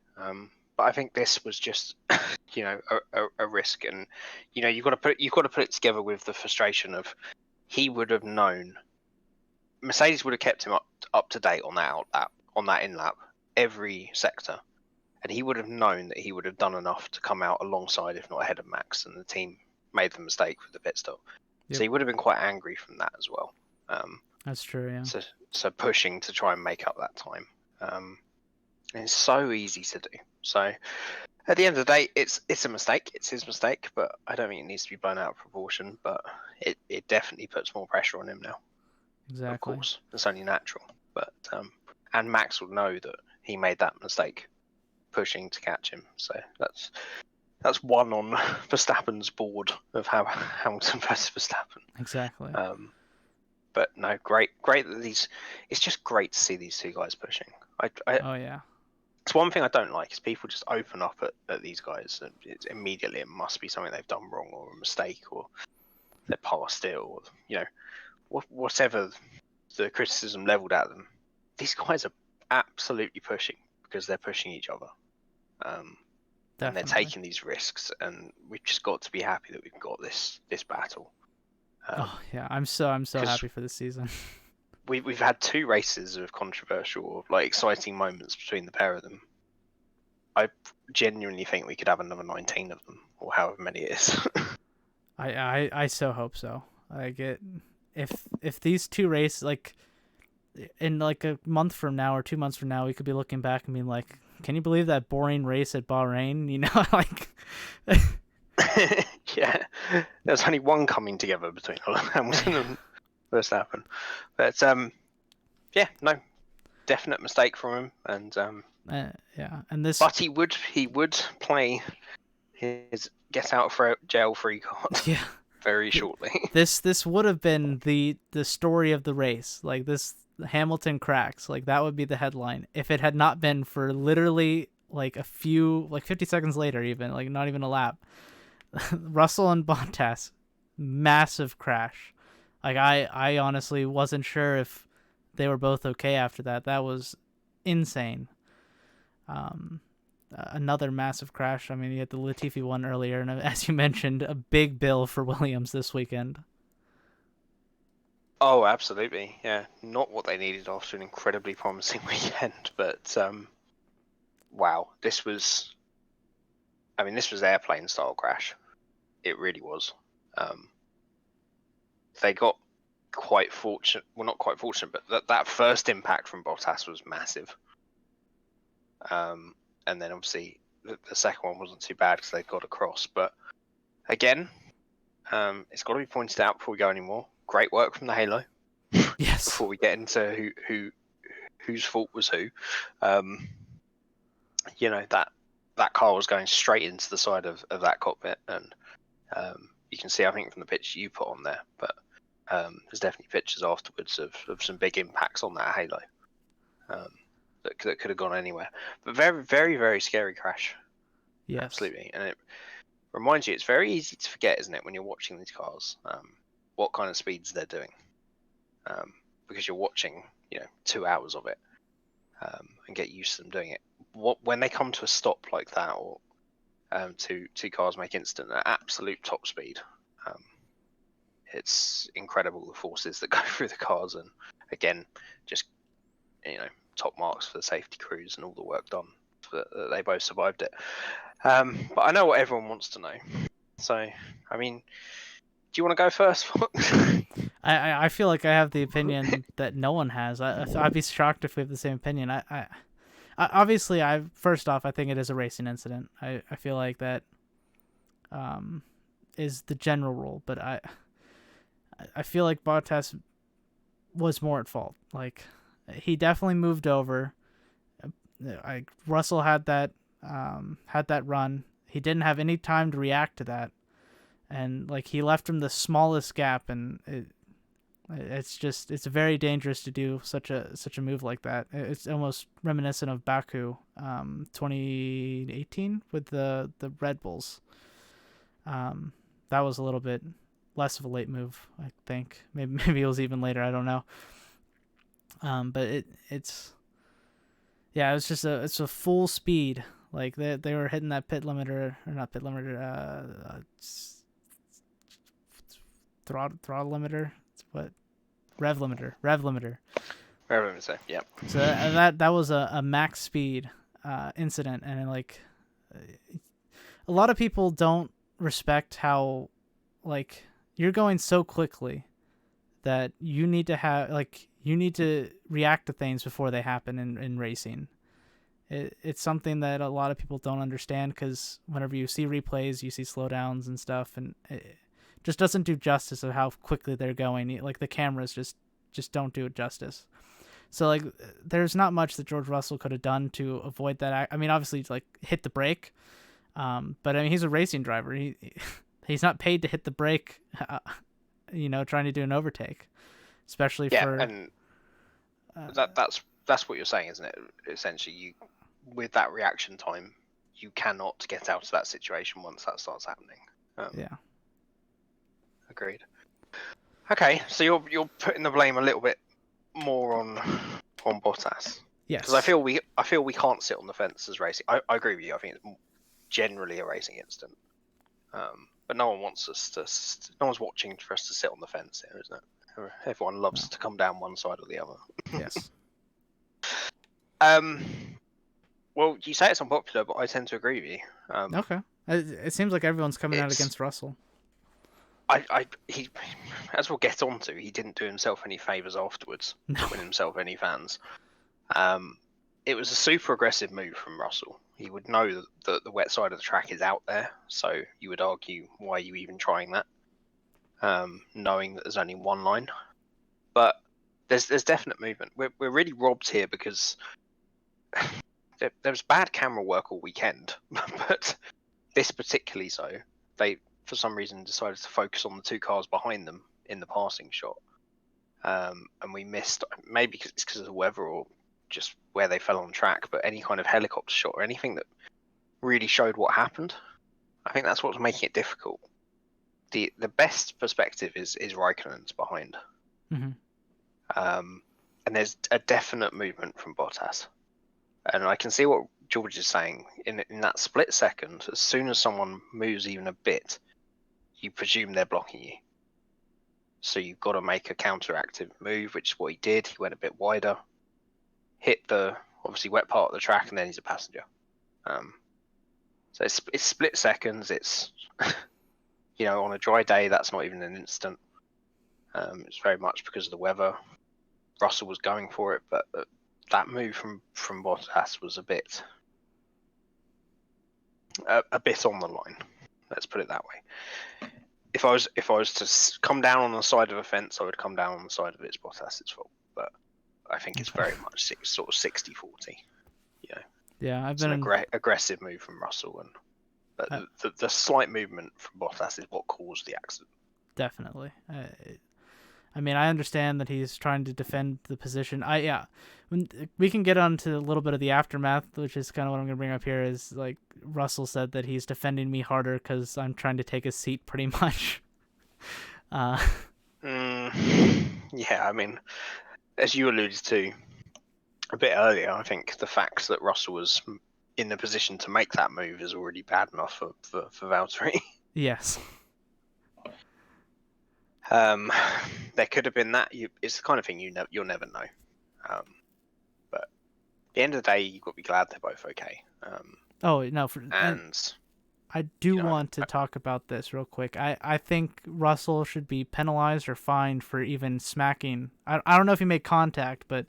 But I think this was just a risk, and you've got to put it together with the frustration of he would have known. Mercedes would have kept him up to date on that in lap every sector, and he would have known that he would have done enough to come out alongside, if not ahead of Max, and the team made the mistake with the pit stop. Yep. So he would have been quite angry from that as well. That's true, yeah. So pushing to try and make up that time. And it's so easy to do. So at the end of the day, it's a mistake. It's his mistake, but I don't think it needs to be blown out of proportion. But it definitely puts more pressure on him now. Exactly. Of course, it's only natural. But and Max will know that he made that mistake, pushing to catch him. So That's one on Verstappen's board of how Hamilton versus Verstappen. Exactly. But no, great that these. It's just great to see these two guys pushing. Oh yeah. It's one thing I don't like is people just open up at these guys and immediately it must be something they've done wrong or a mistake or they're past it or whatever the criticism leveled at them. These guys are absolutely pushing because they're pushing each other. And they're taking these risks, and we've just got to be happy that we've got this battle. Oh yeah, I'm so happy for this season. We've had 2 races of controversial, like exciting moments between the pair of them. I genuinely think we could have another 19 of them, or however many it is. I so hope so. Like if these 2 races, like in like a month from now or 2 months from now, we could be looking back and being like, can you believe that boring race at Bahrain? You know, like. Yeah, there's only one coming together between Hamilton and Verstappen, but yeah, no, definite mistake from him, and yeah, and this. But he would play his get out of jail free card. Yeah. Very shortly. This would have been the story of the race. Like this Hamilton cracks. Like that would be the headline if it had not been for literally like 50 seconds later, even like not even a lap. Russell and Bottas, massive crash. Like I honestly wasn't sure if they were both okay after that. That was insane. Another massive crash. I mean, you had the Latifi one earlier, and as you mentioned, a big bill for Williams this weekend. Oh, absolutely. Yeah, not what they needed after an incredibly promising weekend, but wow, this was airplane style crash. It really was. They got quite fortunate. Well, not quite fortunate, but that first impact from Bottas was massive. And then obviously the second one wasn't too bad because they got across. But again, it's got to be pointed out before we go anymore. Great work from the Halo. Yes. Before we get into whose fault was who, you know that car was going straight into the side of that cockpit, and you can see, I think, from the picture you put on there, but there's definitely pictures afterwards of some big impacts on that Halo that could have gone anywhere. But very, very, very scary crash. Yes. Absolutely. And it reminds you, it's very easy to forget, isn't it, when you're watching these cars, what kind of speeds they're doing. Because you're watching, 2 hours of it and get used to them doing it. When they come to a stop like that, or two cars make instant at absolute top speed, it's incredible the forces that go through the cars, and again, just top marks for the safety crews and all the work done that they both survived it. But I know what everyone wants to know, so I mean, do you want to go first? I feel like I have the opinion that no one has. I'd be shocked if we have the same opinion. I obviously, first off, I think it is a racing incident. I feel like that is the general rule, but I feel like Bottas was more at fault. Like he definitely moved over. Russell had that run. He didn't have any time to react to that, and like he left him the smallest gap, and it's very dangerous to do such a move like that. It's almost reminiscent of Baku, 2018 with the Red Bulls. That was a little bit less of a late move, I think. Maybe it was even later. I don't know. But it's a full speed. Like they were hitting that pit limiter, or not pit limiter, throttle limiter. What? Rev limiter. Rev limiter. Yeah. So that was a max speed incident, and like a lot of people don't respect how like you're going so quickly that you need to react to things before they happen in racing. It's something that a lot of people don't understand, because whenever you see replays, you see slowdowns and stuff, and it just doesn't do justice of how quickly they're going. Like the cameras just don't do it justice. So like there's not much that George Russell could have done to avoid that. I mean, obviously like hit the brake, But I mean, he's a racing driver. He's not paid to hit the brake, trying to do an overtake, especially Yeah, for. and that's what you're saying, isn't it? Essentially, you with that reaction time, you cannot get out of that situation once that starts happening. Yeah. Agreed. Okay, so you're putting the blame a little bit more on Bottas. Yes. Because I feel we can't sit on the fence as racing. I agree with you. I think it's generally a racing incident. But no one wants us to. No one's watching for us to sit on the fence here, isn't it? Everyone loves to come down one side or the other. Yes. Well, you say it's unpopular, but I tend to agree with you. Okay. It seems like everyone's coming out against Russell. He, as we'll get onto, he didn't do himself any favors afterwards to win himself any fans. It was a super aggressive move from Russell. He would know that the wet side of the track is out there, so you would argue, why are you even trying that? Knowing that there's only one line. But there's definite movement. We're really robbed here because there was bad camera work all weekend, but this particularly so. They, for some reason, decided to focus on the two cars behind them in the passing shot. And we missed, maybe it's because of the weather or just where they fell on track, but any kind of helicopter shot or anything that really showed what happened. I think that's what's making it difficult. The best perspective is Raikkonen's behind. Mm-hmm. And there's a definite movement from Bottas. And I can see what George is saying. In that split second, as soon as someone moves even a bit, you presume they're blocking you. So you've got to make a counteractive move, which is what he did. He went a bit wider, hit the obviously wet part of the track, and then he's a passenger. So it's split seconds. It's on a dry day, that's not even an instant. It's very much because of the weather. Russell was going for it, but that move from Bottas was a bit on the line. Let's put it that way. If I was to come down on the side of a fence, I would come down on the side of it's Bottas's fault. But I think it's very much sort of 60-40. Yeah, it's an aggressive move from Russell, but the slight movement from Bottas is what caused the accident. Definitely. I mean, I understand that he's trying to defend the position. We can get on to a little bit of the aftermath, which is kind of what I'm going to bring up here, is like Russell said that he's defending me harder because I'm trying to take his seat pretty much. Yeah, I mean, as you alluded to a bit earlier, I think the fact that Russell was in the position to make that move is already bad enough for Valtteri. Yes. There could have been that. It's the kind of thing you'll never know. But at the end of the day, you've got to be glad they're both okay. I do want to talk about this real quick. I think Russell should be penalized or fined for even smacking. I don't know if he made contact, but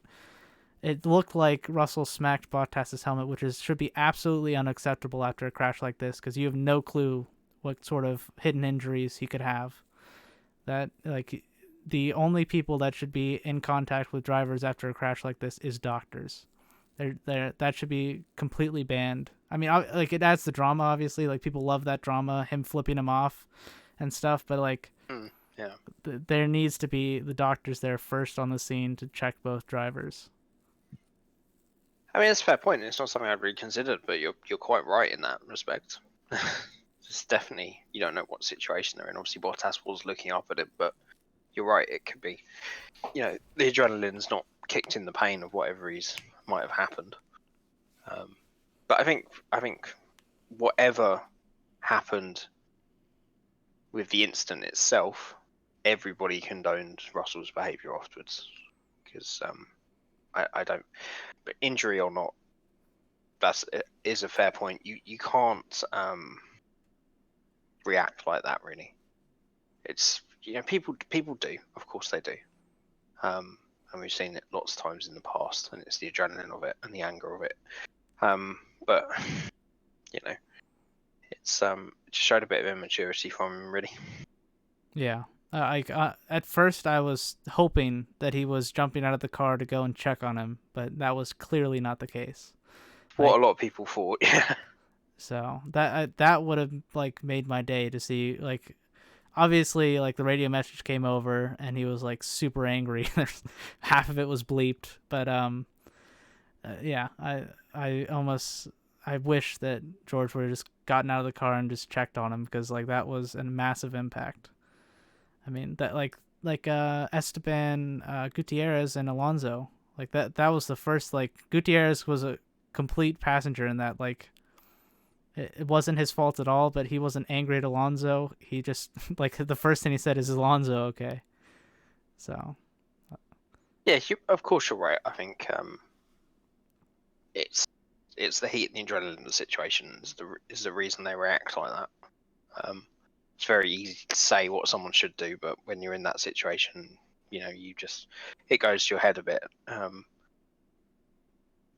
it looked like Russell smacked Bottas's helmet, which should be absolutely unacceptable after a crash like this, because you have no clue what sort of hidden injuries he could have. That, like, the only people that should be in contact with drivers after a crash like this is doctors. That should be completely banned. I mean, like, it adds the drama, obviously. Like, people love that drama, him flipping him off and stuff. But, like, there needs to be the doctors there first on the scene to check both drivers. I mean, it's a fair point. It's not something I'd really considered, but you're quite right in that respect. It's definitely, you don't know what situation they're in. Obviously, Bottas was looking up at it, but you're right. It could be, the adrenaline's not kicked in the pain of whatever might have happened. But I think whatever happened with the incident itself, everybody condoned Russell's behaviour afterwards, because I don't. But injury or not, is a fair point. You can't react like that, really. It's people do, of course they do, and we've seen it lots of times in the past, and it's the adrenaline of it and the anger of it. But it just showed a bit of immaturity from him, really. Yeah. At first I was hoping that he was jumping out of the car to go and check on him, but that was clearly not the case. What a lot of people thought. Yeah. So that would have like made my day to see like obviously like the radio message came over and he was like super angry. Half of it was bleeped, but yeah, I wish that George would have just gotten out of the car and just checked on him because like that was a massive impact. I mean that Esteban Gutierrez and Alonso like that was the first like Gutierrez was a complete passenger in that like it wasn't his fault at all, but he wasn't angry at Alonso. He just like the first thing he said is Alonso okay. So Yeah, of course you're right. I think it's the heat and the adrenaline of the situation is the reason they react like that. It's very easy to say what someone should do, but when you're in that situation, you just it goes to your head a bit.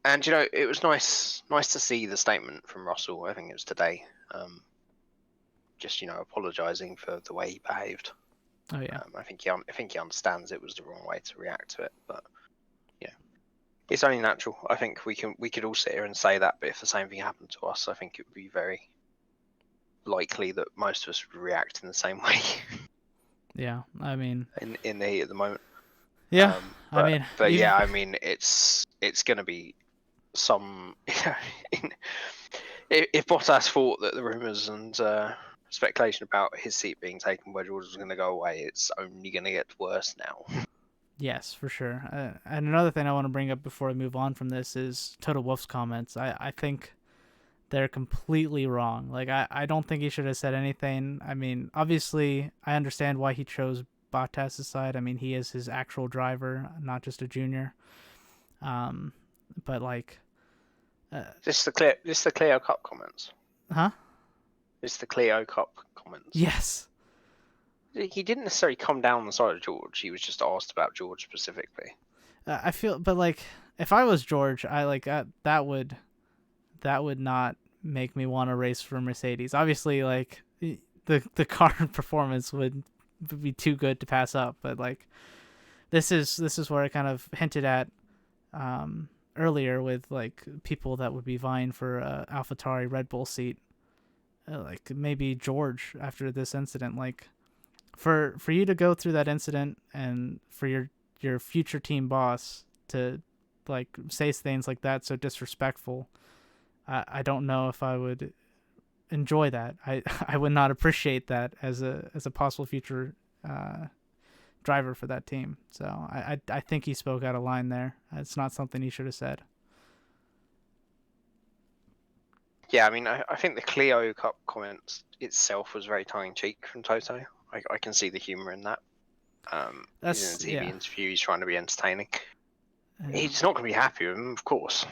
And it was nice to see the statement from Russell. I think it was today, just apologising for the way he behaved. oh yeah, I think he understands it was the wrong way to react to it, but it's only natural. I think we could all sit here and say that, but if the same thing happened to us, I think it would be very likely that most of us would react in the same way. yeah. I mean, in the heat at the moment. yeah. But even... yeah, I mean, it's going to be some. If Bottas thought that the rumours and speculation about his seat being taken by George was going to go away, it's only going to get worse now. Yes, for sure. And another thing I want to bring up before we move on from this is Toto Wolff's comments. I think they're completely wrong. Like, I don't think he should have said anything. I mean, obviously, I understand why he chose Bottas' side. I mean, he is his actual driver, not just a junior. But, like... This the Clio Cup comments. Huh? It's the Clio Cup comments. Yes. He didn't necessarily come down the side of George. He was just asked about George specifically. I feel, but like, if I was George, I like that would not make me want to race for Mercedes. Obviously, like the car performance would be too good to pass up. But like, this is where I kind of hinted at earlier with like people that would be vying for AlphaTauri Red Bull seat. Like maybe George after this incident, like. For you to go through that incident and for your future team boss to like say things like that so disrespectful, I don't know if I would enjoy that. I would not appreciate that as a possible future driver for that team. So I think he spoke out of line there. It's not something he should have said. Yeah, I mean, I think the Clio Cup comments itself was very tongue-in-cheek from Toto. I can see the humour in that. He's in a TV interview, he's trying to be entertaining. Yeah. He's not going to be happy with him, of course.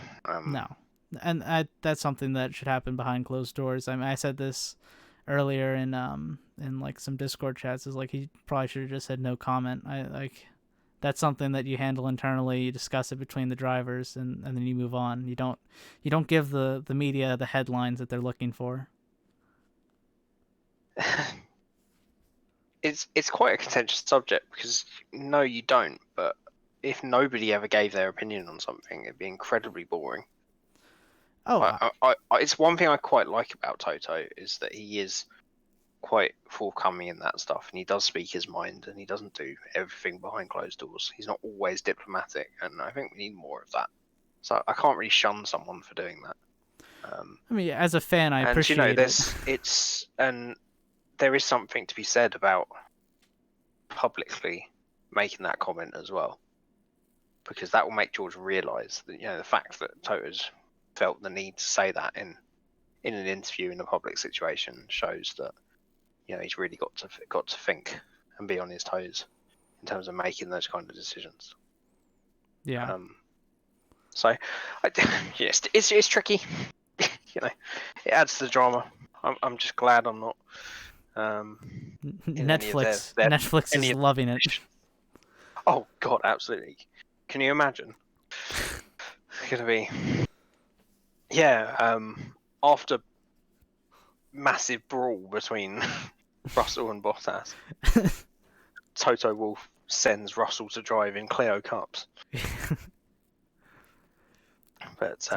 No. And that's something that should happen behind closed doors. I mean, I said this earlier in like some Discord chats, is like he probably should have just said no comment. That's something that you handle internally, you discuss it between the drivers, and then you move on. You don't give the media the headlines that they're looking for. It's quite a contentious subject because no, you don't. But if nobody ever gave their opinion on something, it'd be incredibly boring. Oh, it's one thing I quite like about Toto is that he is quite forthcoming in that stuff, and he does speak his mind, and he doesn't do everything behind closed doors. He's not always diplomatic, and I think we need more of that. So I can't really shun someone for doing that. I mean, as a fan, I appreciate it. And there is something to be said about publicly making that comment as well, because that will make George realise that the fact that Toto's felt the need to say that in an interview in a public situation shows that he's really got to think and be on his toes in terms of making those kind of decisions. Yeah. So, yes, it's tricky. It adds to the drama. I'm just glad I'm not. Netflix is loving it. Oh God, absolutely. Can you imagine? It's gonna be. Yeah. After massive brawl between Russell and Bottas, Toto Wolff sends Russell to drive in Clio Cups. But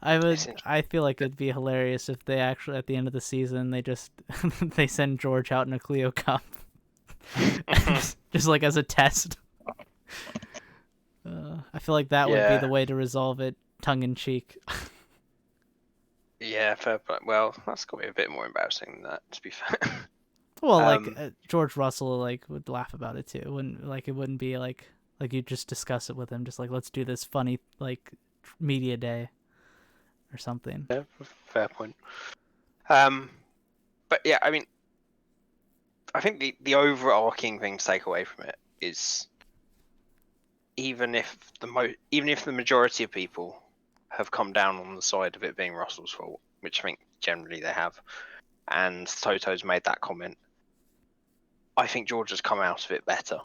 I feel like it'd be hilarious if they actually at the end of the season they just they send George out in a Clio Cup, just like as a test. I feel like that would be the way to resolve it, tongue in cheek. Yeah, fair point. Well, that's got to be a bit more embarrassing than that, to be fair. Well, like George Russell like would laugh about it too. It wouldn't be like you just discuss it with him, just like let's do this funny like media day or something. Yeah, fair point. But yeah, I mean, I think the overarching thing to take away from it is even if the majority of people have come down on the side of it being Russell's fault, which I think generally they have, and Toto's made that comment, I think George has come out of it better.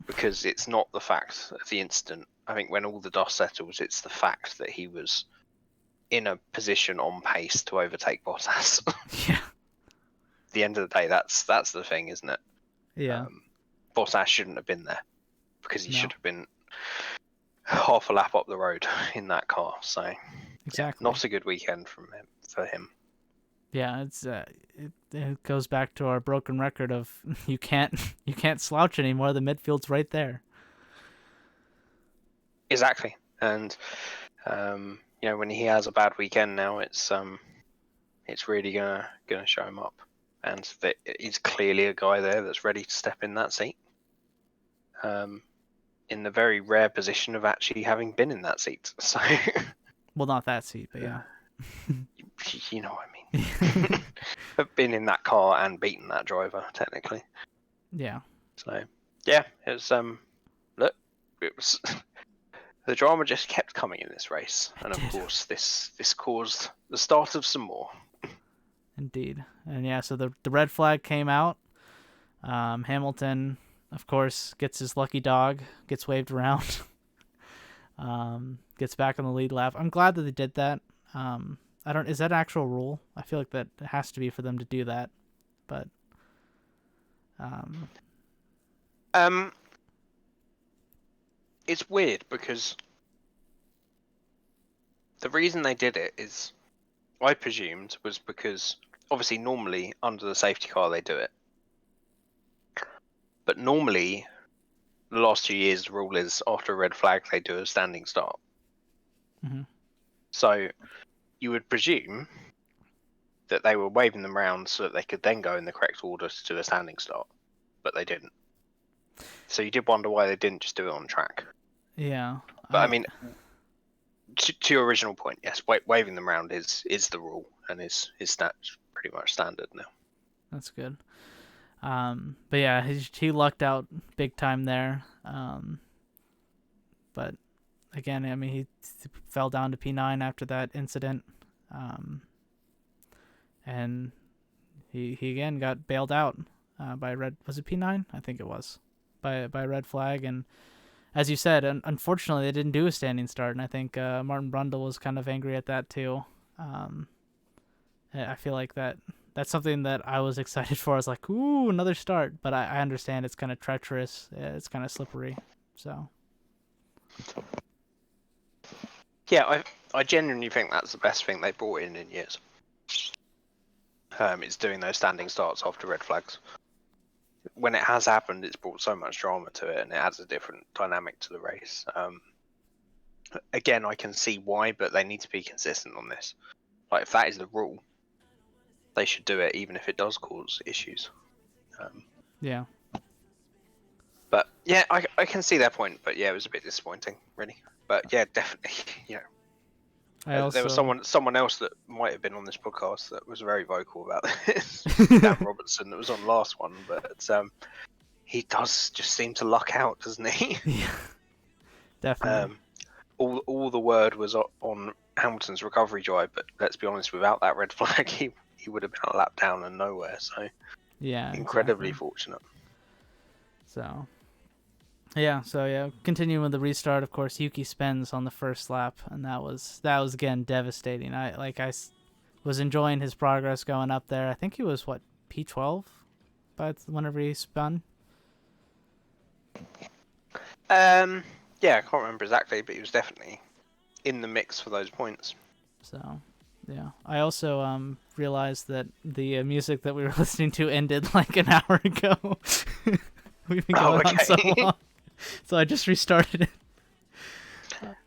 Because it's not the fact of the incident. I think when all the dust settles, it's the fact that he was in a position on pace to overtake Bottas. Yeah. At the end of the day, that's the thing, isn't it? Yeah. Bottas shouldn't have been there because he should have been half a lap up the road in that car. So exactly, not a good weekend for him. Yeah, it's it goes back to our broken record of you can't slouch anymore. The midfield's right there. Exactly, and when he has a bad weekend now, it's really gonna show him up, and he's clearly a guy there that's ready to step in that seat. In the very rare position of actually having been in that seat. So, well, not that seat, but yeah, you know what I mean. I've been in that car and beaten that driver technically. Yeah. So yeah, it was look, it was the drama just kept coming in this race, and of course this caused the start of some more. Indeed, and yeah, so the red flag came out. Hamilton, of course, gets his lucky dog, gets waved around, gets back on the lead lap. I'm glad that they did that. Is that an actual rule? I feel like that has to be for them to do that, but it's weird because the reason they did it is, I presumed, was because obviously normally under the safety car they do it, but normally the last 2 years the rule is after a red flag they do a standing start. Mm-hmm. So you would presume that they were waving them around so that they could then go in the correct order to do a standing start, but they didn't. So you did wonder why they didn't just do it on track. Yeah, but I mean, to your original point, yes, waving them around is the rule and is pretty much standard now. That's good. But yeah, he lucked out big time there. But again, I mean, he fell down to P9 after that incident. And he again got bailed out by was it P9? I think it was by red flag. And as you said, unfortunately, they didn't do a standing start, and I think Martin Brundle was kind of angry at that too. I feel like that's something that I was excited for. I was like, ooh, another start. But I understand it's kind of treacherous. It's kind of slippery. So. Yeah, I genuinely think that's the best thing they brought in years. It's doing those standing starts after red flags. When it has happened, it's brought so much drama to it, and it adds a different dynamic to the race. Again, I can see why, but they need to be consistent on this. Like, if that is the rule, they should do it, even if it does cause issues. Yeah. But yeah, I can see their point. But yeah, it was a bit disappointing, really. But yeah, definitely, there was someone else that might have been on this podcast that was very vocal about this. Dan Robertson, that was on the last one, but he does just seem to luck out, doesn't he? Yeah, definitely. All the word was on Hamilton's recovery drive, but let's be honest, without that red flag, he would have been a lap down and nowhere. So yeah, incredibly fortunate. So. Yeah, continuing with the restart, of course, Yuki spins on the first lap, and that was again devastating. I was enjoying his progress going up there. I think he was P12 by whenever he spun. Yeah, I can't remember exactly, but he was definitely in the mix for those points. So, yeah. I also realized that the music that we were listening to ended like an hour ago. We've been going on so long, so I just restarted it.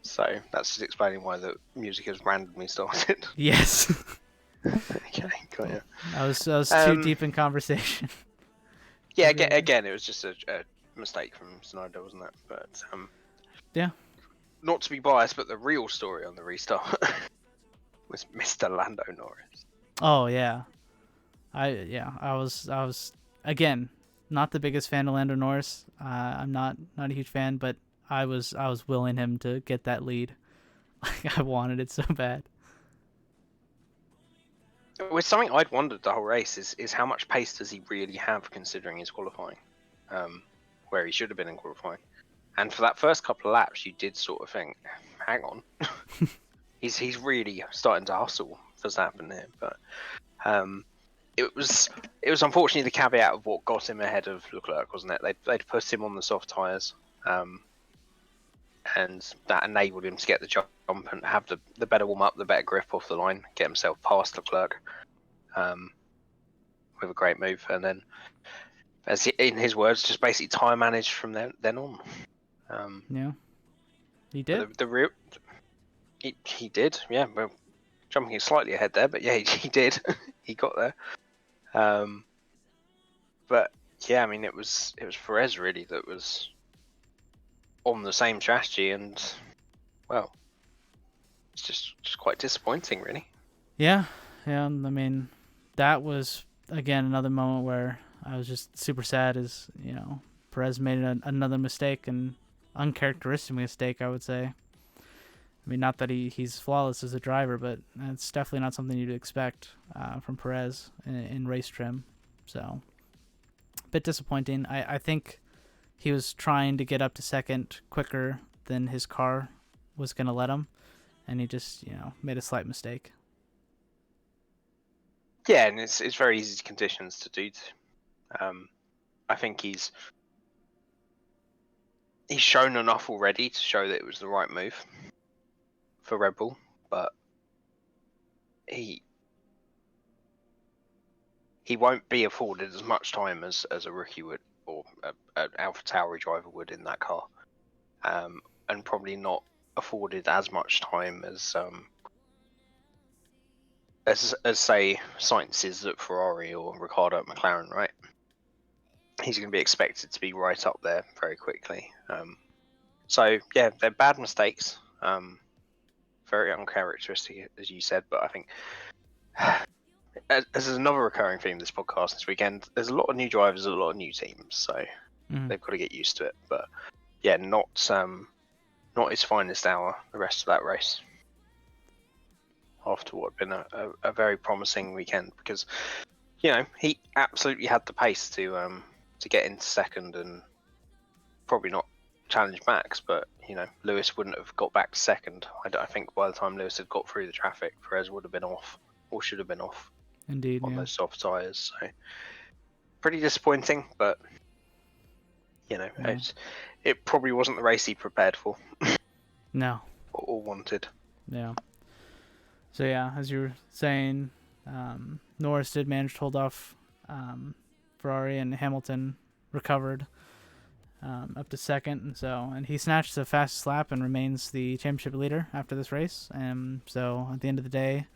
So that's just explaining why the music has randomly started. Yes. Okay, got you. I was too deep in conversation. Yeah, again, it was just a mistake from Snyder, wasn't it? But yeah. Not to be biased, but the real story on the restart was Mr. Lando Norris. Oh yeah, I was again not the biggest fan of Lando Norris. I'm not a huge fan, but I was willing him to get that lead. Like I wanted it so bad. With something I'd wondered the whole race is how much pace does he really have considering his qualifying, where he should have been in qualifying, and for that first couple of laps you did sort of think, hang on, he's really starting to hustle for Verstappen here, but it was unfortunately the caveat of what got him ahead of Leclerc, wasn't it? They'd put him on the soft tyres, and that enabled him to get the jump and have the better warm up, the better grip off the line, get himself past Leclerc with a great move, and then, as in his words, just basically time managed from then on. Yeah, he did. The real he did, yeah. Well, jumping slightly ahead there, but yeah, he did. He got there. But yeah, I mean, it was Perez really that was on the same strategy, and well, it's just quite disappointing, really. Yeah. I mean, that was again another moment where I was just super sad. As Perez made another mistake, and uncharacteristic mistake, I would say. I mean, not that he's flawless as a driver, but it's definitely not something you'd expect from Perez in race trim. So, a bit disappointing. I think he was trying to get up to second quicker than his car was going to let him, and he just, made a slight mistake. Yeah, and it's very easy conditions to do. I think he's shown enough already to show that it was the right move for Red Bull, but he won't be afforded as much time as a rookie would, or an AlphaTauri driver would in that car, and probably not afforded as much time as say Sainz is at Ferrari or Ricardo at McLaren, right? He's going to be expected to be right up there very quickly. So yeah, they're bad mistakes. Very uncharacteristic, as you said, but I think as is another recurring theme of this podcast this weekend, there's a lot of new drivers, a lot of new teams, so they've got to get used to it. But yeah, not his finest hour the rest of that race. After what had been a very promising weekend, because he absolutely had the pace to get into second and probably not challenge Max, but Lewis wouldn't have got back to second. I think by the time Lewis had got through the traffic, Perez would have been off, or should have been off. Indeed, on those soft tyres. So pretty disappointing, but it probably wasn't the race he prepared for. No. Or wanted. Yeah. So yeah, as you were saying, Norris did manage to hold off Ferrari, and Hamilton recovered up to second, and he snatched the fastest lap and remains the championship leader after this race. And so at the end of the day,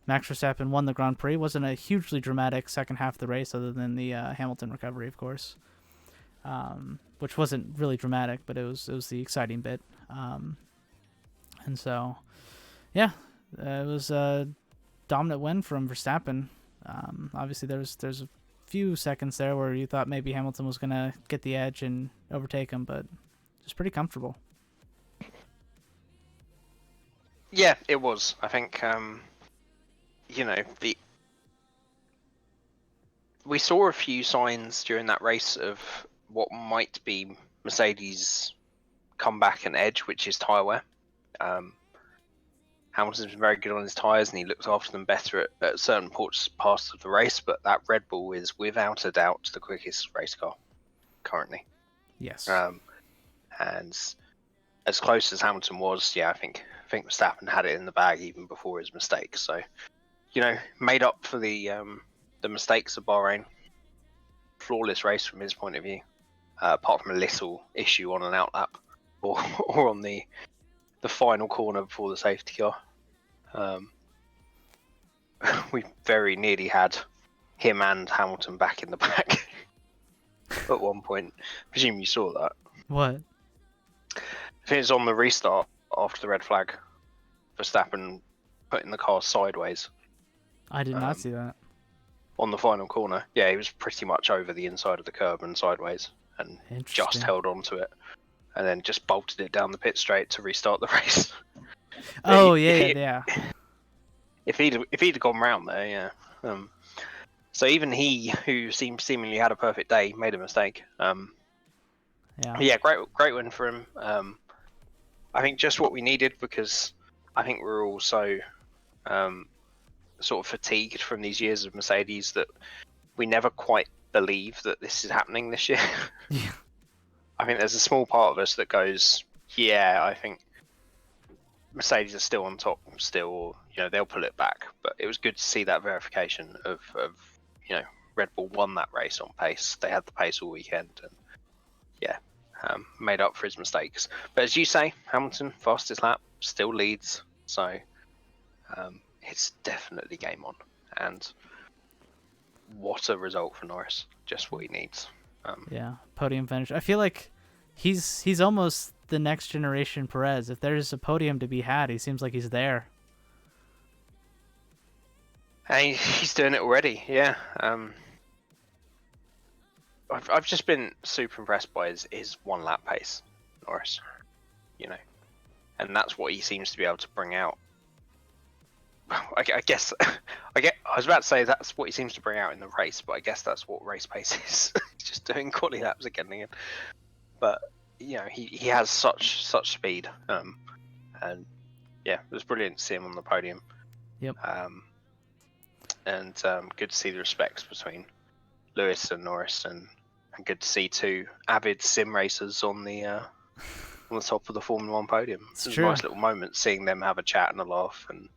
Max Verstappen won the Grand Prix. Wasn't a hugely dramatic second half of the race, other than the Hamilton recovery, of course, which wasn't really dramatic, but it was the exciting bit. And so, yeah, it was a dominant win from Verstappen. Obviously, there's a few seconds there where you thought maybe Hamilton was going to get the edge and overtake him, but just pretty comfortable. Yeah, it was. I think, we saw a few signs during that race of what might be Mercedes' comeback and edge, which is tyre wear. Hamilton's been very good on his tyres, and he looked after them better at certain parts of the race, but that Red Bull is without a doubt the quickest race car currently. Yes. And as close as Hamilton was, yeah, I think think Verstappen had it in the bag even before his mistakes. So, made up for the mistakes of Bahrain. Flawless race from his point of view, apart from a little issue on an outlap or on the final corner before the safety car. We very nearly had him and Hamilton back in the back at one point. I presume you saw that. What? I think it's on the restart after the red flag. Verstappen putting the car sideways. I did not see that. On the final corner. Yeah, he was pretty much over the inside of the curb and sideways and just held on to it. And then just bolted it down the pit straight to restart the race. Oh, yeah. If he'd gone round there, yeah. So even he, who seemingly had a perfect day, made a mistake. Yeah, great win for him. I think just what we needed, because I think we're all so sort of fatigued from these years of Mercedes that we never quite believe that this is happening this year. Yeah. I think there's a small part of us that goes, yeah, I think Mercedes are still on top still, they'll pull it back. But it was good to see that verification of Red Bull won that race on pace. They had the pace all weekend, and made up for his mistakes. But as you say, Hamilton, fastest lap, still leads. So it's definitely game on. And what a result for Norris. Just what he needs. Yeah, podium finish. I feel like he's almost the next generation Perez. If there's a podium to be had, he seems like he's there. And he's doing it already, yeah. I've just been super impressed by his one lap pace, Norris. And that's what he seems to be able to bring out. I guess I was about to say that's what he seems to bring out in the race, but I guess that's what race pace is. Just doing quali laps again and again. But he has such speed, and yeah, it was brilliant to see him on the podium. Yep. And good to see the respects between Lewis and Norris, and good to see two avid sim racers on the top of the Formula One podium. It's a nice little moment seeing them have a chat and a laugh, and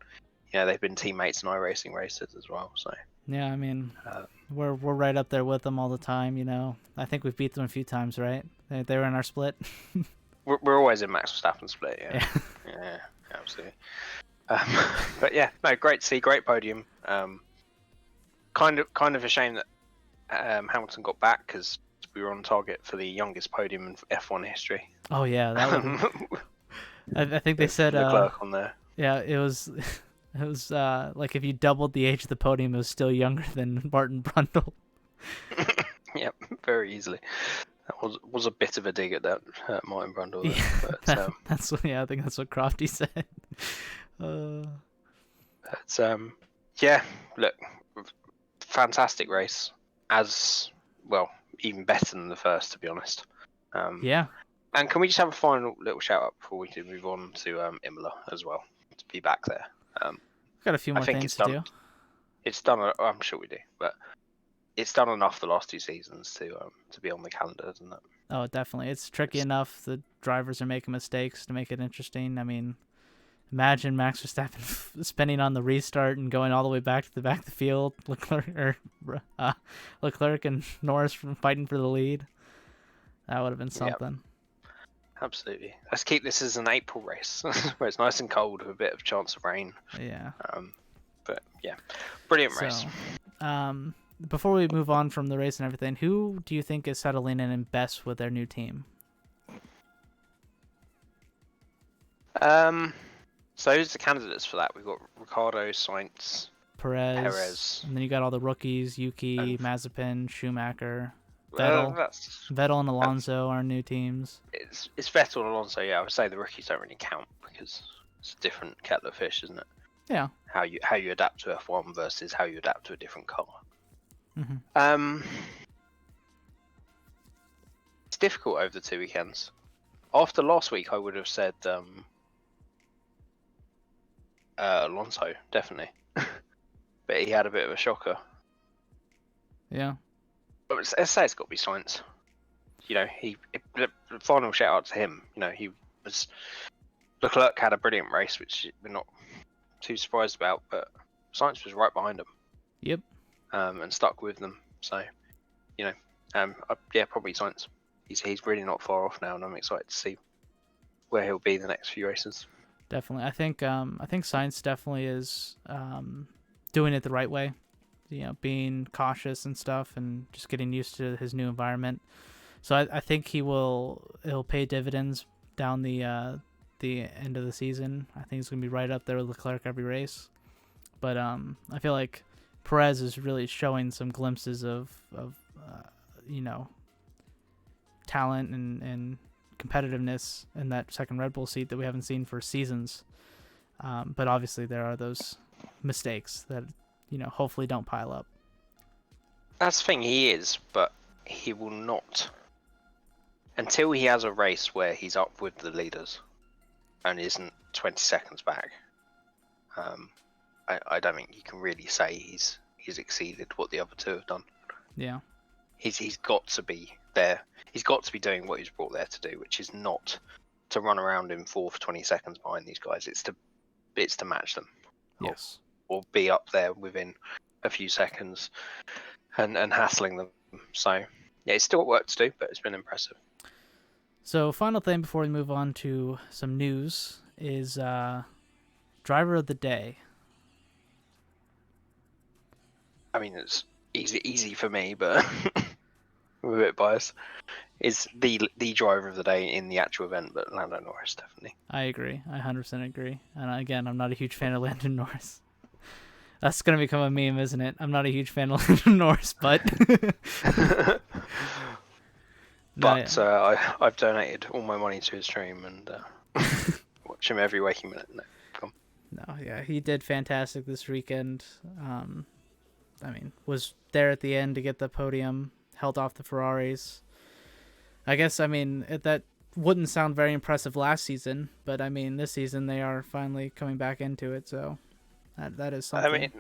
they've been teammates in iRacing races as well. So yeah, I mean, we're right up there with them all the time. I think we've beat them a few times, right? They were in our split. we're always in Max Verstappen split, yeah. Yeah, absolutely. But yeah, no, great to see, great podium. Kind of a shame that Hamilton got back, because we were on target for the youngest podium in F1 history. Oh yeah, that would. I think they said Leclerc on there. Yeah, it was like if you doubled the age of the podium, it was still younger than Martin Brundle. Yep, very easily. That was a bit of a dig at that Martin Brundle. Yeah, but, I think that's what Crofty said. Yeah, look, fantastic race. As well, even better than the first, to be honest. Yeah. And can we just have a final little shout out before we do move on to Imola as well, to be back there? Got a few more things to do. It's done. I'm sure we do, but it's done enough the last two seasons to be on the calendar, isn't it? Oh, definitely. It's tricky enough. The drivers are making mistakes to make it interesting. I mean, imagine Max Verstappen spinning on the restart and going all the way back to the back of the field. Leclerc and Norris fighting for the lead. That would have been something. Yep. Absolutely. Let's keep this as an April race where it's nice and cold with a bit of chance of rain. Yeah. But yeah, brilliant race. Before we move on from the race and everything, who do you think is settling in best with their new team? So who's the candidates for that? We've got Ricardo, Sainz, Perez, and then you got all the rookies: Yuki, Mazepin, Schumacher, Vettel. Vettel and Alonso are new teams. It's Vettel and Alonso. Yeah, I would say the rookies don't really count because it's a different kettle of fish, isn't it? Yeah. How you adapt to F1 versus how you adapt to a different car. Mm-hmm. It's difficult over the 2 weekends. After last week, I would have said Alonso, definitely. But he had a bit of a shocker. Yeah. But let's say it's got to be Sainz. The final shout out to him. He was Leclerc had a brilliant race, which we're not too surprised about, but Sainz was right behind him. Yep. And stuck with them. So, probably Sainz. He's really not far off now, and I'm excited to see where he'll be the next few races. Definitely, I think Sainz definitely is doing it the right way. Being cautious and stuff, and just getting used to his new environment. So I think he'll pay dividends down the end of the season. I think he's gonna be right up there with Leclerc every race. But I feel like Perez is really showing some glimpses of talent and competitiveness in that second Red Bull seat that we haven't seen for seasons. But obviously there are those mistakes that hopefully don't pile up. That's the thing, he is, but he will not until he has a race where he's up with the leaders and isn't 20 seconds back. I don't think you can really say he's exceeded what the other two have done. Yeah. He's got to be there. He's got to be doing what he's brought there to do, which is not to run around in fourth 20 seconds behind these guys. It's to match them. Yes. Or be up there within a few seconds and hassling them. So yeah, it's still got work to do, but it's been impressive. So final thing before we move on to some news is driver of the day. I mean, it's easy for me, but I'm a bit biased. Is the driver of the day in the actual event, but Lando Norris, definitely. I agree. I 100% agree. And again, I'm not a huge fan of Lando Norris. That's going to become a meme, isn't it? I'm not a huge fan of Lando Norris, but... I've donated all my money to his stream and watch him every waking minute. No, yeah, he did fantastic this weekend. Was there at the end to get the podium, held off the Ferraris. I guess, that wouldn't sound very impressive last season, but this season they are finally coming back into it, so that is something.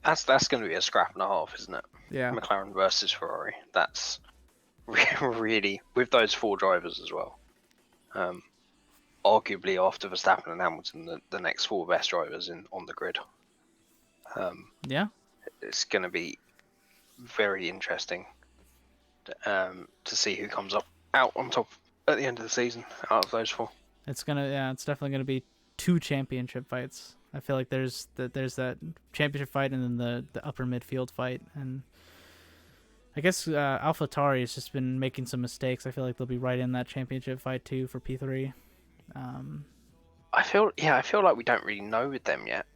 That's going to be a scrap and a half, isn't it? Yeah. McLaren versus Ferrari. That's really, with those four drivers as well. Arguably after Verstappen and Hamilton, the next four best drivers on the grid. Yeah. It's going to be very interesting to see who comes out on top at the end of the season out of those four. It's definitely gonna be two championship fights. I feel like there's that championship fight and then the upper midfield fight, and I guess AlphaTauri has just been making some mistakes. I feel like they'll be right in that championship fight too for P3. I feel like we don't really know with them yet.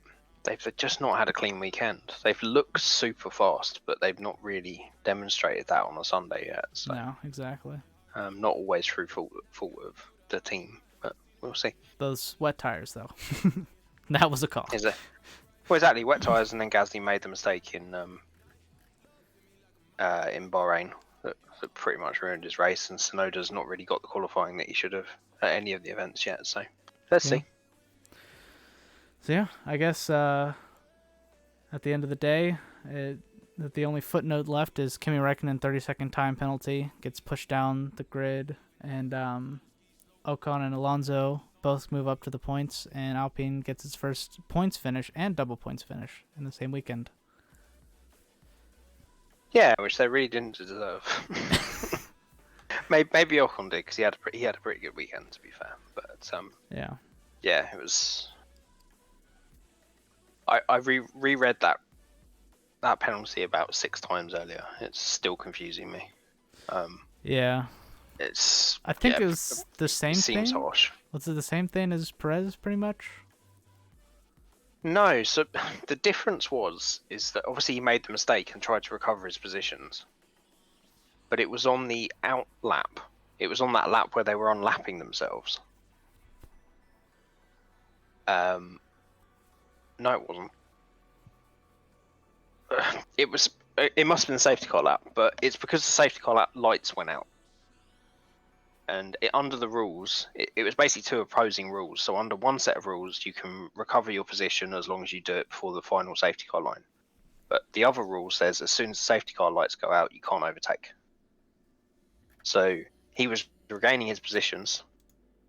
They've just not had a clean weekend. They've looked super fast, but they've not really demonstrated that on a Sunday yet. So. No, exactly. Not always through fault of the team, but we'll see. Those wet tires, though. That was a call. Is it? Well, exactly. Wet tires, and then Gasly made the mistake in Bahrain that pretty much ruined his race, and Tsunoda's not really got the qualifying that he should have at any of the events yet. So let's see. So yeah, I guess at the end of the day, the only footnote left is Kimi Räikkönen 30-second time penalty gets pushed down the grid, and Ocon and Alonso both move up to the points, and Alpine gets its first points finish and double points finish in the same weekend. Yeah, which they really didn't deserve. Maybe Ocon did because he had a pretty good weekend, to be fair. But yeah, it was. I reread that penalty about 6 times earlier. It's still confusing me. Yeah. I think it was the same thing. Seems harsh. Was it the same thing as Perez, pretty much? No. So the difference is that obviously he made the mistake and tried to recover his positions, but it was on the out lap. It was on that lap where they were unlapping themselves. No, it wasn't. It must have been the safety car lap, but it's because the safety car lap lights went out. And under the rules, it was basically 2 opposing rules. So under one set of rules, you can recover your position as long as you do it before the final safety car line. But the other rule says as soon as the safety car lights go out, you can't overtake. So he was regaining his positions.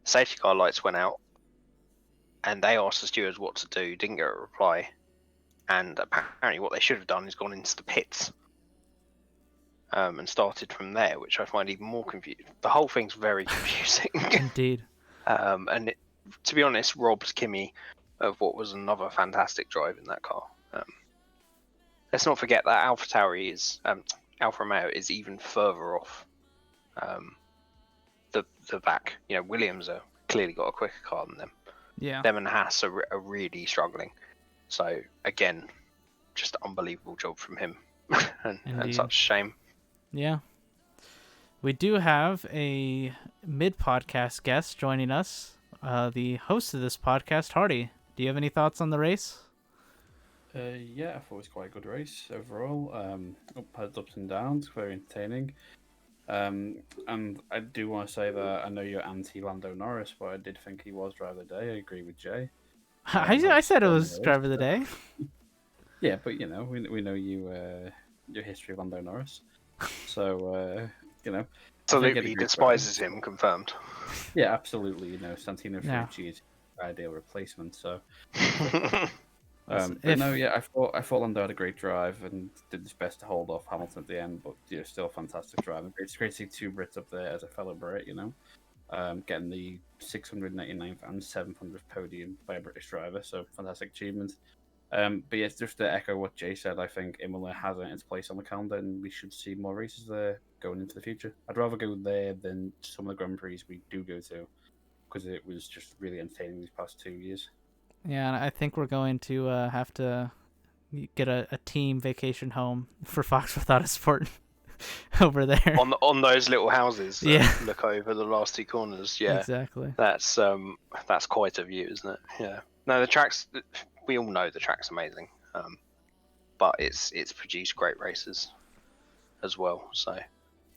Safety car lights went out. and they asked the stewards what to do, didn't get a reply, and apparently what they should have done is gone into the pits and started from there, which I find even more confusing. The whole thing's very confusing. Indeed. And to be honest, robs Kimi of what was another fantastic drive in that car. Let's not forget that Alfa Romeo is even further off the back. You know, Williams are clearly got a quicker car than them. Yeah. Them and Haas are really struggling. So again, just unbelievable job from him, and such a shame. Yeah. We do have a mid-podcast guest joining us, the host of this podcast, Hardy. Do you have any thoughts on the race? Yeah, I thought it was quite a good race overall. Had ups and downs, very entertaining. And I do want to say that I know you're anti-Lando Norris, but I did think he was driver of the day. I agree with Jay. I said it was driver of the day. Yeah, but you know, we know your history of Lando Norris, so you know. Absolutely despises him, confirmed. Yeah, absolutely. You know, Santino Ferrucci is ideal replacement. So, but no, yeah, I thought Lando had a great drive and did his best to hold off Hamilton at the end, but yeah, still a fantastic drive. It's great to see two Brits up there as a fellow Brit. You know, getting the 699th and 700th podium by a British driver, so fantastic achievement. But yeah, just to echo what Jay said, I think Imola has its place on the calendar, and we should see more races there going into the future. I'd rather go there than some of the Grand Prix we do go to, because it was just really entertaining these past 2 years. Yeah, and I think we're going to have to get a team vacation home for Foxworth Autosport over there. On those little houses that Yeah. look over the last two corners. Yeah, Exactly. That's quite a view, isn't it? Yeah. No, the tracks. We all know the track's amazing, but it's produced great races as well. So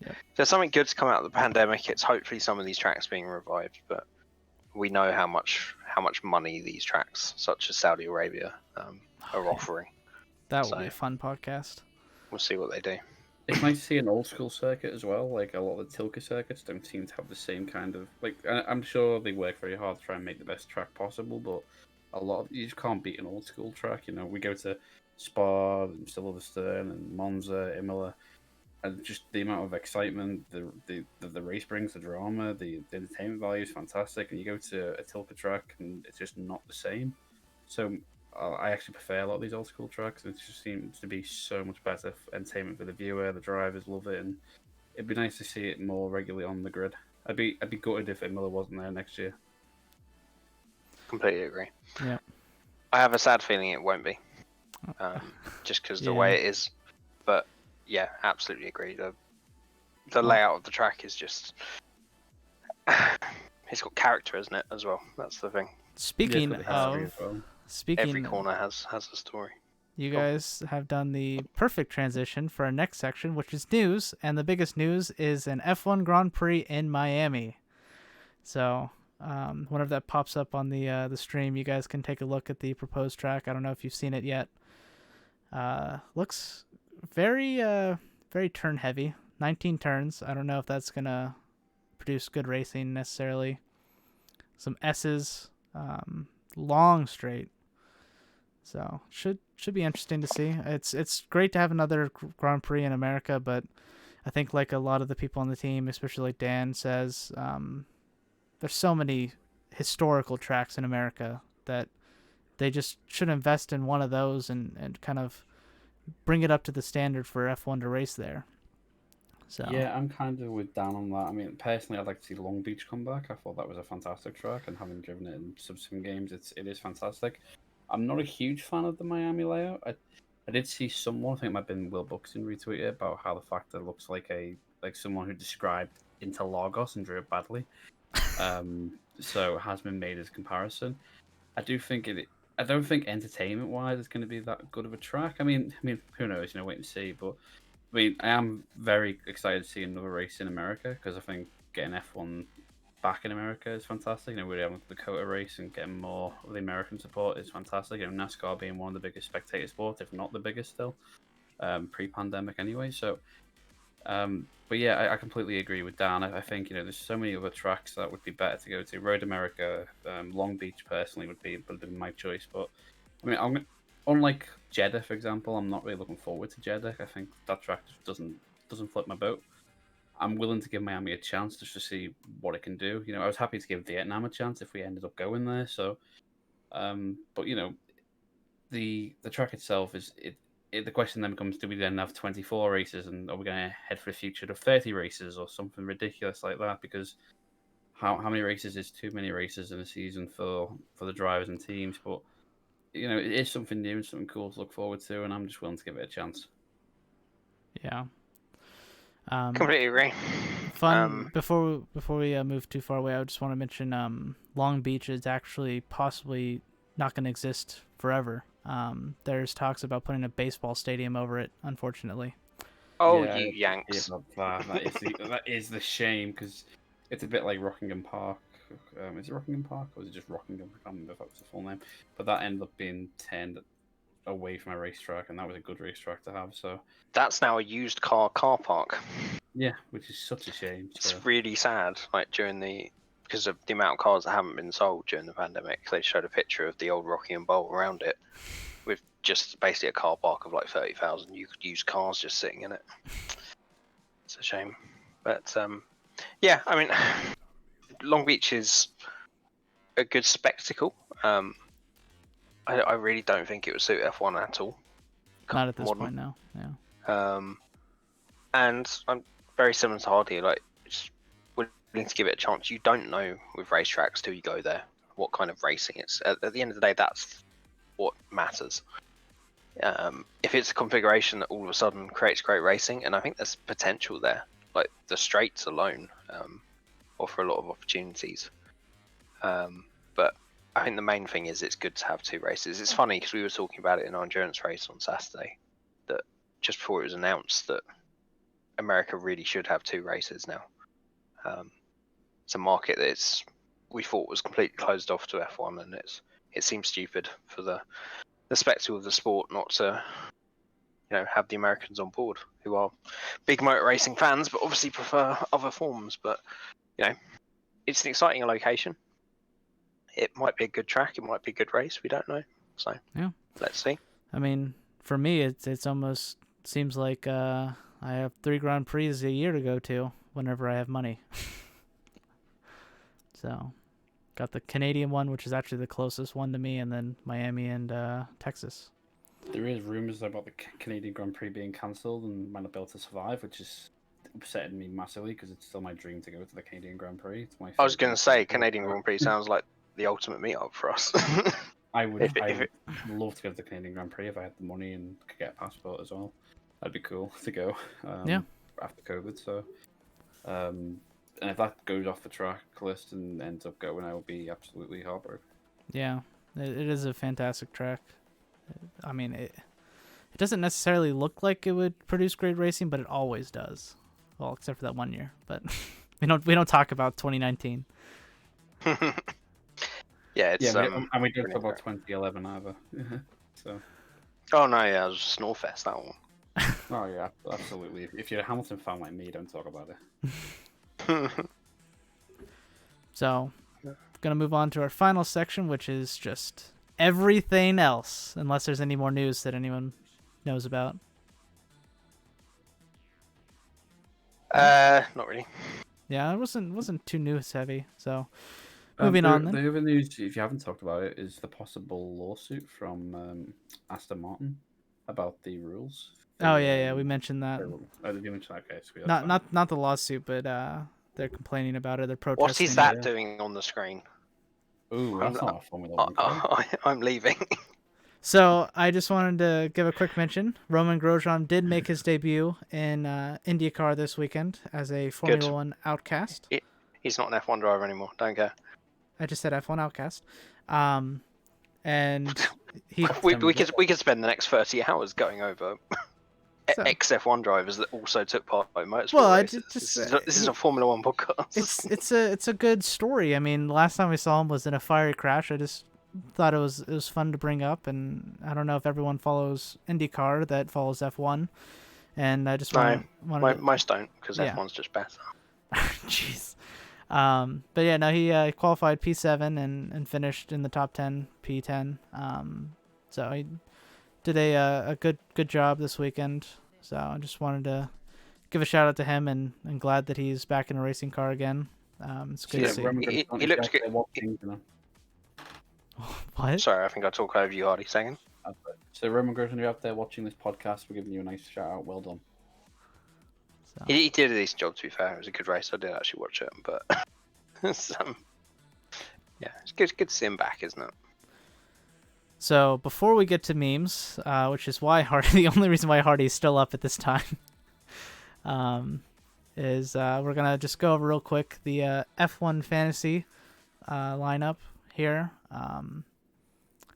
if there's something good to come out of the pandemic, it's hopefully some of these tracks being revived. But we know how much money these tracks, such as Saudi Arabia, are offering. That will be a fun podcast. We'll see what they do. It's nice to see an old school circuit as well. Like a lot of the Tilke circuits don't seem to have the same kind of like. I'm sure they work very hard to try and make the best track possible, but you just can't beat an old school track. You know, we go to Spa and Silverstone and Monza, Imola, and just the amount of excitement the race brings, the drama, the entertainment value is fantastic. And you go to a Tilke track and it's just not the same. So I actually prefer a lot of these old school tracks. It just seems to be so much better entertainment for the viewer. The drivers love it, and it'd be nice to see it more regularly on the grid. I'd be gutted if Imola wasn't there next year. Completely agree. Yeah. I have a sad feeling it won't be, just because the way it is. But yeah, absolutely agree. The layout of the track is just it's got character, isn't it? As well, that's the thing. Speaking Every corner has a story. You guys have done the perfect transition for our next section, which is news, and the biggest news is an F1 Grand Prix in Miami. So, whenever that pops up on the stream, you guys can take a look at the proposed track. I don't know if you've seen it yet. Looks very very turn heavy. 19 turns. I don't know if that's gonna produce good racing necessarily. Some S's, long straight. So should be interesting to see. It's great to have another Grand Prix in America, but I think like a lot of the people on the team, especially like Dan says, there's so many historical tracks in America that they just should invest in one of those and kind of bring it up to the standard for F1 to race there. So yeah, I'm kind of with Dan on that. I mean, personally, I'd like to see Long Beach come back. I thought that was a fantastic track, and having driven it in some games, it is fantastic. I'm not a huge fan of the Miami layout. I did see someone, I think it might have been Will Buxton, retweet it about how the fact that it looks like someone who described Interlagos and drew it badly. So it has been made as a comparison. I don't think entertainment wise it's going to be that good of a track. I mean, who knows? Wait and see. But I mean, I am very excited to see another race in America because I think getting F1 back in America is fantastic. We're having the Dakota race and getting more of the American support is fantastic. NASCAR being one of the biggest spectator sports, if not the biggest still, pre-pandemic anyway. So But yeah, I completely agree with Dan. I think there's so many other tracks that would be better to go to. Road America, Long Beach personally would be my choice. But I mean, unlike Jeddah, for example, I'm not really looking forward to Jeddah. I think that track just doesn't float my boat. I'm willing to give Miami a chance just to see what it can do. I was happy to give Vietnam a chance if we ended up going there. So, but the track itself the question then becomes: do we then have 24 races, and are we going to head for a future of 30 races or something ridiculous like that? Because how many races is too many races in a season for the drivers and teams? But it is something new and something cool to look forward to, and I'm just willing to give it a chance. Yeah. Completely agree. Fun. Before we move too far away, I just want to mention Long Beach is actually possibly not going to exist forever. There's talks about putting a baseball stadium over it, unfortunately. Oh, Yeah, you Yanks. That is the shame, because it's a bit like Rockingham Park. Is it Rockingham Park, or is it just Rockingham? I can't remember if that was the full name. But that ended up being turned away from a racetrack, and that was a good racetrack to have. So That's now a used car park. yeah, which is such a shame. So. It's really sad. Like because of the amount of cars that haven't been sold during the pandemic, they showed a picture of the old Rockingham Bowl around it, with just basically a car park of like 30,000 used cars just sitting in it. It's a shame, but yeah, I mean, Long Beach is a good spectacle. I really don't think it would suit F1 at all. Not at this point, no. Yeah. And I'm very similar to Hardy, like just willing to give it a chance. You don't know with racetracks till you go there what kind of racing it's. At the end of the day, that's what matters. If it's a configuration that all of a sudden creates great racing, and I think there's potential there, like the straights alone offer a lot of opportunities. But I think the main thing is it's good to have two races. It's funny because we were talking about it in our endurance race on Saturday, that just before it was announced that America really should have two races now. It's a market that we thought was completely closed off to F1, and it seems stupid for the spectacle of the sport not to have the Americans on board, who are big motor racing fans but obviously prefer other forms. But it's an exciting location. It might be a good track, it might be a good race, we don't know. So yeah, let's see. I mean, for me, it's almost seems like I have 3 Grand Prix a year to go to whenever I have money. So, got the Canadian one, which is actually the closest one to me, and then Miami and Texas. There is rumours about the Canadian Grand Prix being cancelled and might not be able to survive, which is upsetting me massively because it's still my dream to go to the Canadian Grand Prix. It's my I was going to say, Canadian Grand Prix sounds like the ultimate meet-up for us. I would love to go to the Canadian Grand Prix if I had the money and could get a passport as well. That'd be cool to go. After COVID, so. And if that goes off the track list and ends up going, I will be absolutely heartbroken. Yeah, it is a fantastic track. I mean, it doesn't necessarily look like it would produce great racing, but it always does. Well, except for that one year, but we don't talk about 2019. Yeah, it's and we don't talk about 2011 either. So. Oh no, yeah, it was Snorefest, that one. Oh yeah, absolutely. If you're a Hamilton fan like me, don't talk about it. So, gonna move on to our final section, which is just everything else, unless there's any more news that anyone knows about. Not really. Yeah, it wasn't too news heavy. So, moving on. Then. The other news, if you haven't talked about it, is the possible lawsuit from Aston Martin about the rules. Oh yeah, we mentioned that. Did you mention that? Okay, sweet. Not the lawsuit, but they're complaining about it. They're protesting. What is that doing on the screen? Ooh, that's not a Formula 1. I'm leaving. So I just wanted to give a quick mention. Roman Grosjean did make his debut in IndyCar this weekend as a Formula 1 outcast. He's not an F1 driver anymore. Don't care. I just said F1 outcast. And we could spend the next 30 hours going over ex F1 drivers that also took part in motorsport races. This is a Formula 1 podcast. It's a good story. I mean, last time we saw him was in a fiery crash. I just thought it was fun to bring up, and I don't know if everyone follows IndyCar that follows F1. And I just No, wanted to, most don't, because yeah. F1's just better. Jeez. But yeah, no, he qualified P7 and finished in the top 10, P10. So he did a good job this weekend. So I just wanted to give a shout out to him, and glad that he's back in a racing car again. It's good to see. He looks good. Watching, you know. What? Sorry, I think I talk over you, Hardy. Second. So Roman Griffin, you're out there watching this podcast. We're giving you a nice shout out. Well done. So. He did a decent job, to be fair. It was a good race. I did actually watch it, but yeah, it's good to see him back, isn't it? So before we get to memes, which is why Hardy, the only reason why Hardy is still up at this time, is we're gonna just go over real quick the F1 fantasy lineup here.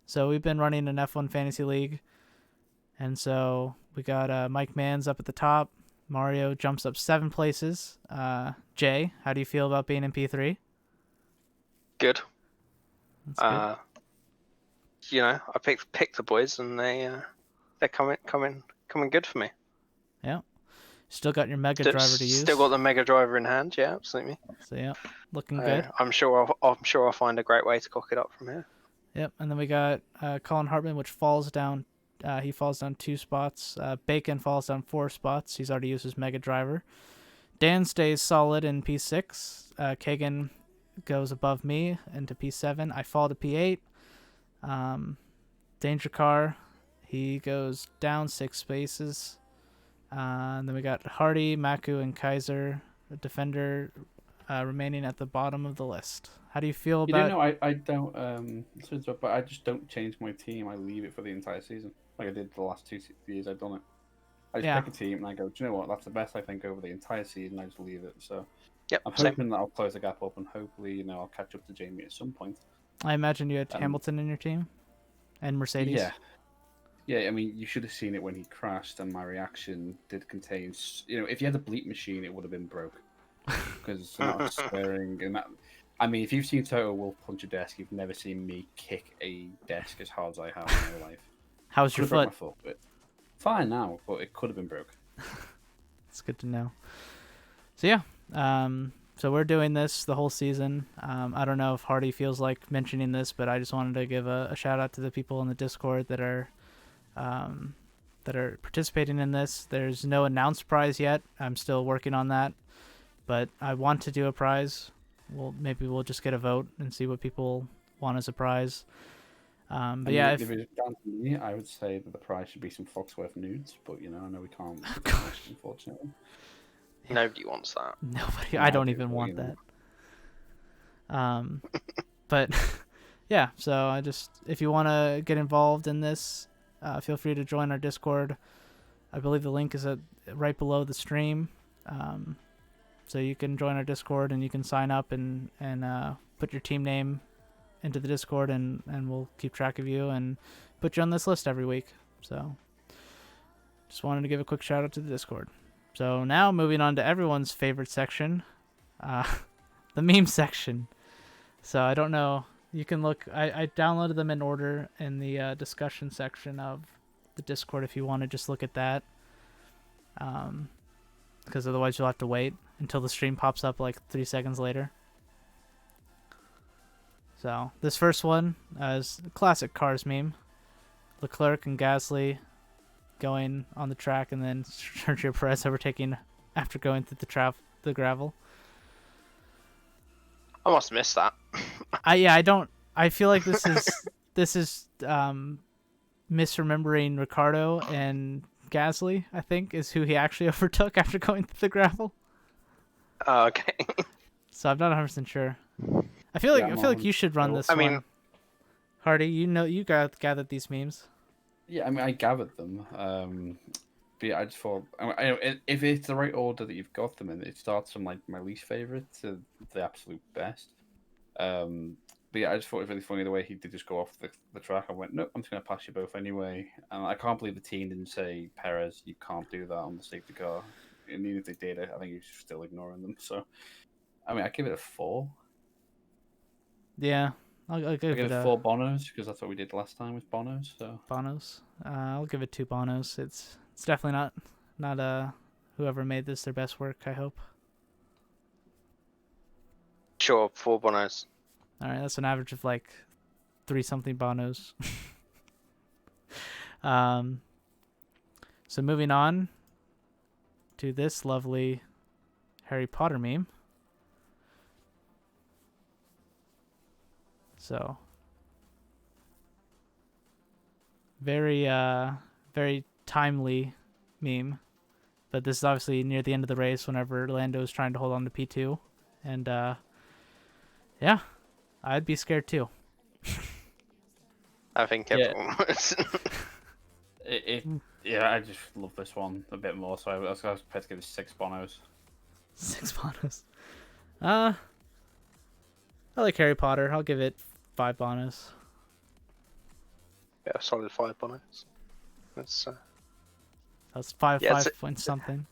So we've been running an F1 fantasy league, and so we got Mike Manns up at the top. Mario jumps up 7 places. Jay, how do you feel about being in P3? Good. That's good. You know, I picked the boys, and they're coming good for me. Yeah. Still got your Mega Driver to use. Still got the Mega Driver in hand. Yeah, absolutely. So yeah, looking good. I'm sure I'll find a great way to cock it up from here. Yep, and then we got Colin Hartman, which falls down. He falls down 2 spots. Bacon falls down 4 spots. He's already used his Mega Driver. Dan stays solid in P6. Kagan goes above me into P7. I fall to P8. Danger Car, he goes down 6 spaces. And then we got Hardy, Maku, and Kaiser, the defender, remaining at the bottom of the list. How do you feel about? You know, I don't. But I just don't change my team. I leave it for the entire season, like I did the last 2 years I've done it. I just pick a team and I go, do you know what? That's the best I think over the entire season. I just leave it. So yep, I'm hoping that I'll close the gap up, and hopefully, you know, I'll catch up to Jamie at some point. I imagine you had Hamilton in your team, and Mercedes. Yeah, I mean, you should have seen it when he crashed, and my reaction did contain. You know, if you had a bleep machine, it would have been broke, because not swearing and that. I mean, if you've seen Toto Wolff punch a desk, you've never seen me kick a desk as hard as I have in my life. How's your foot? My foot, but fine now, but it could have been broke. It's good to know. So yeah, so we're doing this the whole season. I don't know if Hardy feels like mentioning this, but I just wanted to give a shout out to the people in the Discord that are participating in this. There's no announced prize yet. I'm still working on that, but I want to do a prize. Maybe we'll just get a vote and see what people want as a prize. But yeah, if it's down to me, I would say that the prize should be some Foxworth nudes, but you know, I know we can't, unfortunately. Nobody wants that. Nobody. I don't even want that. But yeah, so if you want to get involved in this, feel free to join our Discord. I believe the link is right below the stream. So you can join our Discord and you can sign up and put your team name into the Discord, and we'll keep track of you and put you on this list every week. So just wanted to give a quick shout out to the Discord. So now moving on to everyone's favorite section, the meme section. So I don't know. You can look. I downloaded them in order in the discussion section of the Discord if you want to just look at that. Because otherwise you'll have to wait until the stream pops up like 3 seconds later. So this first one is a classic Cars meme. Leclerc and Gasly going on the track, and then Sergio Perez overtaking after going through the gravel. I must have missed that. I feel like this is misremembering Ricardo and Gasly, I think, is who he actually overtook after going through the gravel. Oh, okay. So I'm not 100% sure. I feel like you should run this one. I mean, Hardy, you gathered these memes. Yeah, I mean, I gathered them. But yeah, I just thought, if it's the right order that you've got them in, it starts from like my least favorite to the absolute best. But yeah, I just thought it was really funny the way he did just go off the track. I went, nope, I'm just going to pass you both anyway. And I can't believe the team didn't say, Perez, you can't do that on the safety car. And even if they did, I think he's still ignoring them. So, I mean, I give it a 4. Yeah, I'll give it 4 Bonos, because that's what we did last time with Bonos. So Bonos. I'll give it 2 Bonos. It's definitely Not whoever made this their best work, I hope. Sure, 4 bonos. All right, that's an average of like 3-something bonos. So moving on to this lovely Harry Potter meme. So very very timely meme. But this is obviously near the end of the race whenever Lando's trying to hold on to P2. And yeah, I'd be scared too. I think Yeah. everyone was. Yeah, I just love this one a bit more, so I was prepared to give it 6 bonos. 6 bonos. I like Harry Potter. I'll give it 5 bonos. Yeah, solid 5 bonos. That's That's 5 Yeah, 5 point something.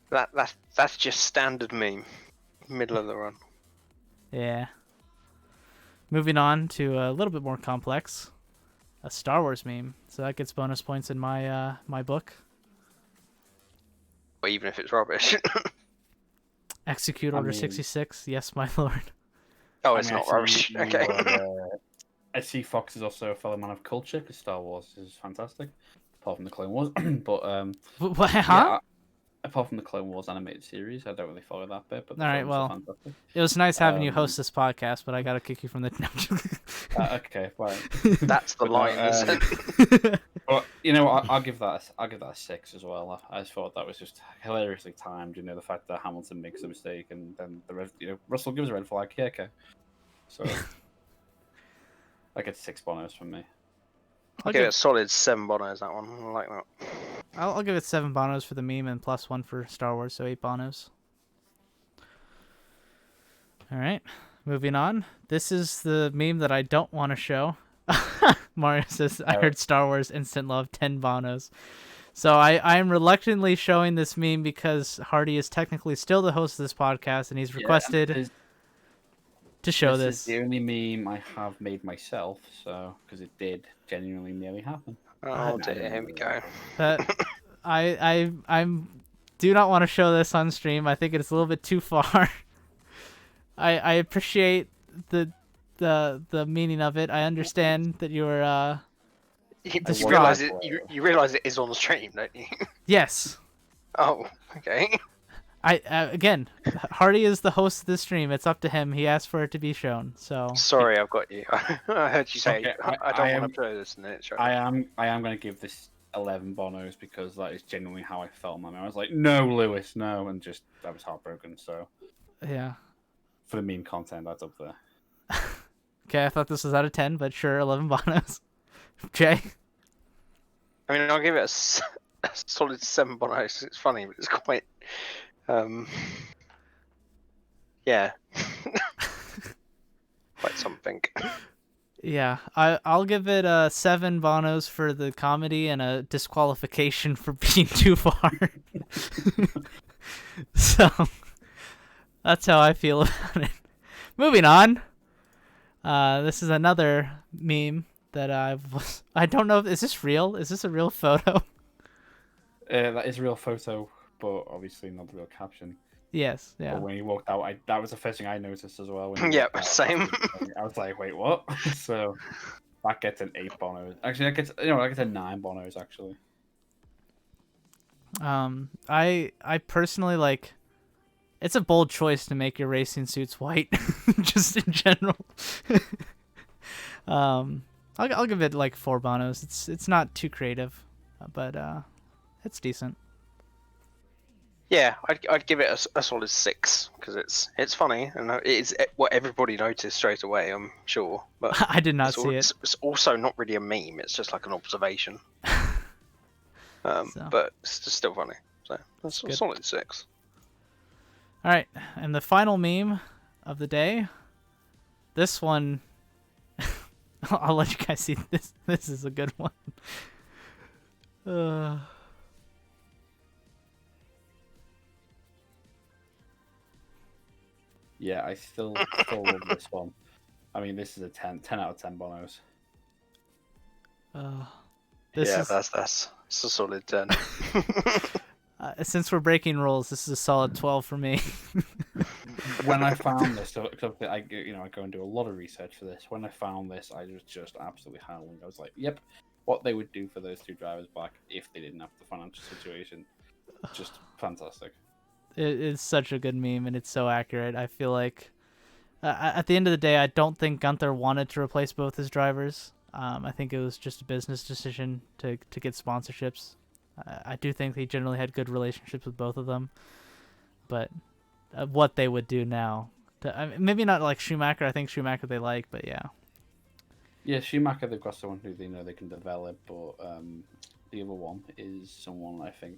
that's just standard meme, middle of the run. Yeah. Moving on to a little bit more complex, a Star Wars meme. So that gets bonus points in my my book. Or even if it's rubbish. Execute I Order mean- 66. Yes, my lord. Oh, I it's mean, not I rubbish. see Okay. I see Fox is also a fellow man of culture because Star Wars is fantastic, apart from the Clone Wars. But What, huh? yeah, apart from the Clone Wars animated series, I don't really follow that bit. But the All right, films are well, fantastic. it was nice having you Um, host this podcast, but I gotta kick you from the. Okay, fine. That's the But no, line, isn't it? But you know, I'll give that a 6 as well. I just thought that was just hilariously timed. You know, the fact that Hamilton makes a mistake and then Russell gives a red flag. Yeah, okay. So I get 6 bonos from me. I'll give it a solid 7 bonos, that one. I like that. I'll give it 7 bonos for the meme and +1 for Star Wars, so 8 bonos. All right, moving on. This is the meme that I don't want to show. Mario says, I heard Star Wars, instant love, 10 bonos. So I am reluctantly showing this meme because Hardy is technically still the host of this podcast, and he's requested to show This this. is the only meme I have made myself, so because it did genuinely nearly happen. Oh dear, here we go. I'm do not want to show this on stream. I think it's a little bit too far. I appreciate the meaning of it. I understand that you're You Distraught. realize you realize it is on stream, don't you? yes. Oh, okay. Again, Hardy is the host of this stream. It's up to him. He asked for it to be shown. So Sorry, I've got you. I heard you say Okay, I don't want to show this in it. I am going to give this 11 bonos because that is genuinely how I felt. Man, I was like, no, Lewis, no, and just I was heartbroken. So yeah. for the meme content, that's up there. Okay, I thought this was out of 10, but sure, 11 bonos. Jay? I mean, I'll give it a solid 7 bonos. It's funny, but it's quite, yeah, quite something. Yeah, I'll give it a 7 bonos for the comedy and a disqualification for being too far. So that's how I feel about it. Moving on. This is another meme that I don't know. Is this real? Is this a real photo? That is a real photo, but obviously not the real caption. Yes. Yeah. But when he walked out, that was the first thing I noticed as well. When he Yeah, walked out, same. I was like, wait, what? So that gets an 8 bonos. Actually, that gets a 9 bonos actually. I personally like. It's a bold choice to make your racing suits white, just in general. I'll give it like 4 bonos. It's not too creative, but it's decent. Yeah, I'd give it a solid 6 because it's funny and it's what everybody noticed straight away. I'm sure, but I did not see it. It's also not really a meme. It's just like an observation. So. But it's just still funny. So that's a good. solid 6. All right, and the final meme of the day. This one, I'll let you guys see this. This is a good one. Yeah, I still love this one. I mean, this is a 10 out of 10 bonos. This Yeah, is, that's a solid 10. since we're breaking rules, this is a solid 12 for me. When I found this, so I go and do a lot of research for this. When I found this, I was just absolutely howling. I was like, "Yep, what they would do for those two drivers back if they didn't have the financial situation, just fantastic." It's such a good meme, and it's so accurate. I feel like at the end of the day, I don't think Gunther wanted to replace both his drivers. I think it was just a business decision to get sponsorships. I do think he generally had good relationships with both of them, but what they would do now, I mean, maybe not like Schumacher. I think Schumacher they like, but yeah. Yeah, Schumacher, they've got someone who they know they can develop, but the other one is someone I think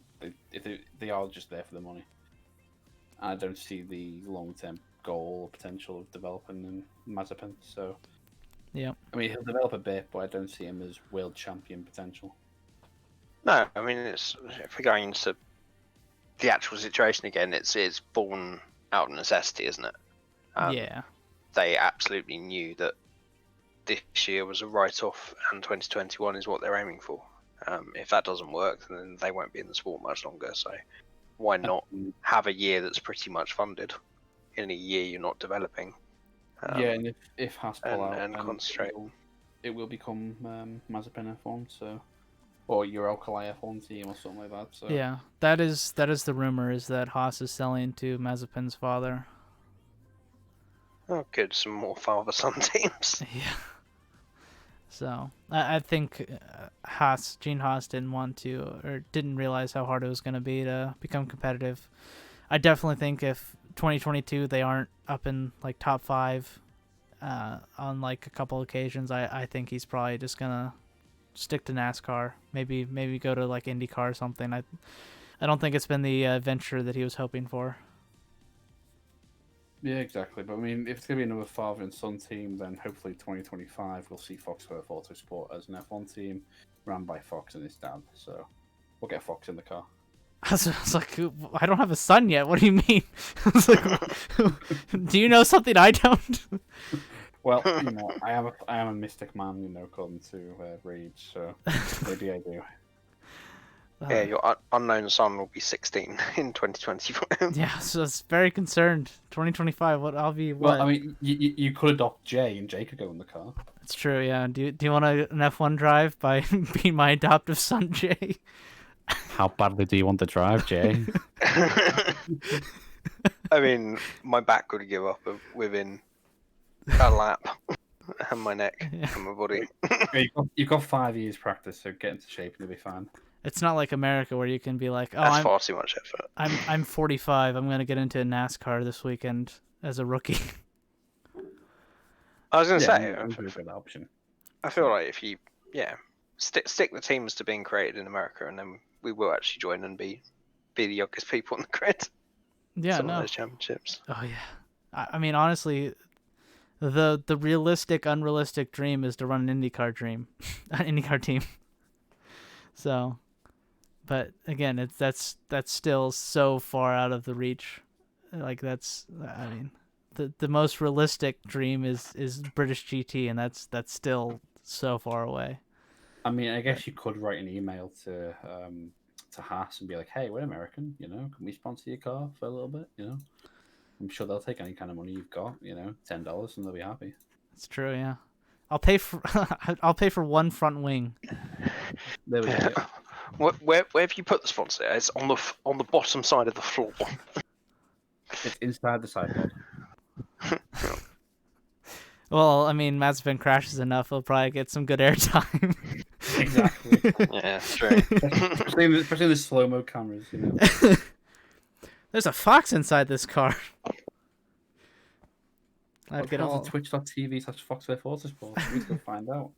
they are just there for the money. I don't see the long-term goal or potential of developing in Mazepin. So, yeah, I mean, he'll develop a bit, but I don't see him as world champion potential. No, I mean, if we're going into the actual situation again, it's born out of necessity, isn't it? yeah. They absolutely knew that this year was a write-off, and 2021 is what they're aiming for. If that doesn't work, then they won't be in the sport much longer. So why not have a year that's pretty much funded in a year you're not developing? Yeah, and if Haas pull out, and concentrate, it will become Mazepin F1, so, or your Alkali F1 team or something like that. So Yeah, that is the rumor, is that Haas is selling to Mazepin's father. oh, good, some more father-son teams. Yeah. So I think Gene Haas didn't want to, or didn't realize how hard it was going to be to become competitive. I definitely think if 2022 they aren't up in like top 5 on like a couple occasions, I think he's probably just gonna stick to NASCAR. Maybe go to like IndyCar or something. I don't think it's been the venture that he was hoping for. yeah, exactly. But I mean, if it's gonna be another father and son team, then hopefully 2025 we'll see Foxworth Autosport as an F1 team run by Fox and his dad. So we'll get Fox in the car. I was like, I don't have a son yet. What do you mean? I was like, do you know something I don't? Well, I am a mystic man, according to Rage, so maybe I do. Yeah, your unknown son will be 16 in 2025. Yeah, so it's very concerned. 2025, what I'll be. What? Well, I mean, you could adopt Jay, and Jay could go in the car. It's true. Yeah. Do you want an F1 drive by being my adoptive son, Jay? How badly do you want to drive, Jay? I mean, my back would give up within a lap, and my neck and my body. You've got 5 years practice, so get into shape and you'll be fine. It's not like America where you can be like, oh, That's far too much effort. I'm 45. I'm gonna get into NASCAR this weekend as a rookie. I was gonna say, a good option. I feel like if you, stick the teams to being created in America, and then we will actually join and be the youngest people on the grid. Yeah, Some of those championships. Oh yeah, I mean honestly, the realistic, unrealistic dream is to run an IndyCar team. So, but again, that's still so far out of the reach. Like I mean, the most realistic dream is British GT, and that's still so far away. I mean, I guess you could write an email to Haas and be like, "Hey, we're American, can we sponsor your car for a little bit? I'm sure they'll take any kind of money you've got, $10, and they'll be happy." It's true, yeah. I'll pay for one front wing. There we go. Where have you put the sponsor? It's on the bottom side of the floor. It's inside the sidepod. Well, I mean, Mazepin crashes enough, he'll probably get some good airtime. Exactly. Yeah, true. especially the slow-mo cameras, There's a fox inside this car. I'd get all twitch.tv/Foxworth Autosport. We need to go find out.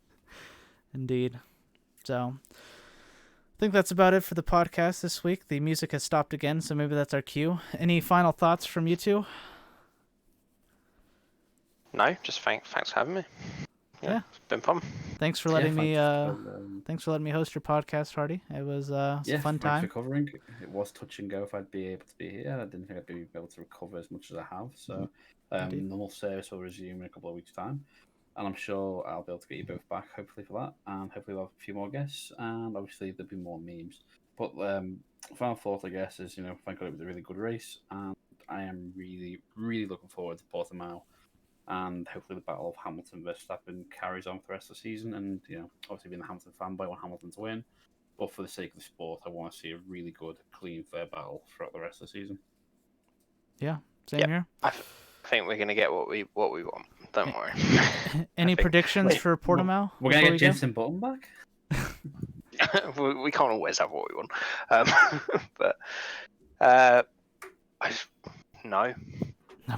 Indeed. So, I think that's about it for the podcast this week. The music has stopped again, so maybe that's our cue. Any final thoughts from you two? No, just thanks for having me. Yeah. It's been fun. Thanks for letting me. Thanks for letting me host your podcast, Hardy. It was a fun time. Thanks for covering. It was touch and go if I'd be able to be here. I didn't think I'd be able to recover as much as I have. So, normal service will resume in a couple of weeks' time, and I'm sure I'll be able to get you both back. Hopefully for that, and hopefully we'll have a few more guests, and obviously there'll be more memes. But final thought, I guess, is thank God it was a really good race, and I am really, really looking forward to Portimao, and hopefully the battle of Hamilton Verstappen carries on for the rest of the season. And obviously being a Hamilton fan, I want Hamilton to win, but for the sake of the sport, I want to see a really good, clean, fair battle throughout the rest of the season. Yeah, same here. I think we're gonna get what we want. Don't worry. Any predictions for Portimao? We're gonna get Jensen Button back. We can't always have what we want, but no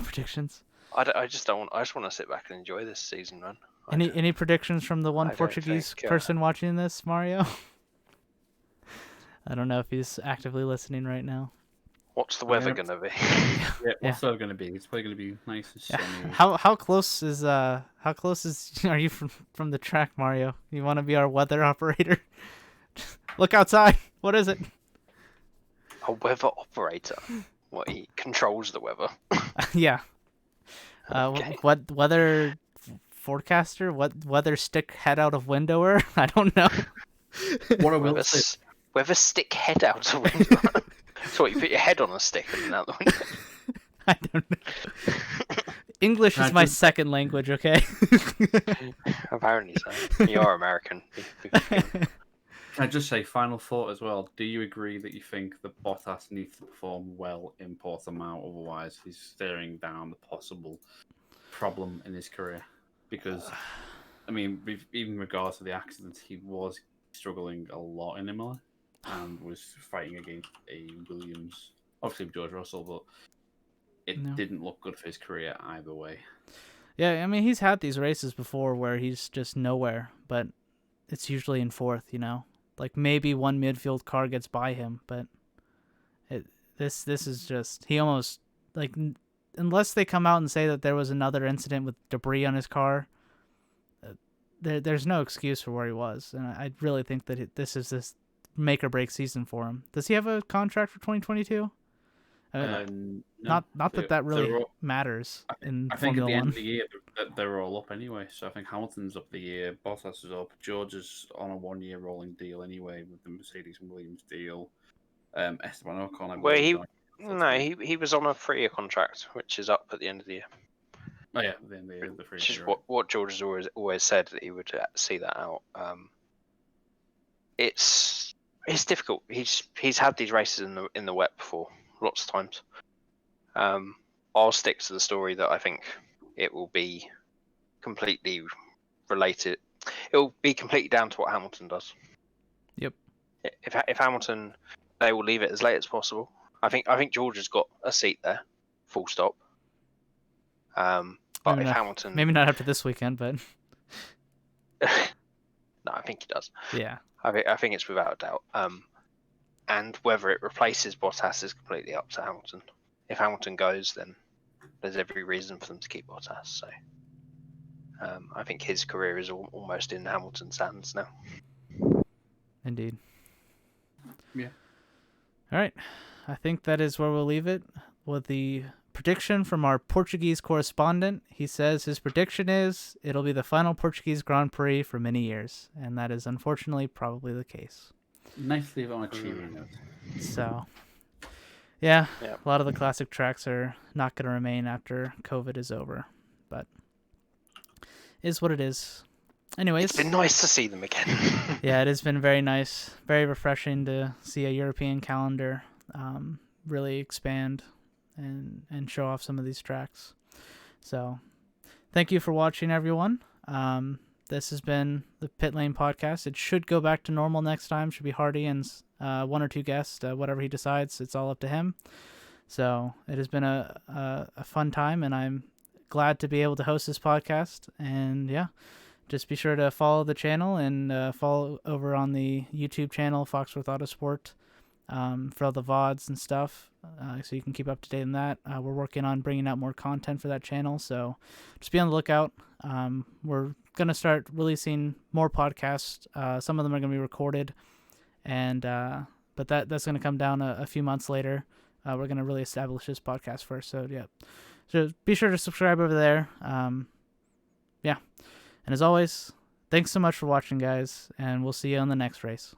predictions. I just don't. I just want to sit back and enjoy this season, man. Any predictions from the one Portuguese person watching this, Mario? I don't know if he's actively listening right now. What's the weather gonna be? What's the weather gonna be? It's probably gonna be nice and sunny. How close is are you from the track, Mario? You want to be our weather operator? Look outside. What is it? A weather operator. What, he controls the weather? Yeah. Okay. What weather forecaster? What weather stick head out of windower? I don't know. What I will say. Weather stick head out of window. So what, you put your head on a stick and then out the window? I don't know. English is my second language, okay? Apparently so. You're American. Can I just say, final thought as well? Do you agree that you think that Bottas needs to perform well in Portimao? Otherwise, he's staring down the possible problem in his career. Because, I mean, even in regards to the accident, he was struggling a lot in Imola and was fighting against a Williams, obviously George Russell, but it didn't look good for his career either way. Yeah, I mean, he's had these races before where he's just nowhere, but it's usually in fourth, Like maybe one midfield car gets by him, but this is just, he almost, like, unless they come out and say that there was another incident with debris on his car, there's no excuse for where he was. And I really think that this is this make or break season for him. Does he have a contract for 2022? No. Not that really matters in Formula 1. I think at the end of the year, they're all up anyway. So I think Hamilton's up the year, Bottas is up, George is on a 1-year rolling deal anyway with the Mercedes and Williams deal. Esteban Ocon, he was on a 3-year contract, which is up at the end of the year. Oh yeah, at the end of the year, the 3 Which is what George has always said, that he would see that out. It's difficult. He's had these races in the wet before, lots of times. I'll stick to the story that I think it will be completely related. It will be completely down to what Hamilton does. Yep. If Hamilton, they will leave it as late as possible. I think George has got a seat there, full stop. But if Hamilton, maybe not after this weekend, but no, I think he does. Yeah. I think it's without a doubt. And whether it replaces Bottas is completely up to Hamilton. If Hamilton goes, then there's every reason for them to keep Bottas. So I think his career is almost in Hamilton's hands now. Indeed. Yeah. All right. I think that is where we'll leave it with the prediction from our Portuguese correspondent. He says his prediction is it'll be the final Portuguese Grand Prix for many years, and that is unfortunately probably the case. Nicely on a cheery note. So, yeah, a lot of the classic tracks are not going to remain after COVID is over, but is what it is. Anyways, it's been nice to see them again. Yeah, it has been very nice, very refreshing to see a European calendar really expand and show off some of these tracks. So, thank you for watching, everyone. This has been the Pitlane podcast. It should go back to normal next time. Should be Hardy and 1 or 2 guests, whatever he decides. It's all up to him. So it has been a fun time, and I'm glad to be able to host this podcast. And yeah, just be sure to follow the channel and follow over on the YouTube channel, Foxworth Autosport, for all the VODs and stuff, so you can keep up to date on that. We're working on bringing out more content for that channel, so just be on the lookout. We're going to start releasing more podcasts. Some of them are going to be recorded, and but that's going to come down a few months later. We're going to really establish this podcast first, so yeah. So be sure to subscribe over there. Yeah. And as always, thanks so much for watching, guys, and we'll see you on the next race.